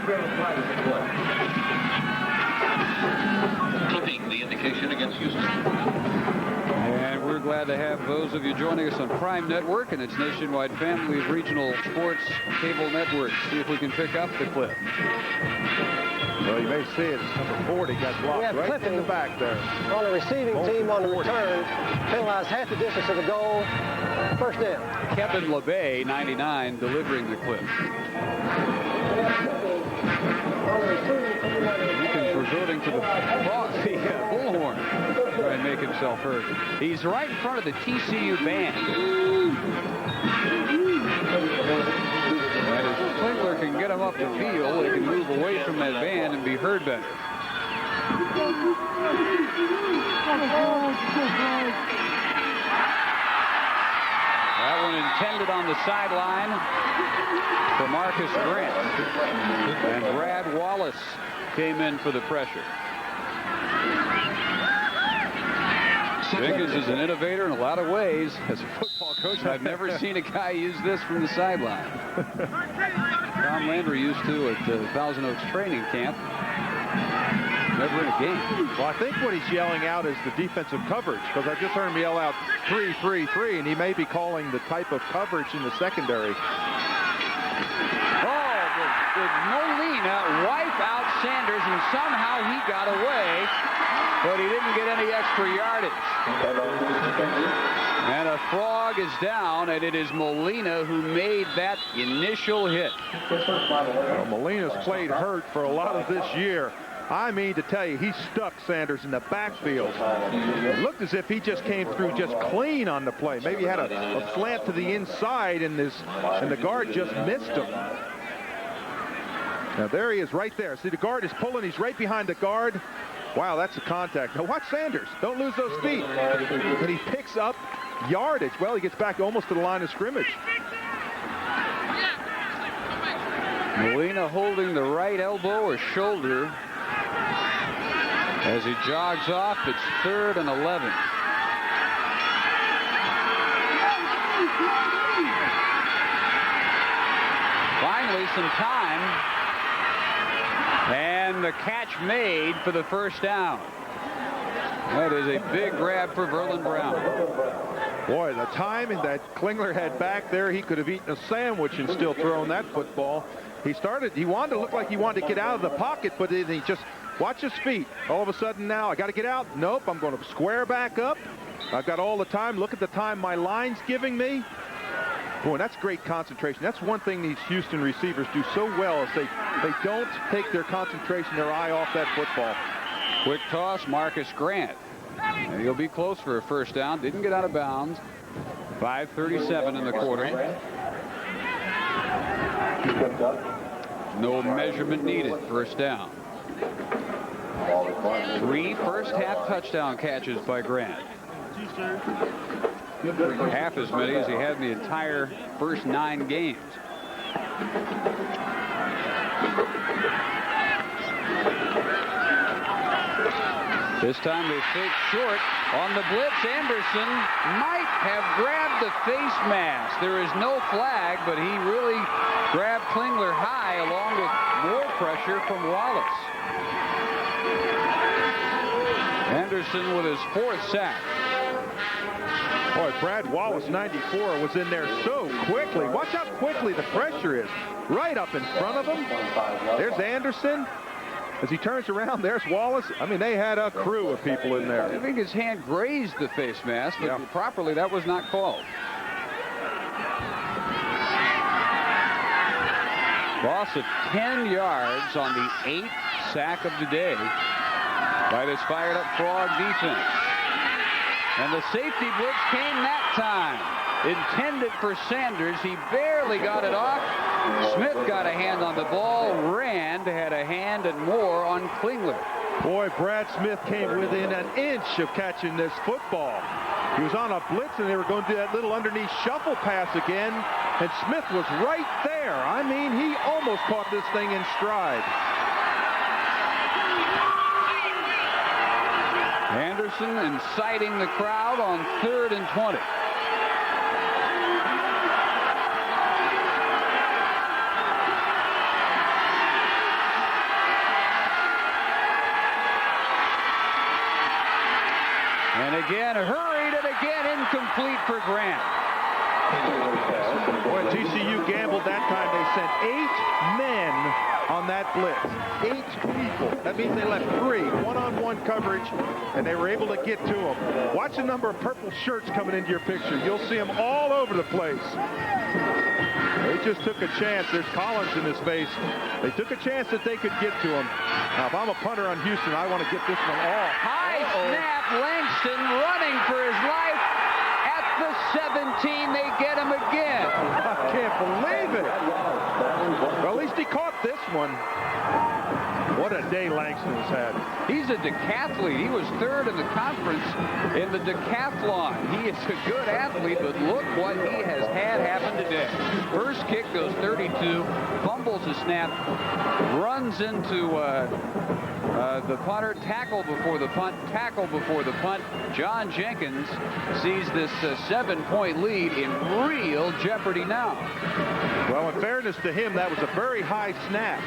Clipping the indication against Houston. And we're glad to have those of you joining us on Prime Network and its nationwide family of regional sports cable networks. See if we can pick up the clip. Well, you may see it. It's number 40 got blocked right in the back there. On the receiving team on the return, penalized half the distance of the goal. First down. Kevin LeBay, 99, delivering the clip. Lincoln's resorting to the bullhorn. Try and make himself heard. He's right in front of the TCU band. And if Klingler can get him up the field, they can move away from that band and be heard better. That one intended on the sideline for Marcus Grant. And Brad Wallace came in for the pressure. Jenkins is an innovator in a lot of ways. As a football coach, I've never seen a guy use this from the sideline. Tom Landry used to at Thousand Oaks training camp. Never in a game. Well, I think what he's yelling out is the defensive coverage, because I just heard him yell out 3-3-3, and he may be calling the type of coverage in the secondary. Did Molina wipe out Sanders, and somehow he got away, but he didn't get any extra yardage. And a frog is down, and it is Molina who made that initial hit. Well, Molina's played hurt for a lot of this year. I mean to tell you, he stuck Sanders in the backfield. It looked as if he just came through just clean on the play. Maybe he had a slant to the inside, and the guard just missed him. Now there he is right there. See, the guard is pulling. He's right behind the guard. Wow, that's a contact. Now watch Sanders. Don't lose those feet. And he picks up yardage. Well, he gets back almost to the line of scrimmage. Molina holding the right elbow or shoulder as he jogs off. It's 3rd and 11. Finally, some time. And the catch made for the first down. That is a big grab for Verlin Brown. Boy, the timing that Klingler had back there, he could have eaten a sandwich and still thrown that football. He wanted to look like he wanted to get out of the pocket, but then he just, watch his feet. All of a sudden now, I got to get out. Nope, I'm going to square back up. I've got all the time. Look at the time my line's giving me. Boy, that's great concentration. That's one thing these Houston receivers do so well is they don't take their concentration, their eye off that football. Quick toss, Marcus Grant. And he'll be close for a first down. Didn't get out of bounds. 5:37 in the quarter. No measurement needed. First down. 3 first-half touchdown catches by Grant. Half as many as he had in the entire first 9 games. This time they fake short on the blitz. Anderson might have grabbed the face mask. There is no flag, but he really grabbed Klingler high along with more pressure from Wallace. Anderson with his 4th sack. Boy, Brad Wallace, 94, was in there so quickly. Watch how quickly the pressure is. Right up in front of him. There's Anderson. As he turns around, there's Wallace. I mean, they had a crew of people in there. I think his hand grazed the face mask, but properly that was not called. Loss of 10 yards on the 8th sack of the day by this fired-up Frog defense. And the safety blitz came that time. Intended for Sanders. He barely got it off. Smith got a hand on the ball. Rand had a hand and more on Klingler. Boy, Brad Smith came within an inch of catching this football. He was on a blitz, and they were going to do that little underneath shuffle pass again, and Smith was right there. I mean, he almost caught this thing in stride. Anderson inciting the crowd on 3rd and 20. And again, hurried, and again incomplete for Grant. When TCU gambled that time, they sent 8 men on that blitz. 8 people. That means they left 3 one-on-one coverage, and they were able to get to them. Watch the number of purple shirts coming into your picture. You'll see them all over the place. They just took a chance. There's Collins in his face. They took a chance that they could get to him. Now, if I'm a punter on Houston, I want to get this one off. High snap, Langston running for his life. At the 17, they get him again. I can't believe it. Well, at least he caught this one. What a day Langston has had. He's a decathlete. He was 3rd in the conference in the decathlon. He is a good athlete, but look what he has had happen today. First kick goes 32, fumbles a snap, runs into the punter, tackle before the punt. John Jenkins sees this 7-point lead in real jeopardy now. Well, in fairness to him, that was a very high snap.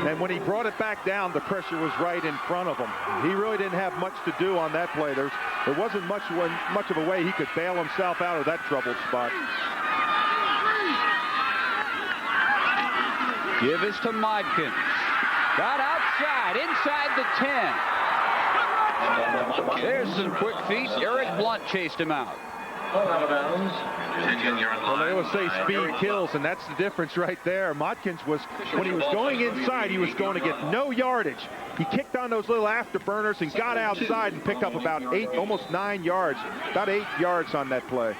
And when he brought it back down, the pressure was right in front of him. He really didn't have much to do on that play. There wasn't much of a way he could bail himself out of that troubled spot. Give us to Modkins. Got outside, inside the 10. There's some quick feet. Eric Blunt chased him out. Out of bounds. Well, they always say speed kills, and that's the difference right there. Modkins was, when he was going inside, he was going to get no yardage. He kicked on those little afterburners and got outside and picked up about 8, almost 9 yards. About 8 yards on that play.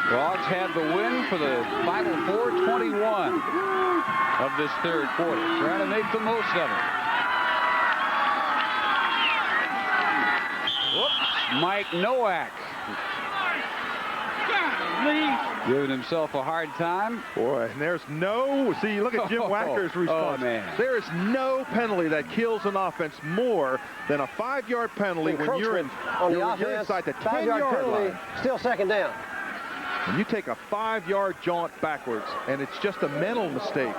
Frogs have the win for the final 4:21 of this 3rd quarter. Trying to make the most of it. Whoops. Mike Nowak giving himself a hard time. Boy, and there's no, see, look at Jim Wacker's response. Oh, man. There is no penalty that kills an offense more than a 5-yard penalty when you're on the you're offense, inside the 5-yard 10-yard penalty, line. still 2nd down. And you take a 5-yard jaunt backwards, and it's just a mental mistake.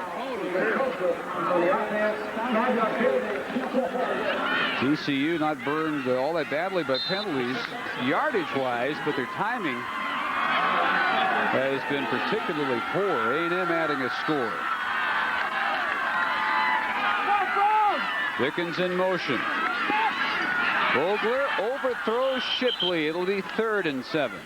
TCU not burned all that badly by penalties, yardage-wise, but their timing has been particularly poor. A&M adding a score. Dickens in motion. Vogler overthrows Shipley. It'll be 3rd and 7.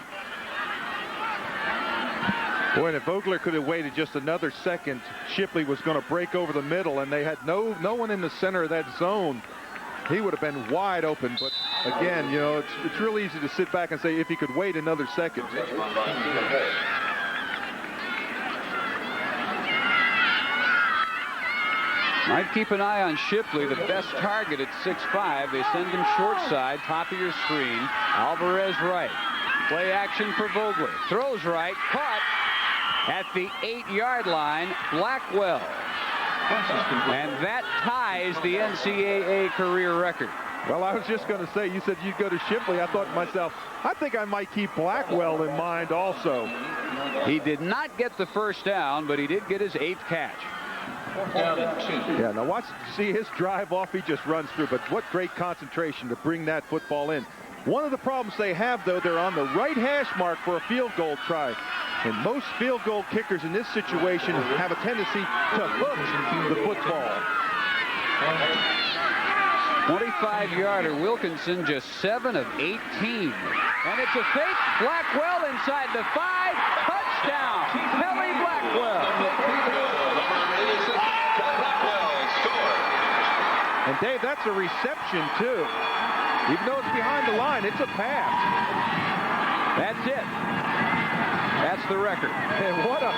Boy, and if Vogler could have waited just another second, Shipley was going to break over the middle, and they had no one in the center of that zone. He would have been wide open, but again, you know, it's real easy to sit back and say if he could wait another second. Might keep an eye on Shipley, the best target at 6'5". They send him short side, top of your screen. Alvarez right. Play action for Vogler. Throws right, caught at the 8-yard line. Blackwell. And that ties the NCAA career record. Well, I was just going to say, you said you'd go to Shipley. I thought to myself, I think I might keep Blackwell in mind also. He did not get the first down, but he did get his 8th catch. Yeah, now see his drive off. He just runs through, but what great concentration to bring that football in. One of the problems they have, though, they're on the right hash mark for a field goal try. And most field goal kickers in this situation have a tendency to hook the football. 25-yarder. Wilkinson just 7 of 18. And it's a fake. Blackwell inside the 5. Touchdown. Kelly Blackwell. And Dave, that's a reception too. Even though it's behind the line, it's a pass. That's it. That's the record. And what a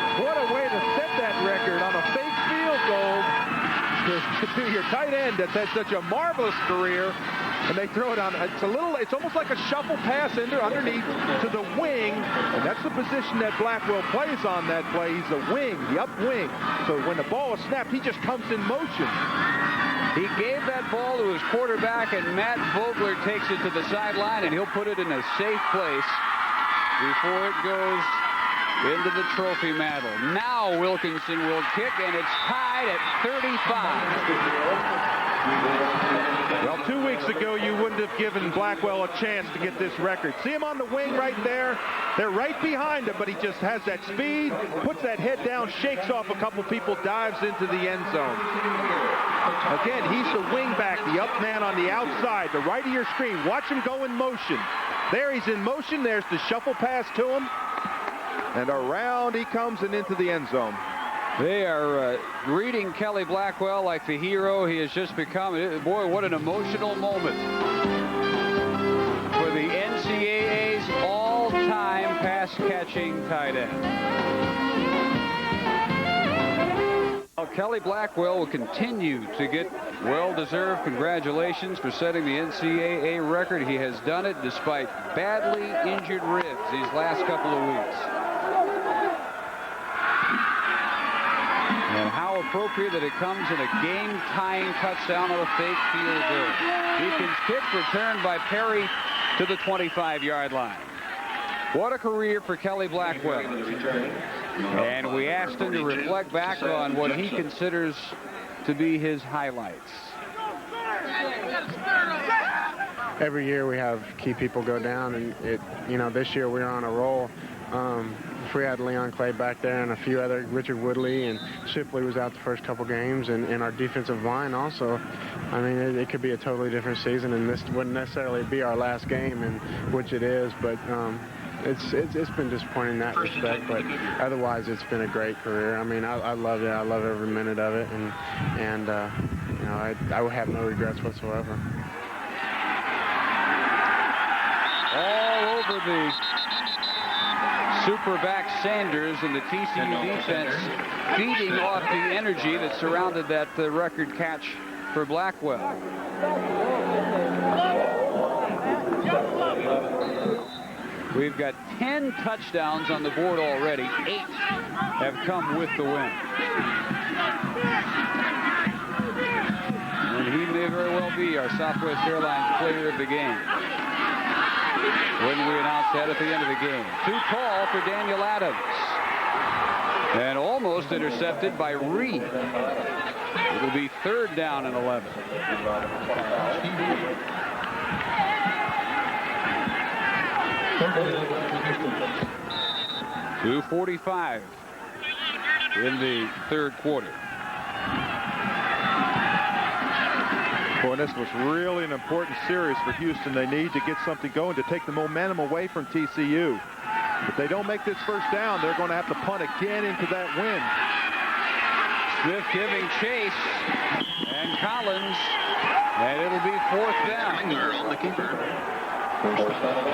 way to set that record on a fake field goal to your tight end that's had such a marvelous career. And they throw it on. It's almost like a shuffle pass underneath to the wing. And that's the position that Blackwell plays on that play. He's the wing, the up wing. So when the ball is snapped, he just comes in motion. He gave that ball to his quarterback, and Matt Vogler takes it to the sideline, and he'll put it in a safe place before it goes into the trophy mantle. Now Wilkinson will kick, and it's tied at 35. Well, 2 weeks ago, you wouldn't have given Blackwell a chance to get this record. See him on the wing right there? They're right behind him, but he just has that speed, puts that head down, shakes off a couple people, dives into the end zone. Again, he's the wing back, the up man on the outside, the right of your screen. Watch him go in motion. There he's in motion. There's the shuffle pass to him. And around he comes and into the end zone. They are greeting Kelly Blackwell like the hero he has just become. Boy, what an emotional moment for the NCAA's all-time pass-catching tight end. Well, Kelly Blackwell will continue to get well-deserved congratulations for setting the NCAA record. He has done it despite badly injured ribs these last couple of weeks. And how appropriate that it comes in a game-tying touchdown on a fake field goal. Deacon's kick returned by Perry to the 25-yard line. What a career for Kelly Blackwell. And we asked him to reflect back on what he considers to be his highlights. Every year we have key people go down, and this year we're on a roll. If we had Leon Clay back there and a few other, Richard Woodley and Shipley was out the first couple games, and our defensive line also. I mean, it could be a totally different season, and this wouldn't necessarily be our last game, and which it is, but it's been disappointing in that respect. But otherwise, it's been a great career. I mean, I love it. I love every minute of it, and I would have no regrets whatsoever. All over the superback Sanders, and the TCU defense feeding off the energy that surrounded that record catch for Blackwell. We've got 10 touchdowns on the board already. 8 have come with the win. And he may very well be our Southwest Airlines player of the game when we announce that at the end of the game. Too tall for Daniel Adams. And almost intercepted by Reed. It'll be 3rd down and 11. .245 in the 3rd quarter. Boy, this was really an important series for Houston. They need to get something going to take the momentum away from TCU. If they don't make this first down, they're going to have to punt again into that win. Smith giving chase, and Collins, and it'll be 4th down. On the keeper.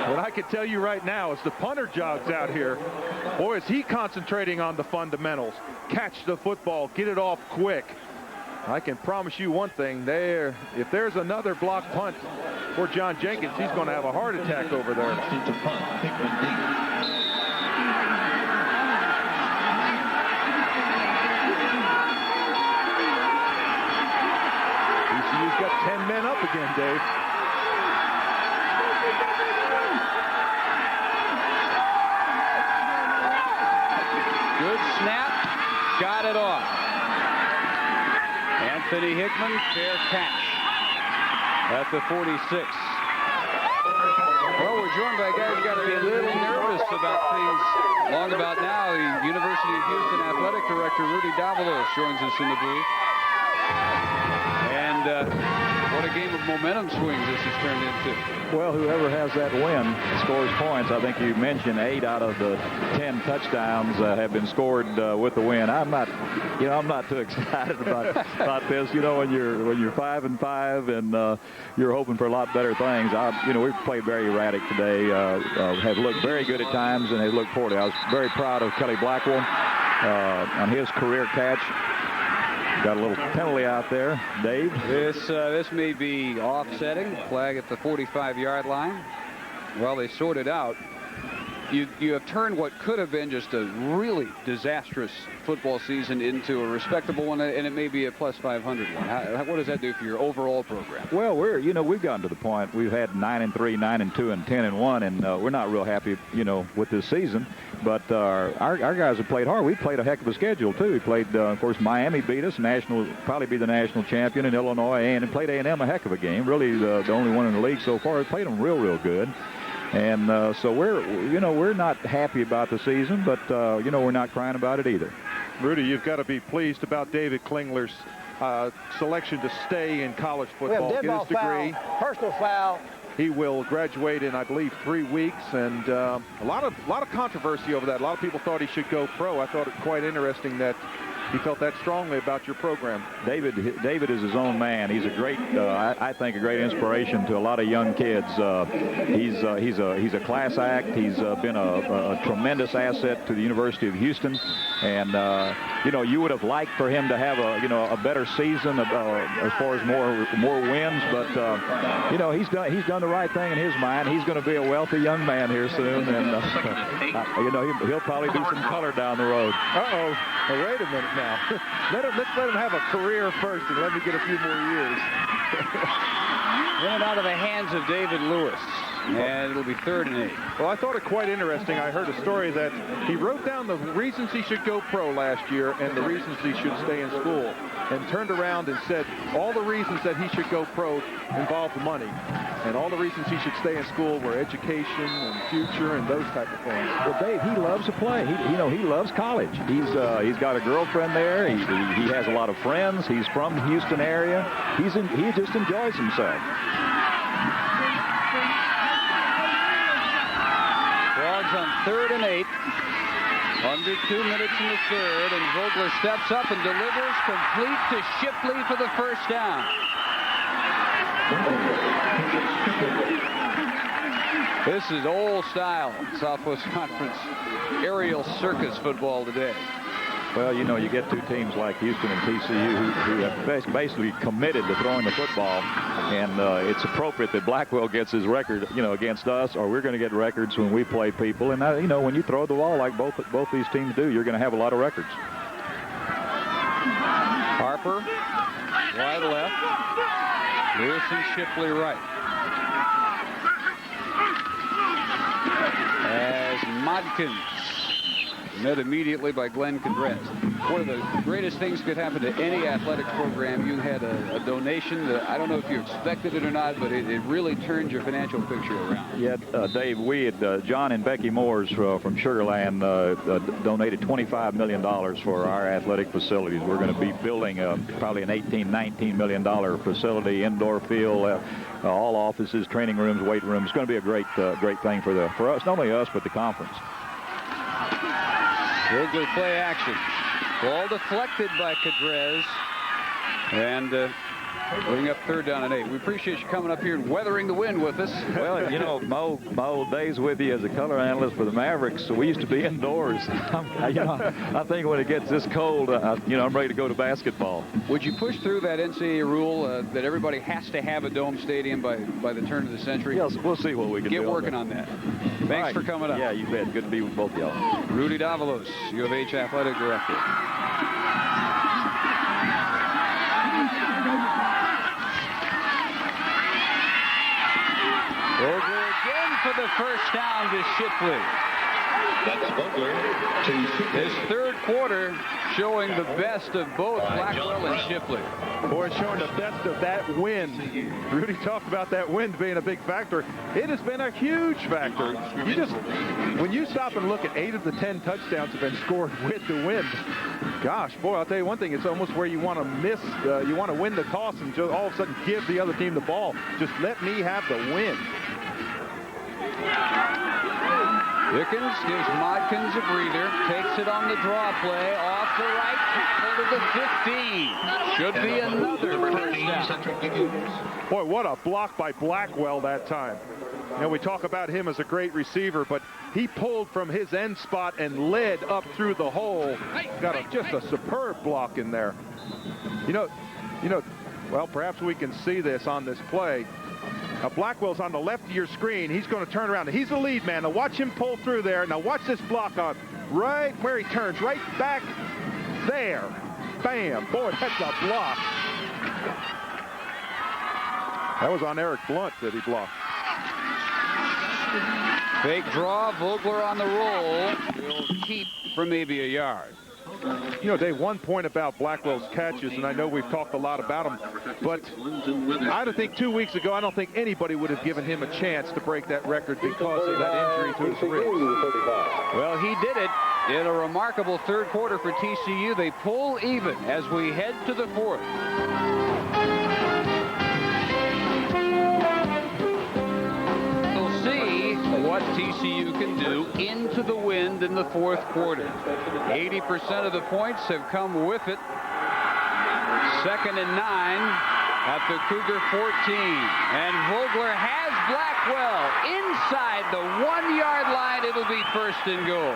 What I can tell you right now is the punter jogs out here. Boy, is he concentrating on the fundamentals. Catch the football, get it off quick. I can promise you one thing, if there's another block punt for John Jenkins, he's going to have a heart attack over there. TCU's got 10 men up again, Dave. got it off. Anthony Hickman, fair catch at the 46. Well, we're joined by a guy who's got to be a little nervous about things long about now. The University of Houston Athletic Director Rudy Davalos joins us in the booth. And what a game of momentum swings this has turned into. Well, whoever has that win scores points. I think you mentioned 8 out of the 10 touchdowns have been scored with the win. I'm not too excited about this. You know, when you're 5-5 and you're hoping for a lot better things. We've played very erratic today. Have looked very good at times and they looked poorly. I was very proud of Kelly Blackwell on his career catch. Got a little penalty out there, Dave. This may be offsetting. Flag at the 45-yard line. Well, they sorted out. You have turned what could have been just a really disastrous football season into a respectable one, and it may be a plus 500 one. What does that do for your overall program? Well, we've gotten to the point. We've had 9-3, 9-2, and 10-1, and we're not real happy, with this season. But our guys have played hard. We played a heck of a schedule too. We played, of course, Miami beat us, probably be the national champion, in Illinois, and played A&M a heck of a game. Really, the only one in the league so far. We played them real good. And so we're not happy about the season, but we're not crying about it either. Rudy, you've got to be pleased about David Klingler's selection to stay in college football. We have dead ball foul, personal foul. He will graduate in, I believe, 3 weeks, and a lot of controversy over that. A lot of people thought he should go pro. I thought it quite interesting that he felt that strongly about your program. David is his own man. He's a great, I think, a great inspiration to a lot of young kids. He's a class act. He's been a tremendous asset to the University of Houston, and you would have liked for him to have a better season as far as more wins, but he's done the right thing in his mind. He's going to be a wealthy young man here soon, and he'll probably do some color down the road. Uh-oh. Well, wait a minute now. Let's let him have a career first and let me get a few more years. In and out of the hands of David Lewis. And it'll be 3rd and 8. Well, I thought it quite interesting. I heard a story that he wrote down the reasons he should go pro last year and the reasons he should stay in school, and turned around and said all the reasons that he should go pro involved money, and all the reasons he should stay in school were education and future and those type of things. Well, Dave, he loves to play. He loves college. He's got a girlfriend there. He has a lot of friends. He's from the Houston area. He just enjoys himself. Frogs on 3rd and 8. Under 2 minutes in the 3rd, and Vogler steps up and delivers complete to Shipley for the first down. This is old style Southwest Conference aerial circus football today. Well, you get two teams like Houston and TCU who have basically committed to throwing the football, and it's appropriate that Blackwell gets his record, against us, or we're going to get records when we play people. And when you throw the ball like both these teams do, you're going to have a lot of records. Harper, wide left. Lewis and Shipley right. As Modkins met immediately by Glenn Cadrez. One of the greatest things that could happen to any athletic program. You had a donation that I don't know if you expected it or not, but it really turned your financial picture around. Yeah, Dave, we had John and Becky Moores from Sugar Land donated $25 million for our athletic facilities. We're going to be building probably an $18-19 million facility, indoor field, all offices, training rooms, weight rooms. It's going to be a great thing for us, not only us, but the conference. Vogler play action. Ball deflected by Cadrez. And bring up 3rd down and 8. We appreciate you coming up here and weathering the wind with us. Well, my old days with you as a color analyst for the Mavericks, we used to be indoors. I think when it gets this cold, I'm ready to go to basketball. Would you push through that NCAA rule that everybody has to have a dome stadium by the turn of the century? Yes, we'll see what we can do. Get working on that. Thanks for coming up. Yeah, you bet. Good to be with both y'all. Rudy Davalos, U of H athletic director. Vogler again for the first down to Shipley. That's Vogler. His third quarter showing the best of both Blackwell and Shipley. Boy, showing the best of that wind. Rudy talked about that wind being a big factor. It has been a huge factor. When you stop and look at 8 of the 10 touchdowns have been scored with the wind. Gosh, boy, I'll tell you one thing. It's almost where you want to you want to win the toss and just all of a sudden give the other team the ball. Just let me have the wind. Dickens gives Modkins a breather, takes it on the draw play, off the right tackle to the 15. Should be another first down. Boy, what a block by Blackwell that time. You know, we talk about him as a great receiver, but he pulled from his end spot and led up through the hole. Got just a superb block in there. You know, well, perhaps we can see this on this play. Now, Blackwell's on the left of your screen. He's going to turn around. He's the lead man. Now, watch him pull through there. Now, watch this block on right where he turns, right back there. Bam. Boy, that's a block. That was on Eric Blunt that he blocked. Fake draw. Vogler on the roll. Will keep for maybe a yard. You know, Dave, one point about Blackwell's catches, and I know we've talked a lot about him, but I don't think 2 weeks ago, I don't think anybody would have given him a chance to break that record because of that injury to his ribs. Well, he did it in a remarkable third quarter for TCU. They pull even as we head to the fourth. We'll see what TCU can do into the wind in the fourth quarter. 80% of the points have come with it. 2nd and 9 at the Cougar 14. And Vogler has Blackwell inside the 1-yard line. It'll be 1st and goal.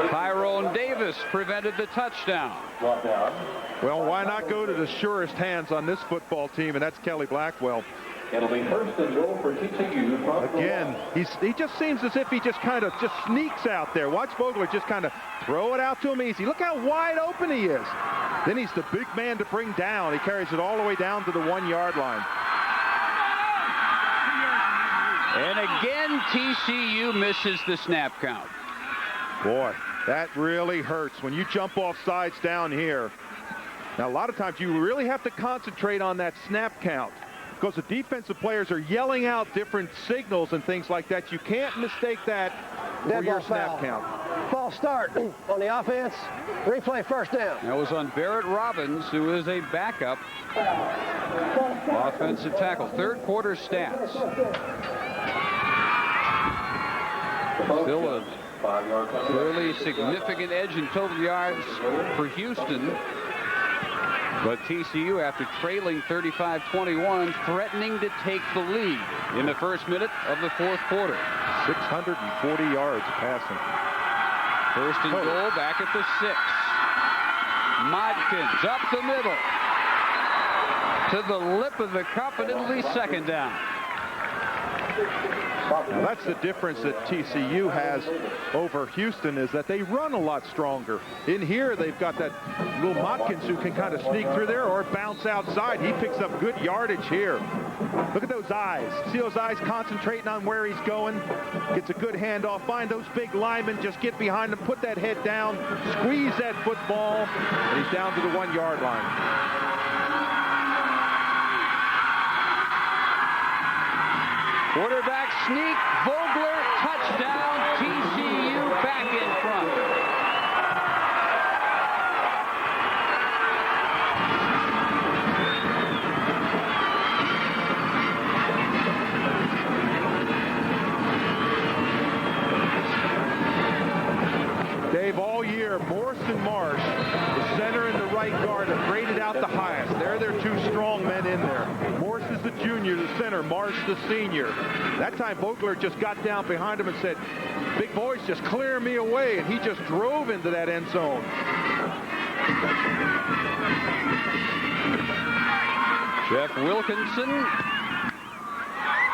Tyrone Davis prevented the touchdown. Well, why not go to the surest hands on this football team, and that's Kelly Blackwell. It'll be 1st and goal for TCU. Again, he just seems as if he just kind of sneaks out there. Watch Vogler just kind of throw it out to him easy. Look how wide open he is. Then he's the big man to bring down. He carries it all the way down to the 1-yard line. And again, TCU misses the snap count. Boy, that really hurts when you jump off sides down here. Now, a lot of times you really have to concentrate on that snap count, because the defensive players are yelling out different signals and things like that. You can't mistake that for your snap count. False start on the offense. Replay 1st down. That was on Barrett Robbins, who is a backup offensive tackle. Third quarter stats. Still a clearly significant edge in total yards for Houston. But TCU, after trailing 35-21, threatening to take the lead in the first minute of the fourth quarter. 640 yards passing. 1st and goal back at the 6. Modkins up the middle to the lip of the cup, and it'll be 2nd down. Now, that's the difference that TCU has over Houston, is that they run a lot stronger. In here, they've got that little Modkins who can kind of sneak through there or bounce outside. He picks up good yardage here. Look at those eyes. See those eyes concentrating on where he's going? Gets a good handoff. Find those big linemen. Just get behind him. Put that head down. Squeeze that football. And he's down to the 1-yard line. Quarterback sneak, Vogler, touchdown, TCU back in front. Dave, all year, Morse and Marsh, the center and the right guard, have graded out the highest. They're their 2 strong men in there. Morse is the junior, the center, Marsh the senior. That time, Vogler just got down behind him and said, "Big boys, just clear me away," and he just drove into that end zone. Jeff Wilkinson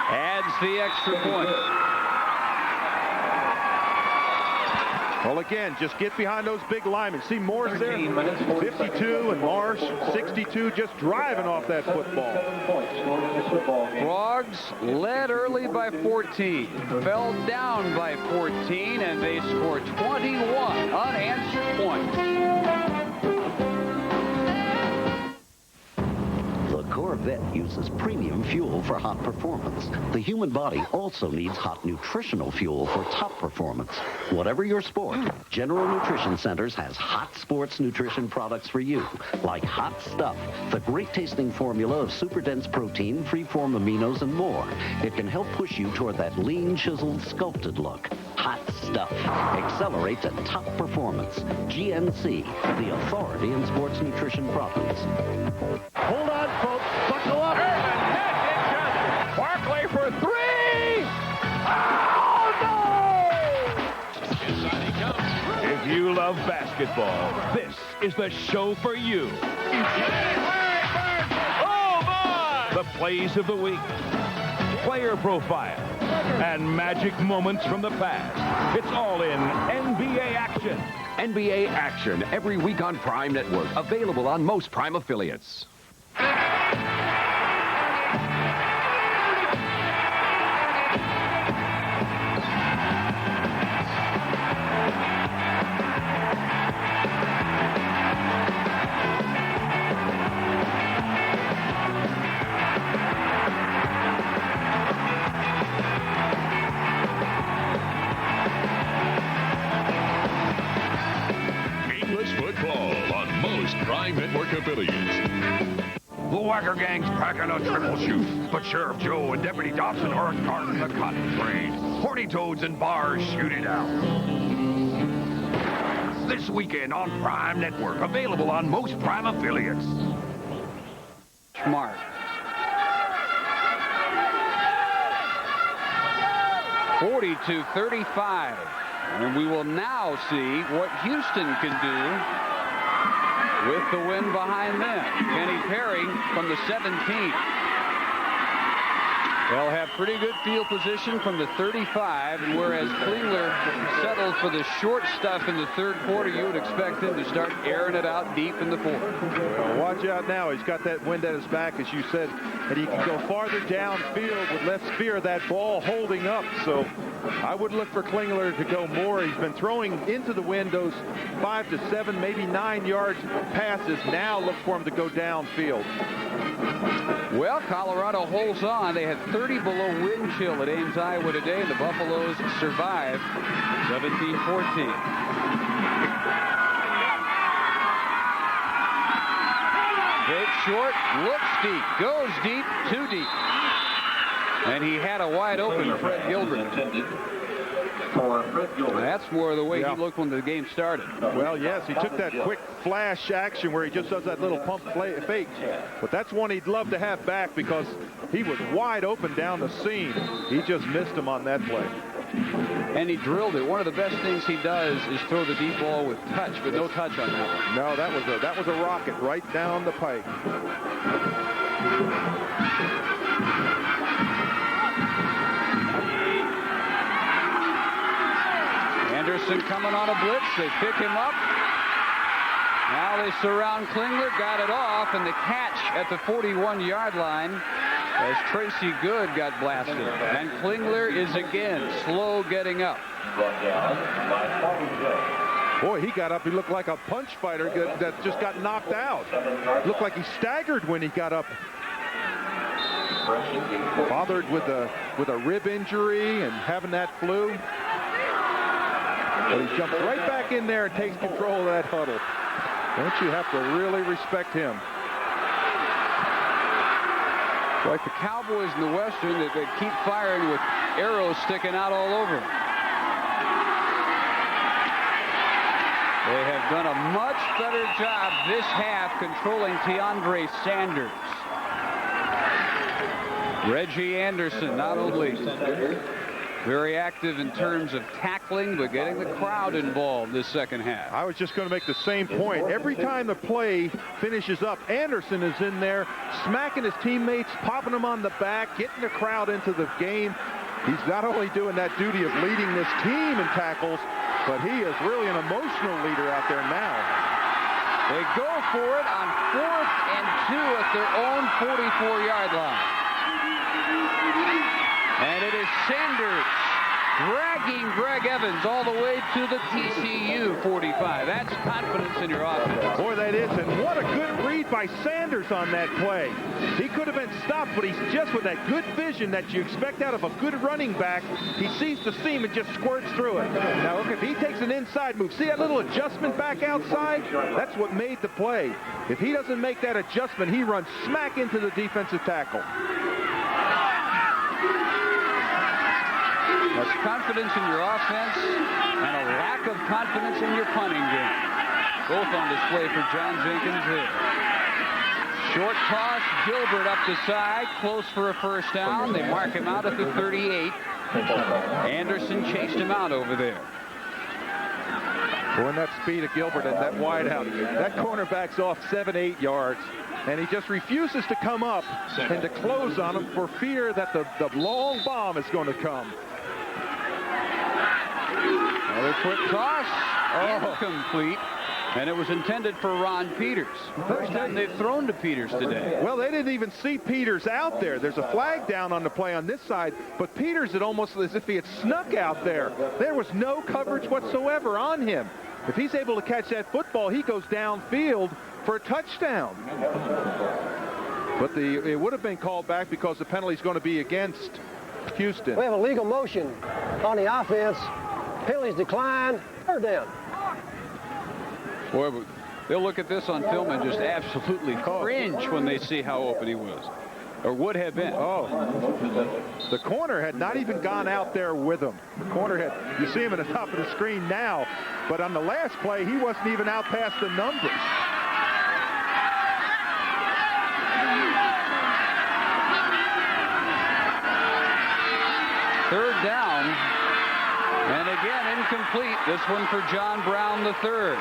adds the extra point. Well, again, just get behind those big linemen. See Morris there, 52, and Marsh, 62, just driving off that football. Frogs led early by 14, fell down by 14, and they scored 21 unanswered points. The Corvette uses premium fuel for hot performance. The human body also needs hot nutritional fuel for top performance. Whatever your sport, General Nutrition Centers has hot sports nutrition products for you, like Hot Stuff, the great-tasting formula of super-dense protein, free-form aminos, and more. It can help push you toward that lean, chiseled, sculpted look. Hot Stuff. Accelerate to top performance. GNC, the authority in sports nutrition products. Hold on, folks. Buckle up. Barkley for three. Oh, no! If you love basketball, this is the show for you. Oh, my! The plays of the week, player profile, and magic moments from the past. It's all in NBA Action. NBA Action every week on Prime Network. Available on most Prime affiliates. Prime Network affiliates. The Whacker Gang's packing a triple shoot, but Sheriff Joe and Deputy Dobson are guarding the cotton train. Horny toads and bars shoot it out. This weekend on Prime Network, available on most Prime affiliates. Smart. 42-35. And we will now see what Houston can do with the win behind them. Kenny Perry from the 17th. They'll have pretty good field position from the 35, and whereas Klingler settled for the short stuff in the third quarter, you would expect him to start airing it out deep in the fourth. Well, watch out now. He's got that wind at his back, as you said, and he can go farther downfield with less fear of that ball holding up. So I would look for Klingler to go more. He's been throwing into the wind those 5 to 7, maybe 9 yards passes. Now look for him to go downfield. Well, Colorado holds on. They had 30 below wind chill at Ames, Iowa today, and the Buffaloes survived 17-14. Hit short, looks deep, goes deep, too deep. And he had a wide open Fred Gilbert. That's more the way he looked when the game started. Well, yes, he took that quick flash action where he just does that little pump fake. But that's one he'd love to have back because he was wide open down the seam. He just missed him on that play. And he drilled it. One of the best things he does is throw the deep ball with touch, but no touch on that one. No, that was a rocket right down the pike. Anderson coming on a blitz. They pick him up. Now they surround Klingler. Got it off, and the catch at the 41-yard line as Tracy Good got blasted. And Klingler is again slow getting up. Boy, he got up. He looked like a punch fighter that just got knocked out. Looked like he staggered when he got up. Bothered with a rib injury and having that flu. But he jumps right back in there and takes control of that huddle. Don't you have to really respect him? Like the Cowboys in the Western, that they keep firing with arrows sticking out all over them. They have done a much better job this half controlling Teondre Sanders. Reggie Anderson not only very active in terms of tackling, but getting the crowd involved this second half. I was just going to make the same point. Every time the play finishes up, Anderson is in there smacking his teammates, popping them on the back, getting the crowd into the game. He's not only doing that duty of leading this team team in tackles, but he is really an emotional leader out there now. They go for it on 4th and 2 at their own 44-yard line. And it is Sanders dragging Greg Evans all the way to the TCU 45. That's confidence in your offense. Boy, that is, and what a good read by Sanders on that play. He could have been stopped, but he's just with that good vision that you expect out of a good running back. He sees the seam and just squirts through it. Now, look, if he takes an inside move, see that little adjustment back outside? That's what made the play. If he doesn't make that adjustment, he runs smack into the defensive tackle. That's confidence in your offense and a lack of confidence in your punting game. Both on display for John Jenkins here. Short toss, Gilbert up the side, close for a first down. They mark him out at the 38. Anderson chased him out over there. Boy, and that speed of Gilbert and that wide out, that cornerback's off 7-8 yards. And he just refuses to come up and to close on him for fear that the long bomb is going to come. Another quick toss, incomplete, and it was intended for Ron Peters. First time they've thrown to Peters today. Well, they didn't even see Peters out there. There's a flag down on the play on this side, but Peters, it almost as if he had snuck out there. There was no coverage whatsoever on him. If he's able to catch that football, he goes downfield for a touchdown. But it would have been called back because the penalty is going to be against Houston. We have a legal motion on the offense. Penalties decline. Third down. Boy, they'll look at this on film and just absolutely cringe when they see how open he was, or would have been. The corner had not even gone out there with him. The corner had, you see him at the top of the screen now, but on the last play, he wasn't even out past the numbers. Third down, and again incomplete. This one for John Brown III.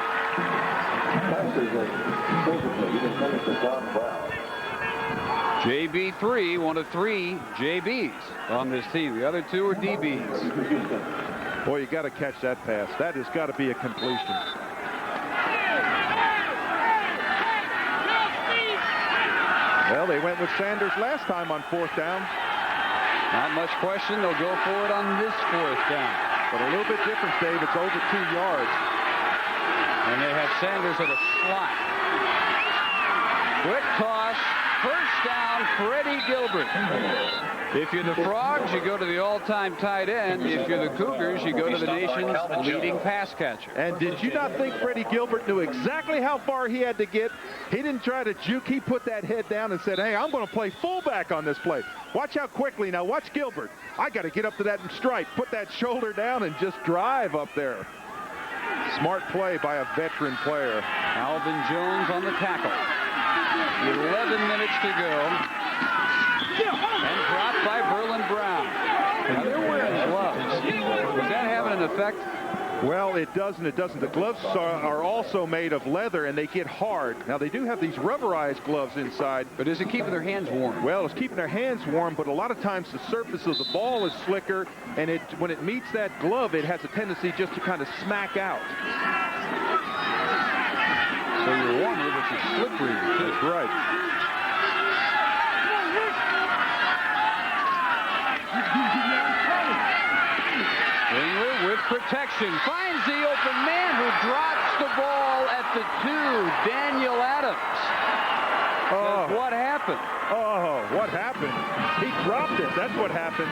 JB3, one of 3 JBs on this team. The other 2 are DBs. Boy, you got to catch that pass. That has got to be a completion. Well, they went with Sanders last time on 4th down. Not much question. They'll go for it on this 4th down. But a little bit different, Dave. It's over 2 yards. And they have Sanders at a slot. Quick toss. First down, Freddie Gilbert. If you're the Frogs, you go to the all-time tight end. If you're the Cougars, you go to the nation's leading pass catcher. And did you not think Freddie Gilbert knew exactly how far he had to get? He didn't try to juke. He put that head down and said, hey, I'm going to play fullback on this play. Watch how quickly. Now watch Gilbert. I got to get up to that stripe, put that shoulder down, and just drive up there. Smart play by a veteran player. Alvin Jones on the tackle. 11 minutes to go. And dropped by Berlin Brown. Now they're wearing gloves. Was that having an effect? Well, it does and it doesn't. The gloves are also made of leather, and they get hard. Now, they do have these rubberized gloves inside. But is it keeping their hands warm? Well, it's keeping their hands warm, but a lot of times the surface of the ball is slicker, and when it meets that glove, it has a tendency just to kind of smack out. So you're warmer, but you're slippery. That's right. Klingler with protection. Finds the open man who drops the ball at the 2. Daniel Adams. Oh. What happened? Oh, what happened? He dropped it. That's what happened.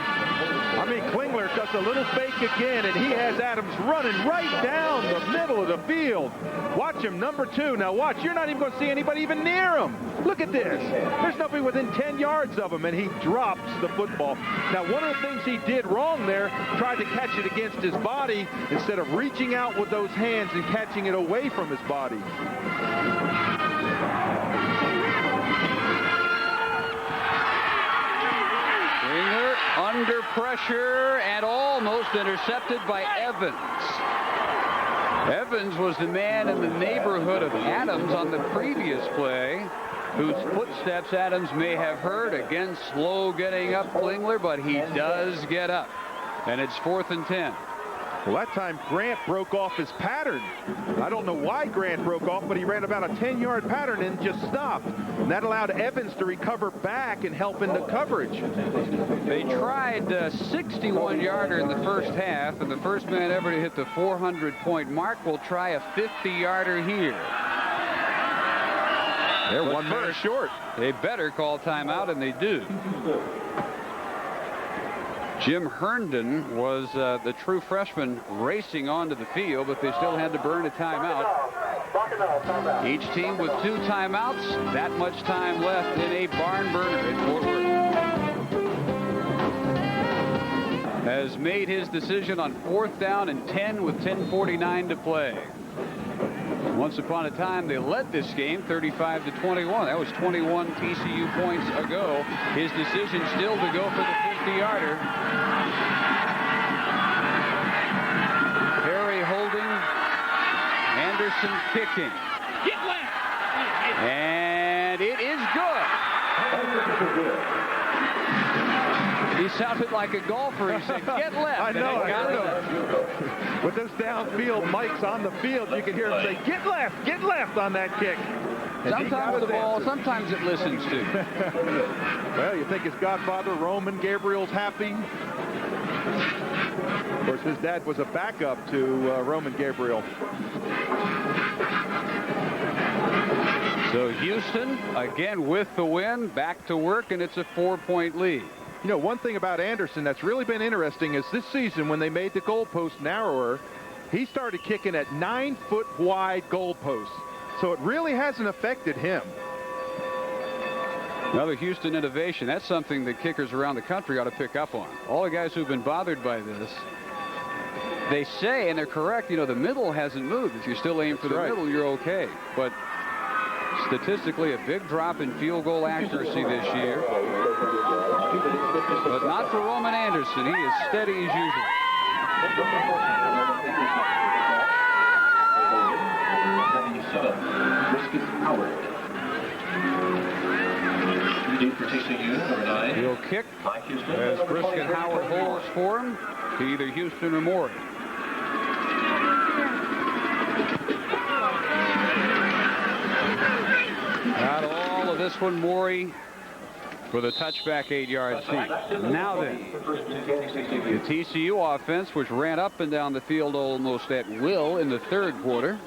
I mean, Klingler does a little fake again, and he has Adams running right down the middle of the field. Watch him, number 2. Now watch, you're not even going to see anybody even near him. Look at this. There's nobody within 10 yards of him, and he drops the football. Now, one of the things he did wrong there, tried to catch it against his body instead of reaching out with those hands and catching it away from his body. Klingler under pressure and almost intercepted by Evans. Evans was the man in the neighborhood of Adams on the previous play, whose footsteps Adams may have heard. Again, slow getting up Klingler, but he does get up. And it's 4th and 10. Well, that time Grant broke off his pattern. I don't know why Grant broke off, but he ran about a 10-yard pattern and just stopped. And that allowed Evans to recover back and help in the coverage. They tried a 61-yarder in the first half, and the first man ever to hit the 400-point mark will try a 50-yarder here. They're one man short. They better call timeout, and they do. Jim Herndon was the true freshman racing onto the field, but they still had to burn a timeout. Each team with 2 timeouts. That much time left in a barn burner in Fort Worth. Has made his decision on 4th down and 10 with 10:49 to play. Once upon a time, they led this game 35-21. That was 21 TCU points ago. His decision still to go for the 50-yarder. Perry holding. Anderson kicking. And it is good. He sounded like a golfer. He said, get left. I know. I heard him. With this downfield, Mike's on the field. You can hear him say, get left on that kick. Sometimes the ball, sometimes it listens to. Well, you think his godfather, Roman Gabriel's happy? Of course, his dad was a backup to Roman Gabriel. So Houston, again with the win, back to work, and it's a 4-point lead. You know, one thing about Anderson that's really been interesting is this season when they made the goalpost narrower, he started kicking at 9-foot wide goalposts. So it really hasn't affected him. Another Houston innovation. That's something that kickers around the country ought to pick up on. All the guys who've been bothered by this, they say, and they're correct, you know, the middle hasn't moved. If you still aim for the middle, you're okay. But statistically, a big drop in field goal accuracy this year. But not for Roman Anderson. He is steady as usual. He'll kick as Brisket Howard holds for him to either Houston or Morey. Out of all of this one, Morey for the touchback 8-yard seat. Now then, the TCU offense, which ran up and down the field almost at will in the 3rd quarter.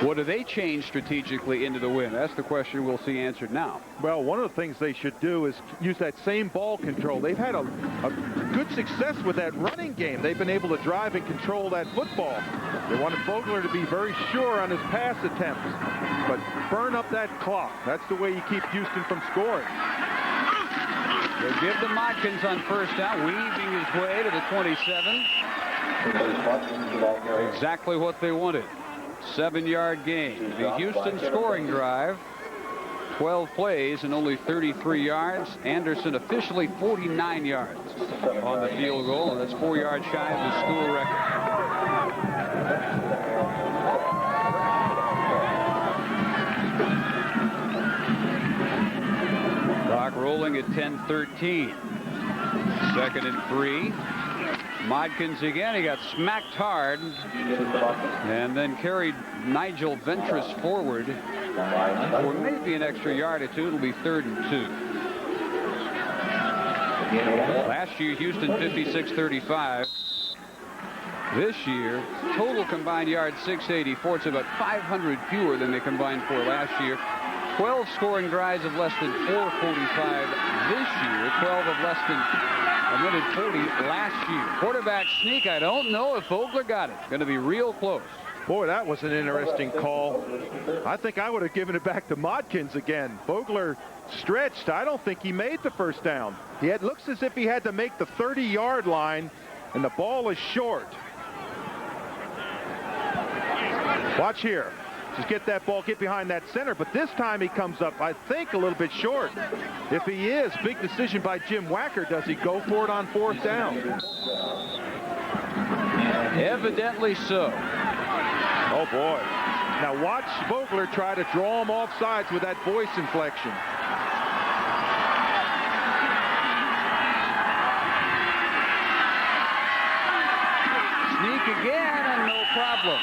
What do they change strategically into the win? That's the question we'll see answered now. Well, one of the things they should do is use that same ball control. They've had a good success with that running game. They've been able to drive and control that football. They wanted Vogler to be very sure on his pass attempts, but burn up that clock. That's the way you keep Houston from scoring. They give the Modkins on 1st down, weaving his way to the 27. Exactly what they wanted. 7-yard gain. The Houston scoring drive, 12 plays and only 33 yards. Anderson officially 49 yards on the field goal, and that's 4 yards shy of the school record. Clock rolling at 10:13. 2nd and 3. Modkins again. He got smacked hard and then carried Nigel Ventress forward for maybe an extra yard or 2. It'll be 3rd and 2. Last year, Houston 56-35. This year, total combined yards 684. It's about 500 fewer than they combined for last year. 12 scoring drives of less than 445 this year. 12 of less than a minute 40 last year. Quarterback sneak. I don't know if Vogler got it. Going to be real close. Boy, that was an interesting call. I think I would have given it back to Modkins again. Vogler stretched. I don't think he made the 1st down. It looks as if he had to make the 30-yard line, and the ball is short. Watch here. Just get that ball, get behind that center. But this time he comes up, I think, a little bit short. If he is, big decision by Jim Wacker. Does he go for it on 4th down? Evidently so. Oh, boy. Now watch Vogler try to draw him off sides with that voice inflection. again, and no problem.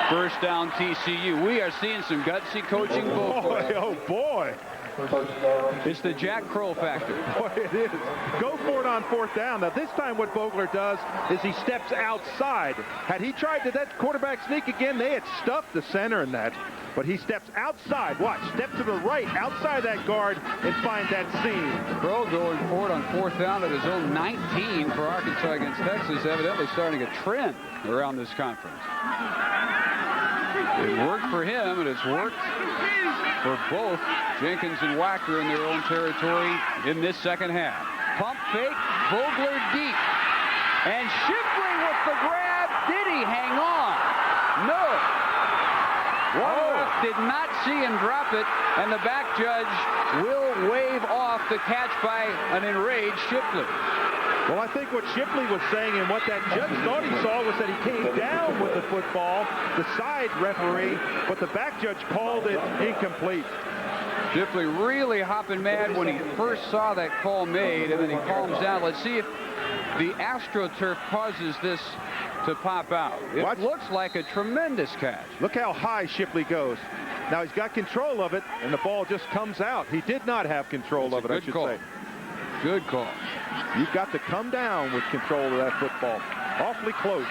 First down, TCU. We are seeing some gutsy coaching. Boy, oh boy. It's the Jack Crow factor. Boy, it is. Go for it on fourth down. Now, this time what Vogler does is he steps outside. Had he tried to that quarterback sneak again, they had stuffed the center in that. But he steps outside. Watch. Step to the right, outside that guard, and find that seam. Crow going for it on fourth down at his own 19 for Arkansas against Texas. Evidently starting a trend around this conference. It worked for him, and it's worked for both Jenkins and Wacker in their own territory in this second half. Pump fake, Vogler deep. And Shipley with the grab. Did he hang on? No. One ref did not see him drop it, and the back judge will wave off the catch by an enraged Shipley. Well, I think what Shipley was saying and what that judge thought he saw was that he came down with the football, the side referee, but the back judge called it incomplete. Shipley really hopping mad when he first saw that call made, and then he calms down. Let's see if the AstroTurf causes this to pop out. It looks like a tremendous catch. Look how high Shipley goes. Now he's got control of it, and the ball just comes out. He did not have control of it, I should say. Good call. You've got to come down with control of that football. Awfully close.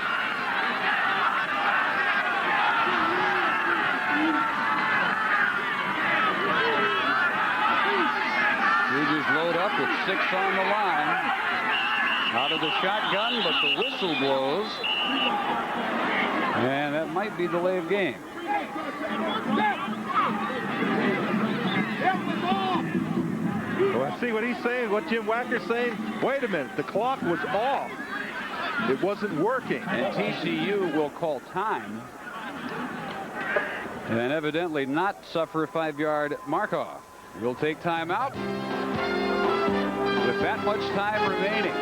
Cougars load up with 6 on the line. Out of the shotgun, but the whistle blows. And that might be delay of game. Well, see what he's saying, what Jim Wacker's saying? Wait a minute, the clock was off. It wasn't working. And TCU will call time. And evidently not suffer a 5-yard mark-off. We'll take time out with that much time remaining.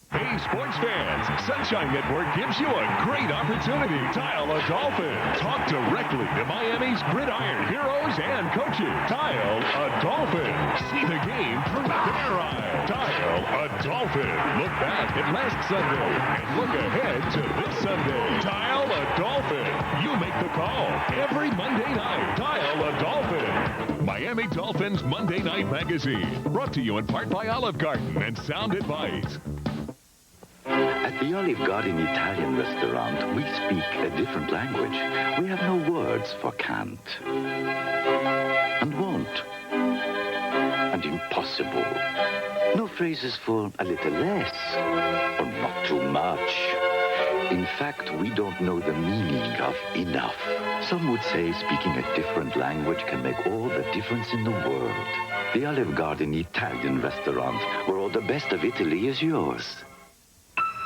Hey, sports fans, Sunshine Network gives you a great opportunity. Dial a Dolphin. Talk directly to Miami's gridiron heroes and coaches. Dial a Dolphin. See the game through their eyes. Dial a Dolphin. Look back at last Sunday and look ahead to this Sunday. Dial a Dolphin. You make the call every Monday night. Dial a Dolphin. Miami Dolphins Monday Night Magazine. Brought to you in part by Olive Garden and Sound Advice. At the Olive Garden Italian restaurant, we speak a different language. We have no words for can't. And won't. And impossible. No phrases for a little less. Or not too much. In fact, we don't know the meaning of enough. Some would say speaking a different language can make all the difference in the world. The Olive Garden Italian restaurant, where all the best of Italy is yours.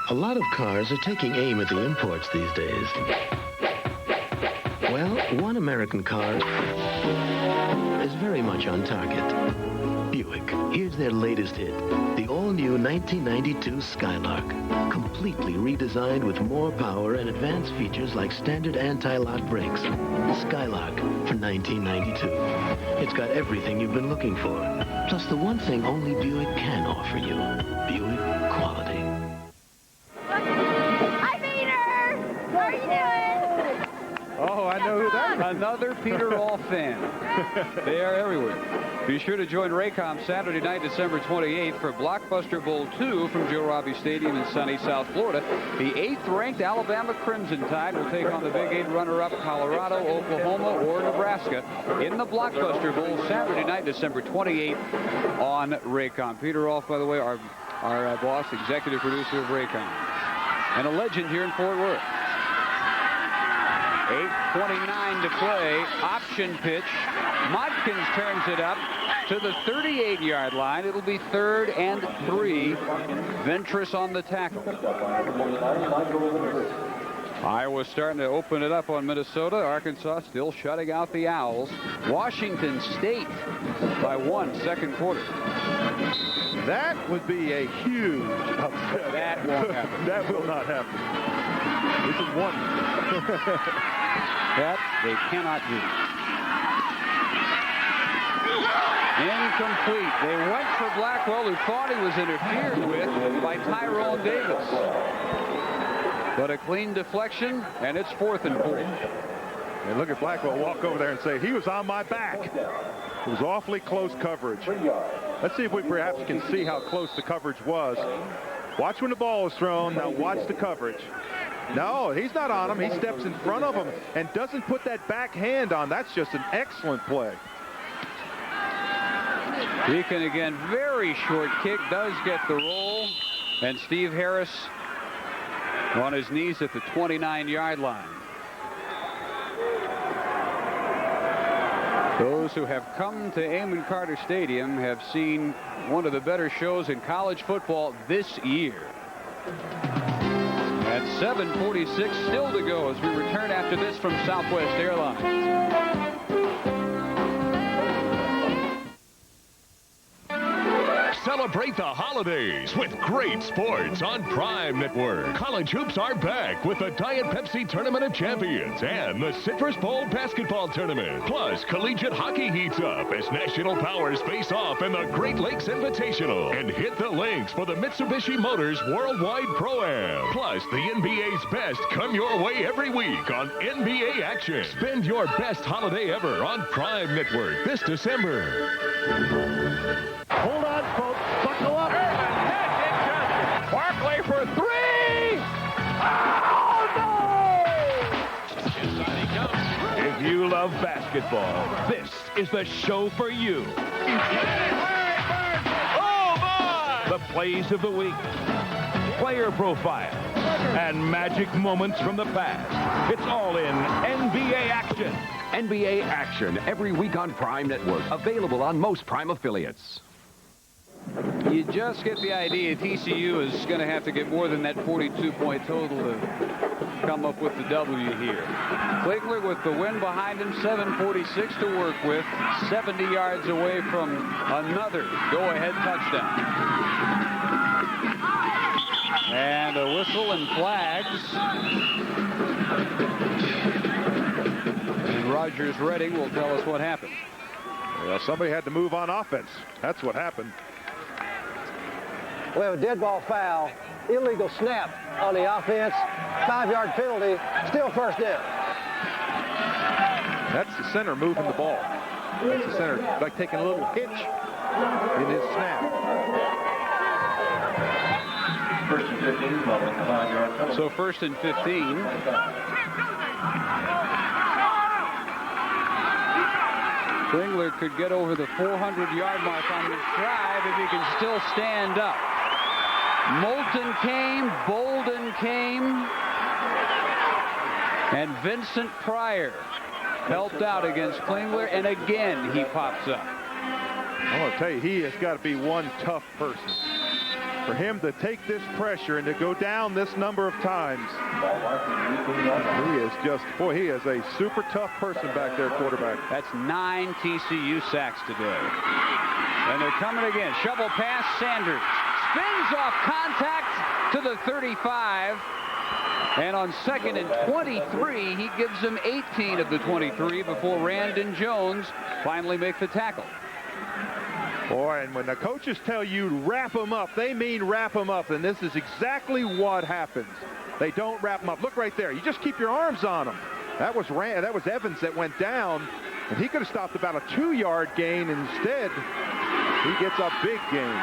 A lot of cars are taking aim at the imports these days. Well, one American car is very much on target. Buick. Here's their latest hit, the all-new 1992 Skylark. Completely redesigned with more power and advanced features like standard anti-lock brakes. Skylark for 1992. It's got everything you've been looking for. Plus the one thing only Buick can offer you. Buick quality. Hi, Peter! How are you doing? Oh, I know who that is. Another Peter Rolfe fan. They are everywhere. Be sure to join Raycom Saturday night, December 28th for Blockbuster Bowl 2 from Joe Robbie Stadium in sunny South Florida. The 8th-ranked Alabama Crimson Tide will take on the Big 8 runner-up Colorado, Oklahoma, or Nebraska in the Blockbuster Bowl Saturday night, December 28th on Raycom. Peter Rolfe, by the way, our boss, executive producer of Raycom, and a legend here in Fort Worth. 8:29 to play. Option pitch. Modkins turns it up to the 38-yard line. It'll be 3rd and 3. Ventress on the tackle. Iowa starting to open it up on Minnesota. Arkansas still shutting out the Owls. Washington State by 1, second quarter. That would be a huge upset. That won't happen. That will not happen. This is one. That they cannot do. Incomplete. They went for Blackwell, who thought he was interfered with by Tyrone Davis. But a clean deflection, and it's 4th and 4. And look at Blackwell walk over there and say, he was on my back. It was awfully close coverage. Let's see if we perhaps can see how close the coverage was. Watch when the ball is thrown. Now watch the coverage. No, he's not on him. He steps in front of him and doesn't put that back hand on. That's just an excellent play. Deacon again, very short kick, does get the roll. And Steve Harris on his knees at the 29-yard line. Those who have come to Amon Carter Stadium have seen one of the better shows in college football this year. At 7:46 still to go as we return after this from Southwest Airlines. Celebrate the holidays with great sports on Prime Network. College hoops are back with the Diet Pepsi Tournament of Champions and the Citrus Bowl basketball tournament. Plus, collegiate hockey heats up as national powers face off in the Great Lakes Invitational. And hit the links for the Mitsubishi Motors Worldwide Pro-Am. Plus, the NBA's best come your way every week on NBA Action. Spend your best holiday ever on Prime Network this December. Hold on, folks. Buckle up. Barkley for 3. Oh, no! If you love basketball, this is the show for you. Oh, my! The plays of the week, player profile, and magic moments from the past. It's all in NBA Action. NBA Action every week on Prime Network. Available on most Prime affiliates. You just get the idea TCU is going to have to get more than that 42-point total to come up with the W here. Klingler with the win behind him, 7:46 to work with, 70 yards away from another go-ahead touchdown. And a whistle and flags. And Rogers Redding will tell us what happened. Well, somebody had to move on offense. That's what happened. We have a dead ball foul, illegal snap on the offense, 5-yard penalty, still first down. That's the center moving the ball. That's the center, like taking a little hitch in his snap. First and 15 following the 5-yard penalty. So first and 15. Klingler could get over the 400-yard mark on this drive if he can still stand up. Moulton came, Bolden came, and Vincent Pryor helped out against Klingler, and again he pops up. I want to tell you, he has got to be one tough person. For him to take this pressure and to go down this number of times, he is just, boy, he is a super tough person back there, quarterback. That's 9 TCU sacks today. And they're coming again. Shovel pass, Sanders. Spins off contact to the 35. And on 2nd and 23, he gives them 18 of the 23 before Rand and Jones finally make the tackle. Boy, and when the coaches tell you wrap them up, they mean wrap them up. And this is exactly what happens. They don't wrap them up. Look right there. You just keep your arms on them. That was Evans that went down. And he could have stopped about a 2-yard gain. Instead, he gets a big gain.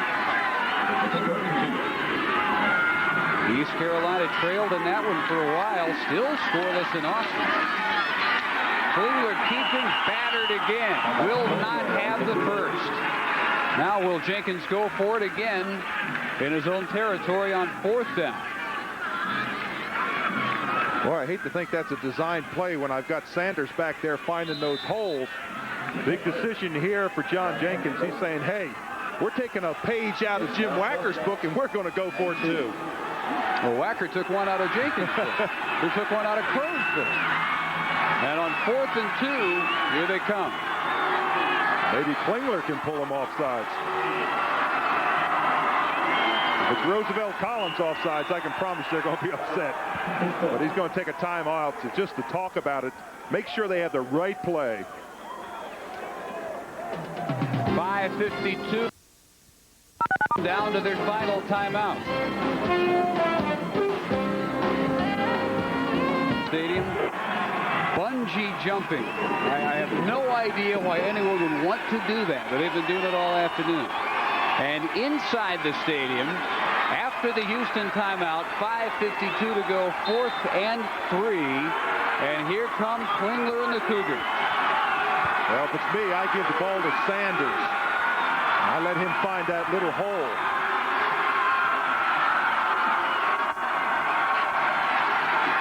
East Carolina trailed in that one for a while. Still scoreless in Austin. Klingler keeping battered again. Will not have the first. Now will Jenkins go for it again in his own territory on 4th down. Boy, I hate to think that's a design play when I've got Sanders back there finding those holes. Big decision here for John Jenkins. He's saying, hey, we're taking a page out of Jim Wacker's book, and we're going to go for it too. Well, Wacker took one out of Jenkins' book. Who took one out of Crow's book. And on 4th and 2, here they come. Maybe Klingler can pull him off sides. If it's Roosevelt Collins off sides, I can promise they're going to be upset. But he's going to take a timeout just to talk about it. Make sure they have the right play. 5:52 down to their final timeout. Stadium. Bungee jumping. I have no idea why anyone would want to do that, but they've been doing it all afternoon. And inside the stadium, after the Houston timeout, 5:52 to go, 4th and 3. And here come Klingler and the Cougars. Well, if it's me, I give the ball to Sanders. I let him find that little hole.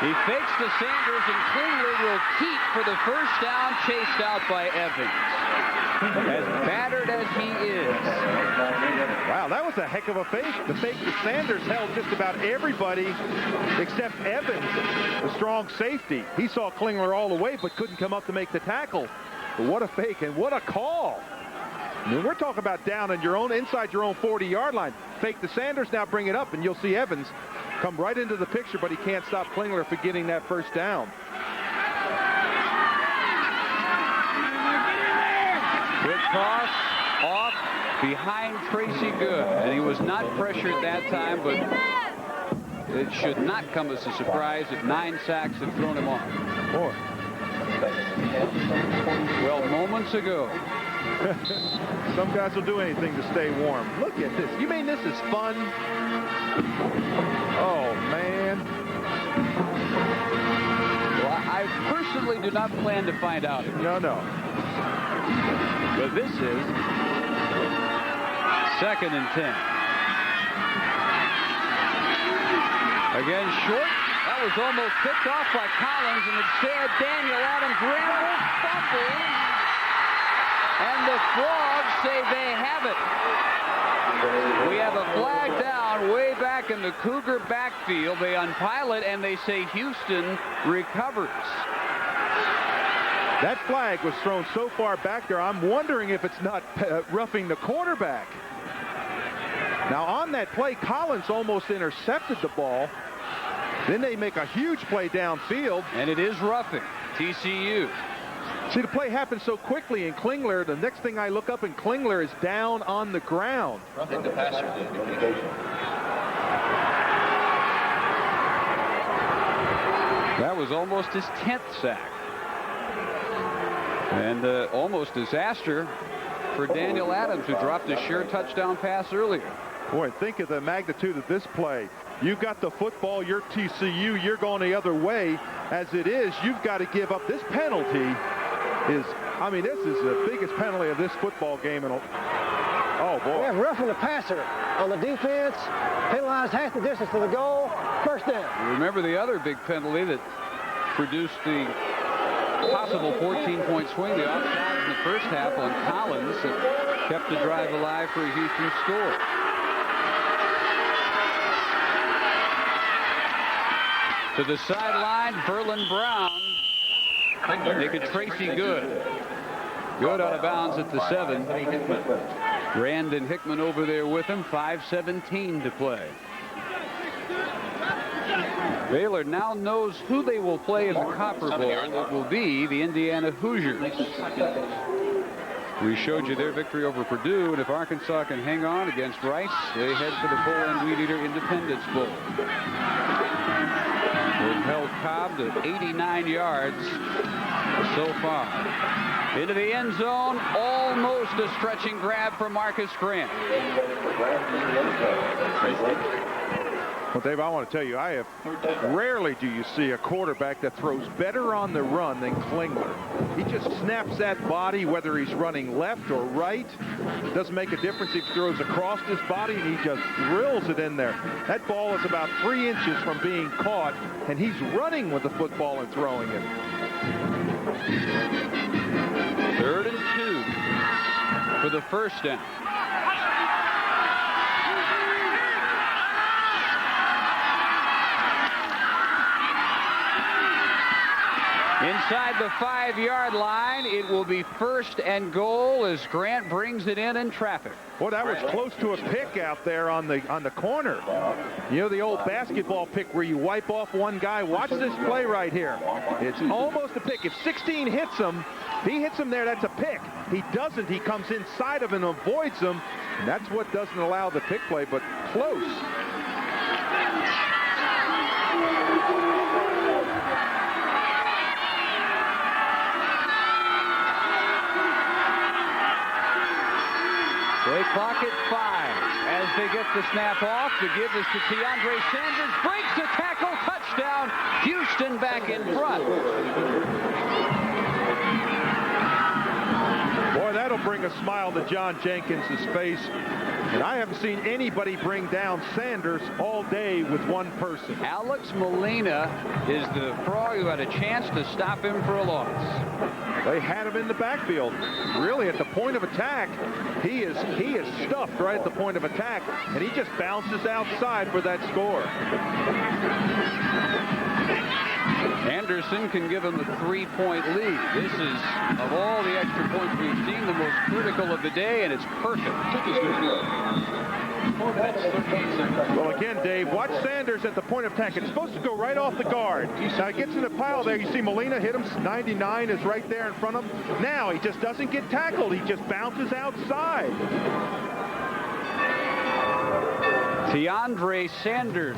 He fakes to Sanders, and Klingler will keep for the first down, chased out by Evans. As battered as he is. Wow, that was a heck of a fake. The fake to Sanders held just about everybody except Evans, the strong safety. He saw Klingler all the way, but couldn't come up to make the tackle. But what a fake, and what a call. I mean, we're talking about down in your own, inside your own 40-yard line. Fake to Sanders, now bring it up, and you'll see Evans come right into the picture, but he can't stop Klingler from getting that first down. Quick toss off behind Tracy Good, and he was not pressured that time, but it should not come as a surprise if 9 sacks have thrown him off. Boy. Well, moments ago. Some guys will do anything to stay warm. Look at this. You mean this is fun? Oh, man. Well, I personally do not plan to find out. No. But this is 2nd and 10. Again, short. That was almost picked off by Collins, and instead Daniel Adams rambles, fumbles, and the Frogs say they have it. We have a flag down way back in the Cougar backfield. They unpile it, and they say Houston recovers. That flag was thrown so far back there, I'm wondering if it's not roughing the quarterback. Now, on that play, Collins almost intercepted the ball. Then they make a huge play downfield. And it is roughing TCU. See, the play happened so quickly, and Klingler, the next thing I look up, and Klingler is down on the ground. Roughing the passer indication. That was almost his 10th sack. And almost disaster for Daniel Adams, who dropped a sure touchdown pass earlier. Boy, think of the magnitude of this play. You've got the football, you're TCU, you're going the other way. As it is, you've got to give up. This penalty is, I mean, this is the biggest penalty of this football game. Oh, boy. We have roughing the passer on the defense, penalized half the distance to the goal, first down. Remember the other big penalty that produced the possible 14-point swing, the offside in the first half on Collins that kept the drive alive for a Houston score. To the sideline, Berlin Brown making Tracy Good. Good out of bounds at the 7. Brandon Hickman over there with him. 5:17 to play. Baylor now knows who they will play in the Copper Bowl. It will be the Indiana Hoosiers. We showed you their victory over Purdue, and if Arkansas can hang on against Rice, they head for the Bull and Weed Eater Independence Bowl. They've held Cobb to 89 yards so far. Into the end zone, almost a stretching grab for Marcus Grant. Well, Dave, I want to tell you, rarely do you see a quarterback that throws better on the run than Klingler. He just snaps that body, whether he's running left or right. It doesn't make a difference if he throws across his body, and he just drills it in there. That ball is about 3 inches from being caught, and he's running with the football and throwing it. 3rd and 2 for the first down. Inside the 5-yard line, it will be 1st and goal as Grant brings it in traffic. Well, that was close to a pick out there on the corner. You know the old basketball pick where you wipe off one guy? Watch this play right here. It's almost a pick. If 16 hits him, he hits him there, that's a pick. He doesn't. He comes inside of him and avoids him. And that's what doesn't allow the pick play, but close. Play clock at 5 as they get the snap off. The give is to DeAndre Sanders. Breaks the tackle. Touchdown. Houston back in front. Boy, that'll bring a smile to John Jenkins' face. And I haven't seen anybody bring down Sanders all day with one person. Alex Molina is the pro who had a chance to stop him for a loss. They had him in the backfield. Really, at the point of attack, he is stuffed right at the point of attack, and he just bounces outside for that score. Anderson can give him the 3-point lead. This is, of all the extra points we've seen, the most critical of the day, and it's perfect. Well, again, Dave, watch Sanders at the point of attack. It's supposed to go right off the guard. Now, he gets in the pile there. You see Molina hit him. 99 is right there in front of him. Now, he just doesn't get tackled. He just bounces outside. DeAndre Sanders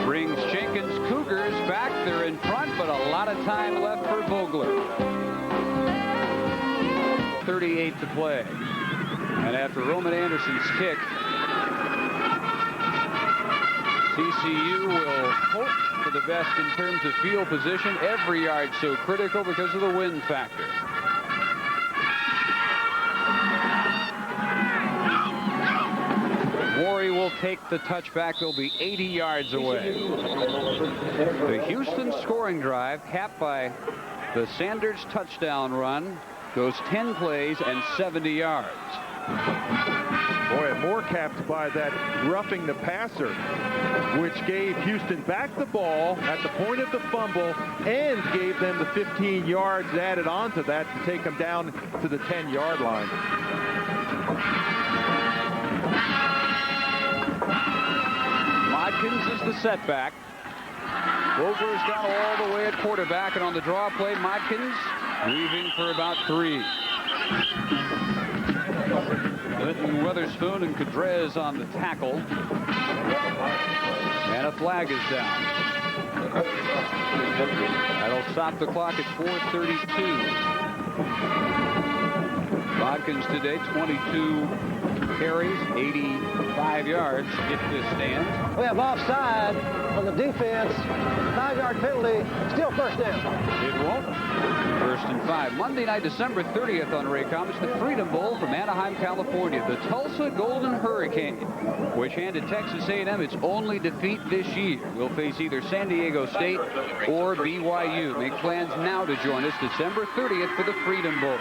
brings Jenkins Cougars back. They're in front, but a lot of time left for Vogler. 38 to play. And after Roman Anderson's kick, TCU will hope for the best in terms of field position. Every yard so critical because of the wind factor. Morey will take the touchback. They'll be 80 yards away. The Houston scoring drive, capped by the Sanders touchdown run, goes 10 plays and 70 yards. Boy, and more capped by that roughing the passer, which gave Houston back the ball at the point of the fumble and gave them the 15 yards added on to that to take them down to the 10-yard line. Modkins is the setback. Vogler's down all the way at quarterback, and on the draw play, Modkins leaving for about 3. Linton, Weatherspoon, and Cadrez on the tackle. And a flag is down. That'll stop the clock at 4:32. Modkins today, 22 carries, 85 yards if this stands. We have offside on the defense. 5-yard penalty. Still first down. It won't. 1st and 5. Monday night, December 30th on Raycom. It's the Freedom Bowl from Anaheim, California. The Tulsa Golden Hurricane, which handed Texas A&M its only defeat this year, will face either San Diego State or BYU. Make plans now to join us December 30th for the Freedom Bowl.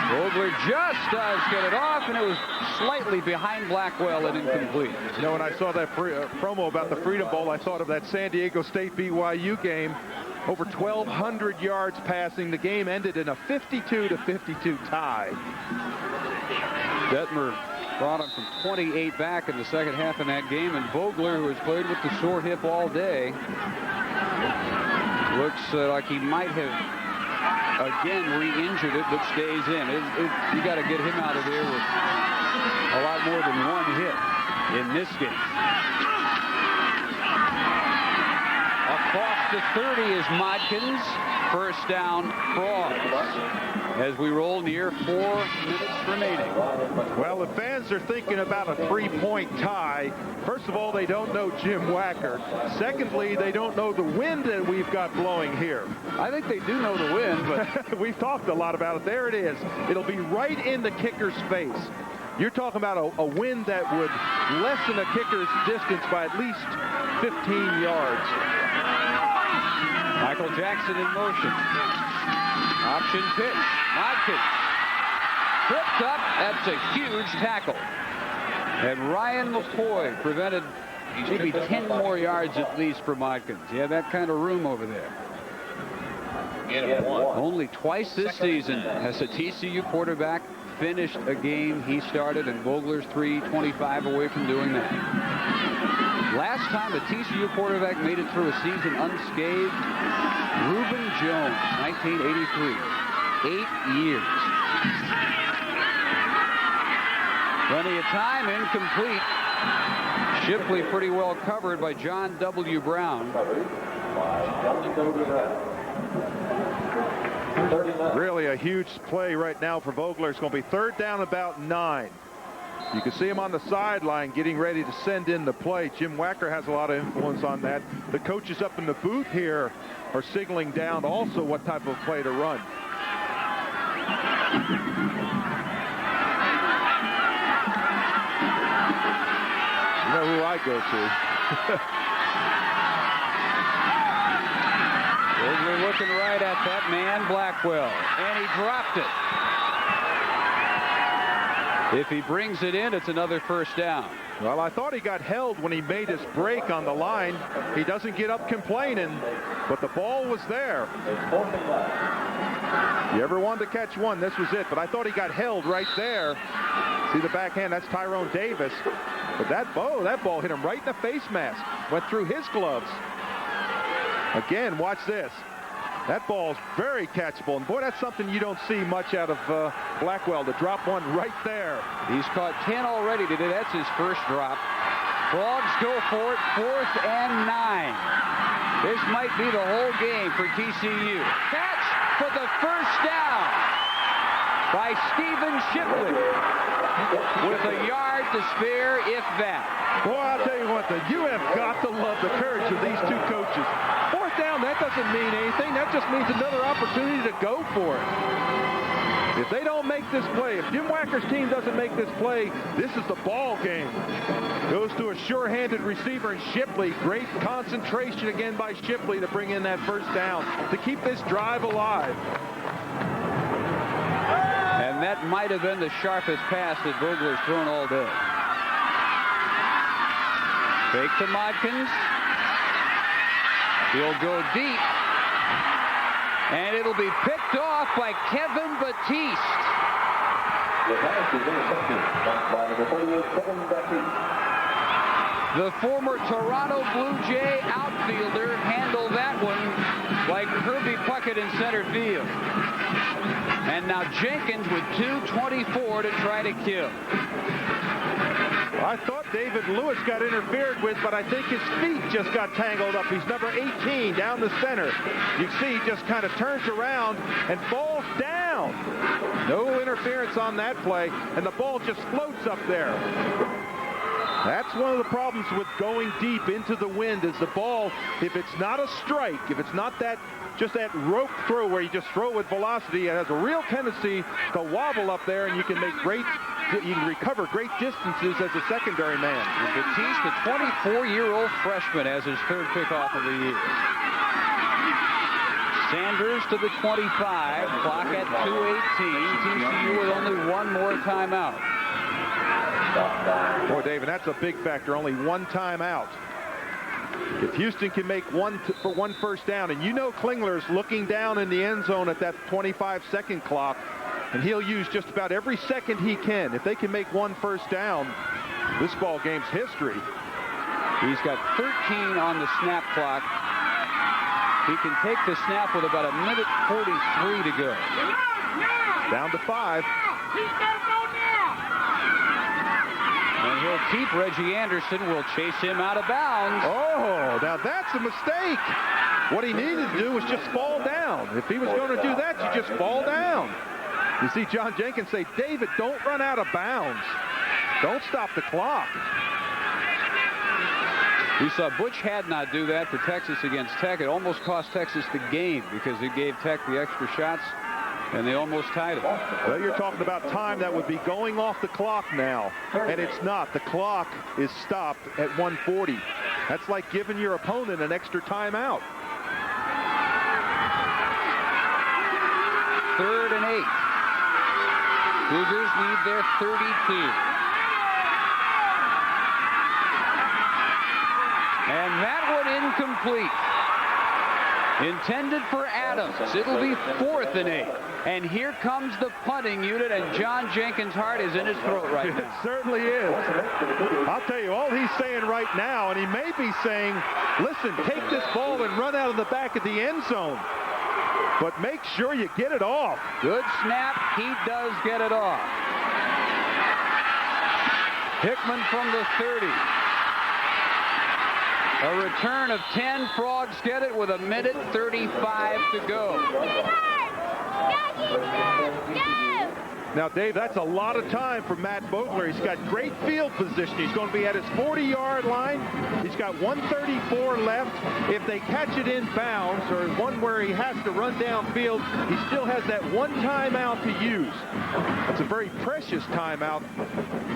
Vogler just does get it off, and it was slightly behind Blackwell and incomplete. You know, when I saw that promo about the Freedom Bowl, I thought of that San Diego State BYU game. Over 1,200 yards passing. The game ended in a 52-52 tie. Detmer brought him from 28 back in the second half in that game, and Vogler, who has played with the sore hip all day, looks like he might have again re-injured it, but stays in. You got to get him out of there with a lot more than one hit in this game. Across the 30 is Modkins. First down, Frogs, as we roll near 4 minutes remaining. Well, the fans are thinking about a 3-point tie. First of all, they don't know Jim Wacker. Secondly, they don't know the wind that we've got blowing here. I think they do know the wind, but we've talked a lot about it. There it is. It'll be right in the kicker's face. You're talking about a wind that would lessen a kicker's distance by at least 15 yards. Michael Jackson in motion. Option pitch. Modkins tripped up. That's a huge tackle. And Ryan McCoy prevented maybe 10 more yards at least for Modkins. He had that kind of room over there. Only twice this season has a TCU quarterback finished a game he started, and Vogler's 325 away from doing that. Last time a TCU quarterback made it through a season unscathed Reuben Jones, 1983. 8 years. Plenty of time, incomplete. Shipley pretty well covered by John W. Brown. Really a huge play right now for Vogler. It's going to be 3rd down, about 9. You can see him on the sideline getting ready to send in the play. Jim Wacker has a lot of influence on that. The coaches up in the booth here are signaling down also what type of play to run. You know who I go to. Vogler looking right at that man, Blackwell, and he dropped it. If he brings it in, it's another 1st down. Well, I thought he got held when he made his break on the line. He doesn't get up complaining, but the ball was there. You ever wanted to catch one, this was it. But I thought he got held right there. See the backhand, that's Tyrone Davis. But that ball hit him right in the face mask. Went through his gloves. Again, watch this. That ball's very catchable. And boy, that's something you don't see much out of Blackwell, to drop one right there. He's caught 10 already today. That's his 1st drop. Frogs go for it, 4th and 9. This might be the whole game for TCU. Catch for the 1st down by Stephen Shipley with a yard to spare, if that. Boy, I'll tell you what, you have got to love the courage of these two coaches. 4th down, that doesn't mean anything. That just means another opportunity to go for it. If they don't make this play, if Jim Wacker's team doesn't make this play, this is the ball game. Goes to a sure-handed receiver in Shipley. Great concentration again by Shipley to bring in that 1st down, to keep this drive alive. And that might have been the sharpest pass that Vogler's thrown all day. Fake to Modkins. He'll go deep. And it'll be picked off by Kevin Batiste. The former Toronto Blue Jay outfielder handled that one like Kirby Puckett in center field. And now Jenkins with 2:24 to try to kill. I thought David Lewis got interfered with, but I think his feet just got tangled up. He's number 18 down the center. You see he just kind of turns around and falls down. No interference on that play, and the ball just floats up there. That's one of the problems with going deep into the wind, is the ball, if it's not a strike, if it's not that just that rope throw where you just throw with velocity, it has a real tendency to wobble up there, and you can recover great distances as a secondary man. And Batiste, the 24-year-old freshman, has his 3rd pickoff of the year. Sanders to the 25, clock at 2:18. TCU with only one more timeout. Boy, David, that's a big factor. Only one timeout. If Houston can make one 1st down, and you know Klingler's looking down in the end zone at that 25-second clock, and he'll use just about every second he can. If they can make 1 1st down, this ball game's history. He's got 13 on the snap clock. He can take the snap with about 1:43 to go. Down to 5. And he'll keep Reggie Anderson. Will chase him out of bounds. Oh, now that's a mistake. What he needed to do was just fall down. If he was going to do that, you just fall down. You see John Jenkins say, David, don't run out of bounds. Don't stop the clock. We saw Butch Hadnot do that for Texas against Tech. It almost cost Texas the game because it gave Tech the extra shots, and they almost tied it. Well, you're talking about time that would be going off the clock now, and it's not. The clock is stopped at 1:40. That's like giving your opponent an extra timeout. 3rd and 8. Cougars need their 32. And that one incomplete. Intended for Adams. It'll be 4th and 8. And here comes the punting unit, and John Jenkins' heart is in his throat right now. It certainly is. I'll tell you, all he's saying right now, and he may be saying, listen, take this ball and run out of the back of the end zone. But make sure you get it off. Good snap. He does get it off. Hickman from the 30. A return of 10. Frogs get it with 1:35 to go. Now, Dave, that's a lot of time for Matt Vogler. He's got great field position. He's going to be at his 40-yard line. He's got 134 left. If they catch it in bounds, or one where he has to run downfield, he still has that one timeout to use. It's a very precious timeout.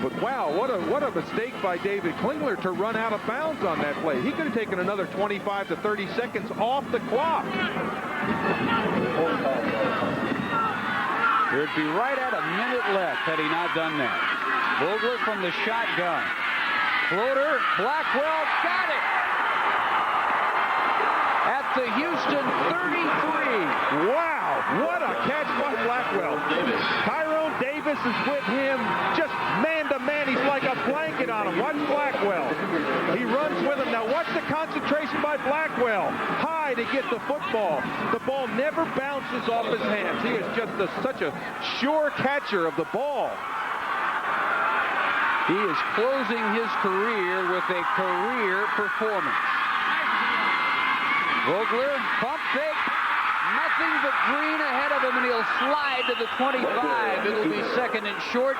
But wow, what a mistake by David Klingler to run out of bounds on that play. He could have taken another 25 to 30 seconds off the clock. There'd be right at 1 minute left had he not done that. Vogler from the shotgun. Floater, Blackwell got it! At the Houston 33. Wow, what a catch by Blackwell. Tyrone Davis is with him, just man-to-man. He's like a blanket on him. Watch Blackwell. He runs with him. Now watch the concentration by Blackwell. High to get the football. The ball never bounces off his hands. He is just such a sure catcher of the ball. He is closing his career with a career performance. Vogler, pump fake. Nothing but green ahead of him, and he'll slide to the 25. It'll be 2nd and short,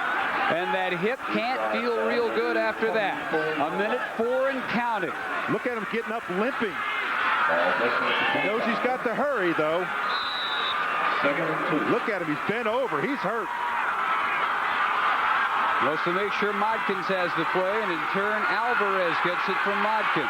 and that hip can't feel real good after that. 1:04 and counting. Look at him getting up limping. He knows he's got to hurry, though. Look at him. He's bent over. He's hurt. Wants to make sure Modkins has the play, and in turn, Alvarez gets it from Modkins.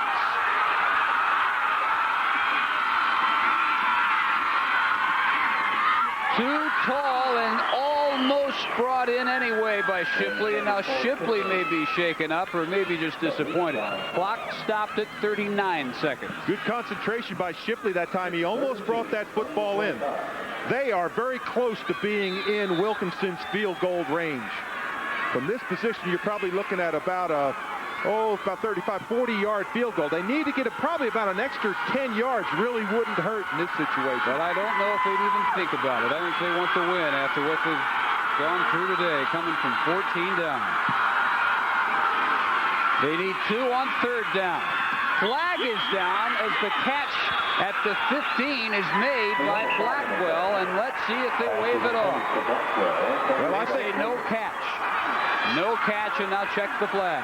Too tall and almost brought in anyway by Shipley, and now Shipley may be shaken up or maybe just disappointed. Clock stopped at 39 seconds. Good concentration by Shipley that time. He almost brought that football in. They are very close to being in Wilkinson's field goal range. From this position, you're probably looking at about a 35, 40-yard field goal. They need to get probably about an extra 10 yards. Really wouldn't hurt in this situation. But I don't know if they'd even think about it. I think they want the win after what they've gone through today, coming from 14 down. They need 2 on 3rd down. Flag is down as the catch at the 15 is made by Blackwell, and let's see if they wave it off. Well, I say no catch. No catch, and now check the flag.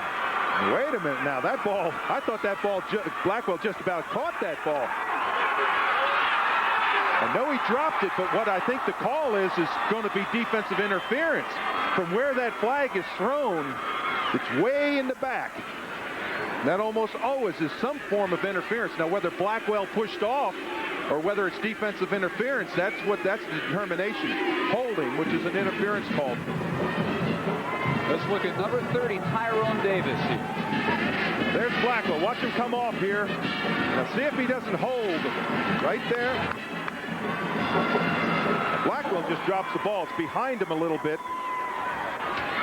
Wait a minute now. That ball, I thought that ball, Blackwell just about caught that ball. I know he dropped it, but what I think the call is going to be defensive interference. From where that flag is thrown, it's way in the back. That almost always is some form of interference. Now, whether Blackwell pushed off or whether it's defensive interference, that's the determination. Holding, which is an interference call. Let's look at number 30, Tyrone Davis here. There's Blackwell. Watch him come off here. Now see if he doesn't hold. Right there. Blackwell just drops the ball. It's behind him a little bit.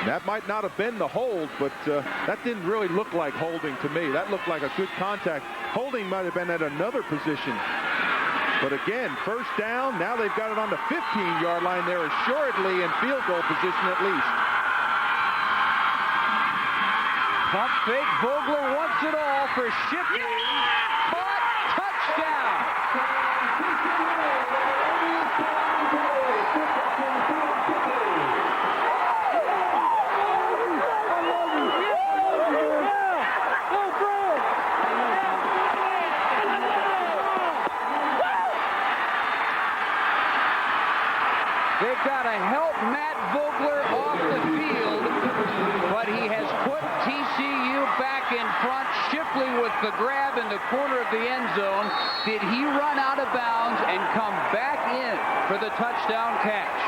That might not have been the hold, but that didn't really look like holding to me. That looked like a good contact. Holding might have been at another position. But again, 1st down. Now they've got it on the 15-yard line. They're assuredly in field goal position at least. Pump fake. Vogler wants it all for Shipley. Caught. Touchdown. They've got to help Matt Vogler off the field, but he has put TCU back in front. Shipley with the grab in the corner of the end zone. Did he run out of bounds and come back in for the touchdown catch?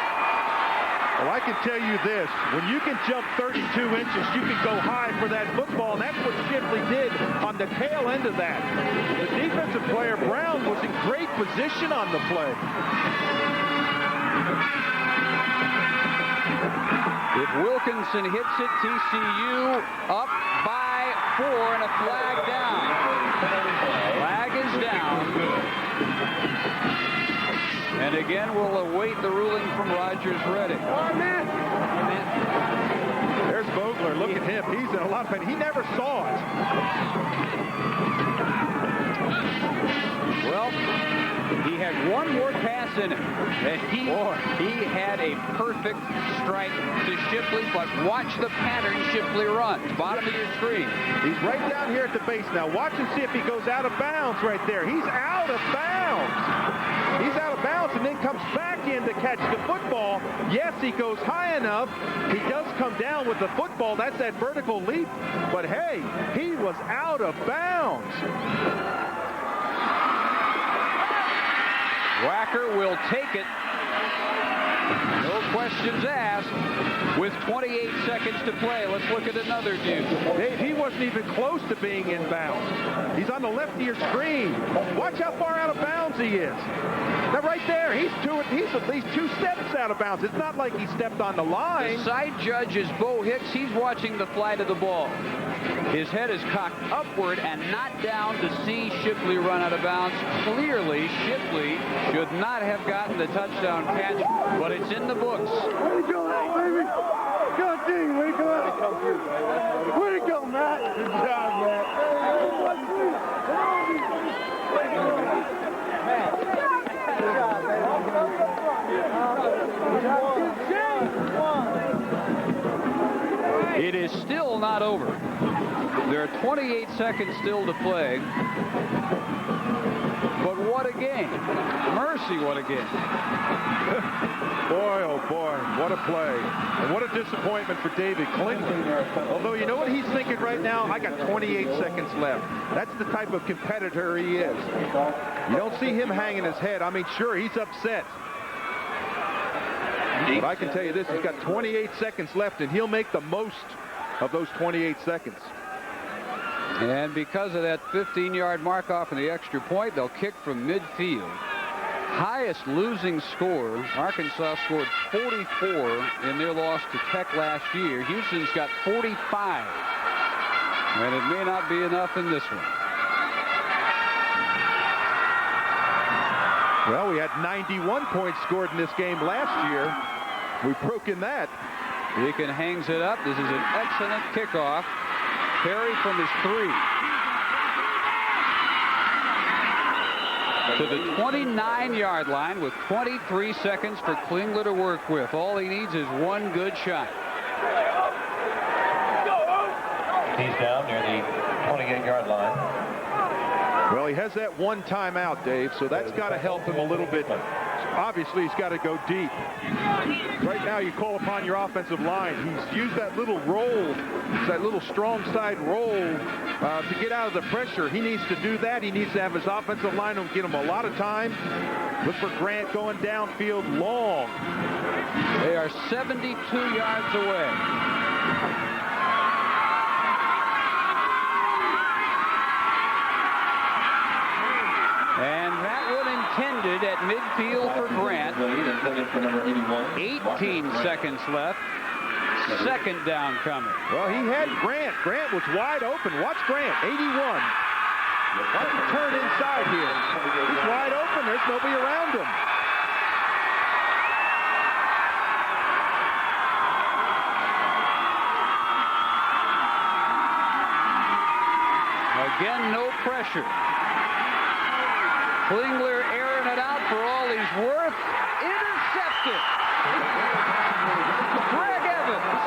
Well, I can tell you this. When you can jump 32 inches, you can go high for that football, and that's what Shipley did on the tail end of that. The defensive player, Brown, was in great position on the play. If Wilkinson hits it, TCU up by 4 and a flag down. Flag is down. And again, we'll await the ruling from Rogers Redding. There's Vogler. Look at him. He's in a lot of pain. He never saw it. Well, he had one more pass in him. And he had a perfect strike to Shipley, but watch the pattern Shipley runs. Bottom of your screen. He's right down here at the base now. Watch and see if he goes out of bounds right there. He's out of bounds. He's out of bounds and then comes back in to catch the football. Yes, he goes high enough. He does come down with the football. That's that vertical leap. But hey, he was out of bounds. Wacker will take it. No questions asked. With 28 seconds to play, let's look at another dude. Dave, he wasn't even close to being in bounds. He's on the left of your screen. Watch how far out of bounds he is. Now right there, he's at least 2 steps out of bounds. It's not like he stepped on the line. The side judge is Bo Hicks. He's watching the flight of the ball. His head is cocked upward and not down to see Shipley run out of bounds. Clearly, Shipley should not have gotten the touchdown catch, but it's in the books. Way to go, baby. God dang, way to go out. Way to go, Matt. Good job, Matt. Good job, baby. It is still not over. There are 28 seconds still to play. But what a game. Mercy, what a game. Boy, oh boy, what a play. And what a disappointment for David Klingler. Although, you know what he's thinking right now? I got 28 seconds left. That's the type of competitor he is. You don't see him hanging his head. I mean, sure, he's upset. But I can tell you this, he's got 28 seconds left, and he'll make the most of those 28 seconds. And because of that 15-yard mark off in the extra point, they'll kick from midfield. Highest losing score, Arkansas scored 44 in their loss to Tech last year. Houston's got 45. And it may not be enough in this one. Well, we had 91 points scored in this game last year. We've broken that. Deacon hangs it up. This is an excellent kickoff. Perry from his 3. To the 29-yard line with 23 seconds for Klingler to work with. All he needs is one good shot. He's down near the 28-yard line. Well, he has that one timeout, Dave, so that's got to help him a little bit. Obviously, he's got to go deep. Right now, you call upon your offensive line. He's used that little roll, that little strong side roll to get out of the pressure. He needs to do that. He needs to have his offensive line get him a lot of time. Look for Grant going downfield long. They are 72 yards away. And that one intended at midfield for Grant. 18 seconds left. Second down coming. Well, he had Grant. Grant was wide open. Watch Grant, 81. Why don't you turn inside here? He's wide open. There's nobody around him. Again, no pressure. Klingler airing it out for all he's worth. Intercepted. Greg Evans.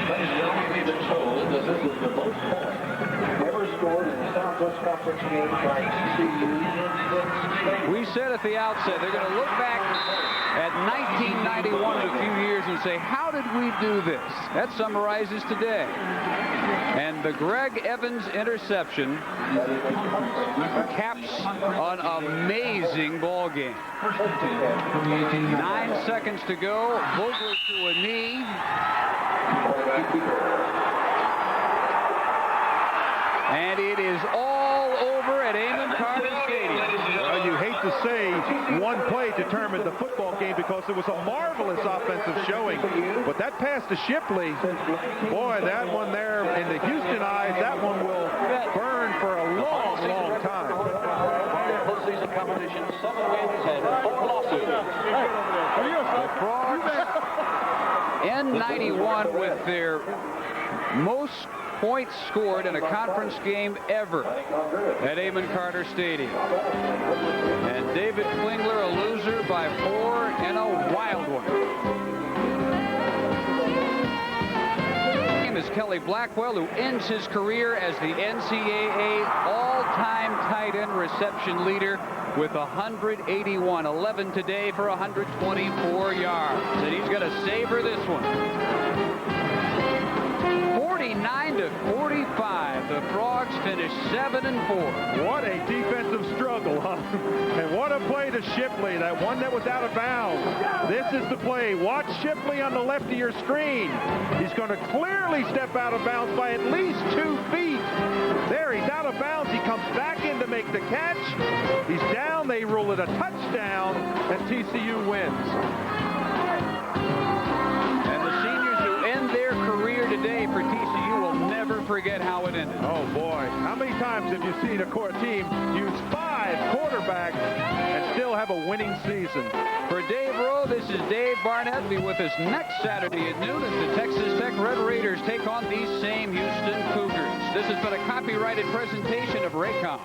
Ladies and gentlemen, we've been told that this is the most points ever scored in the Southwest Conference game by TCU. We said at the outset they're going to look back at 1991 in a few years and say, how did we do this? That summarizes today. And the Greg Evans interception caps an amazing ball game. 9 seconds to go. Vogler to a knee. And it is all over at Amon Carter Stadium. Well, you hate to say one play determined the football game because it was a marvelous offensive showing. But that pass to Shipley, boy, that one there in the Houston eyes, that one will burn for a long, long time. Postseason competition, 7 wins and 4 losses. The Frogs N91 with their most points scored in a conference game ever at Amon Carter Stadium. And David Klingler, a loser by 4 in a wild one. Is Kelly Blackwell, who ends his career as the NCAA all-time tight end reception leader with 181. 11 today for 124 yards. And he's going to savor this one. 49-45. The Frogs finish 7-4. What a defensive struggle, huh? And what a play to Shipley, that one that was out of bounds. This is the play. Watch Shipley on the left of your screen. He's going to clearly step out of bounds by at least 2 feet. There, he's out of bounds. He comes back in to make the catch. He's down. They rule it a touchdown, and TCU wins. And the seniors who end their career today for TCU will never forget how it ended. Oh, boy. How many times have you seen a core team use 5 quarterbacks and still have a winning season? For Dave Rowe, this is Dave Barnett. Be with us next Saturday at noon as the Texas Tech Red Raiders take on these same Houston Cougars. This has been a copyrighted presentation of Raycom.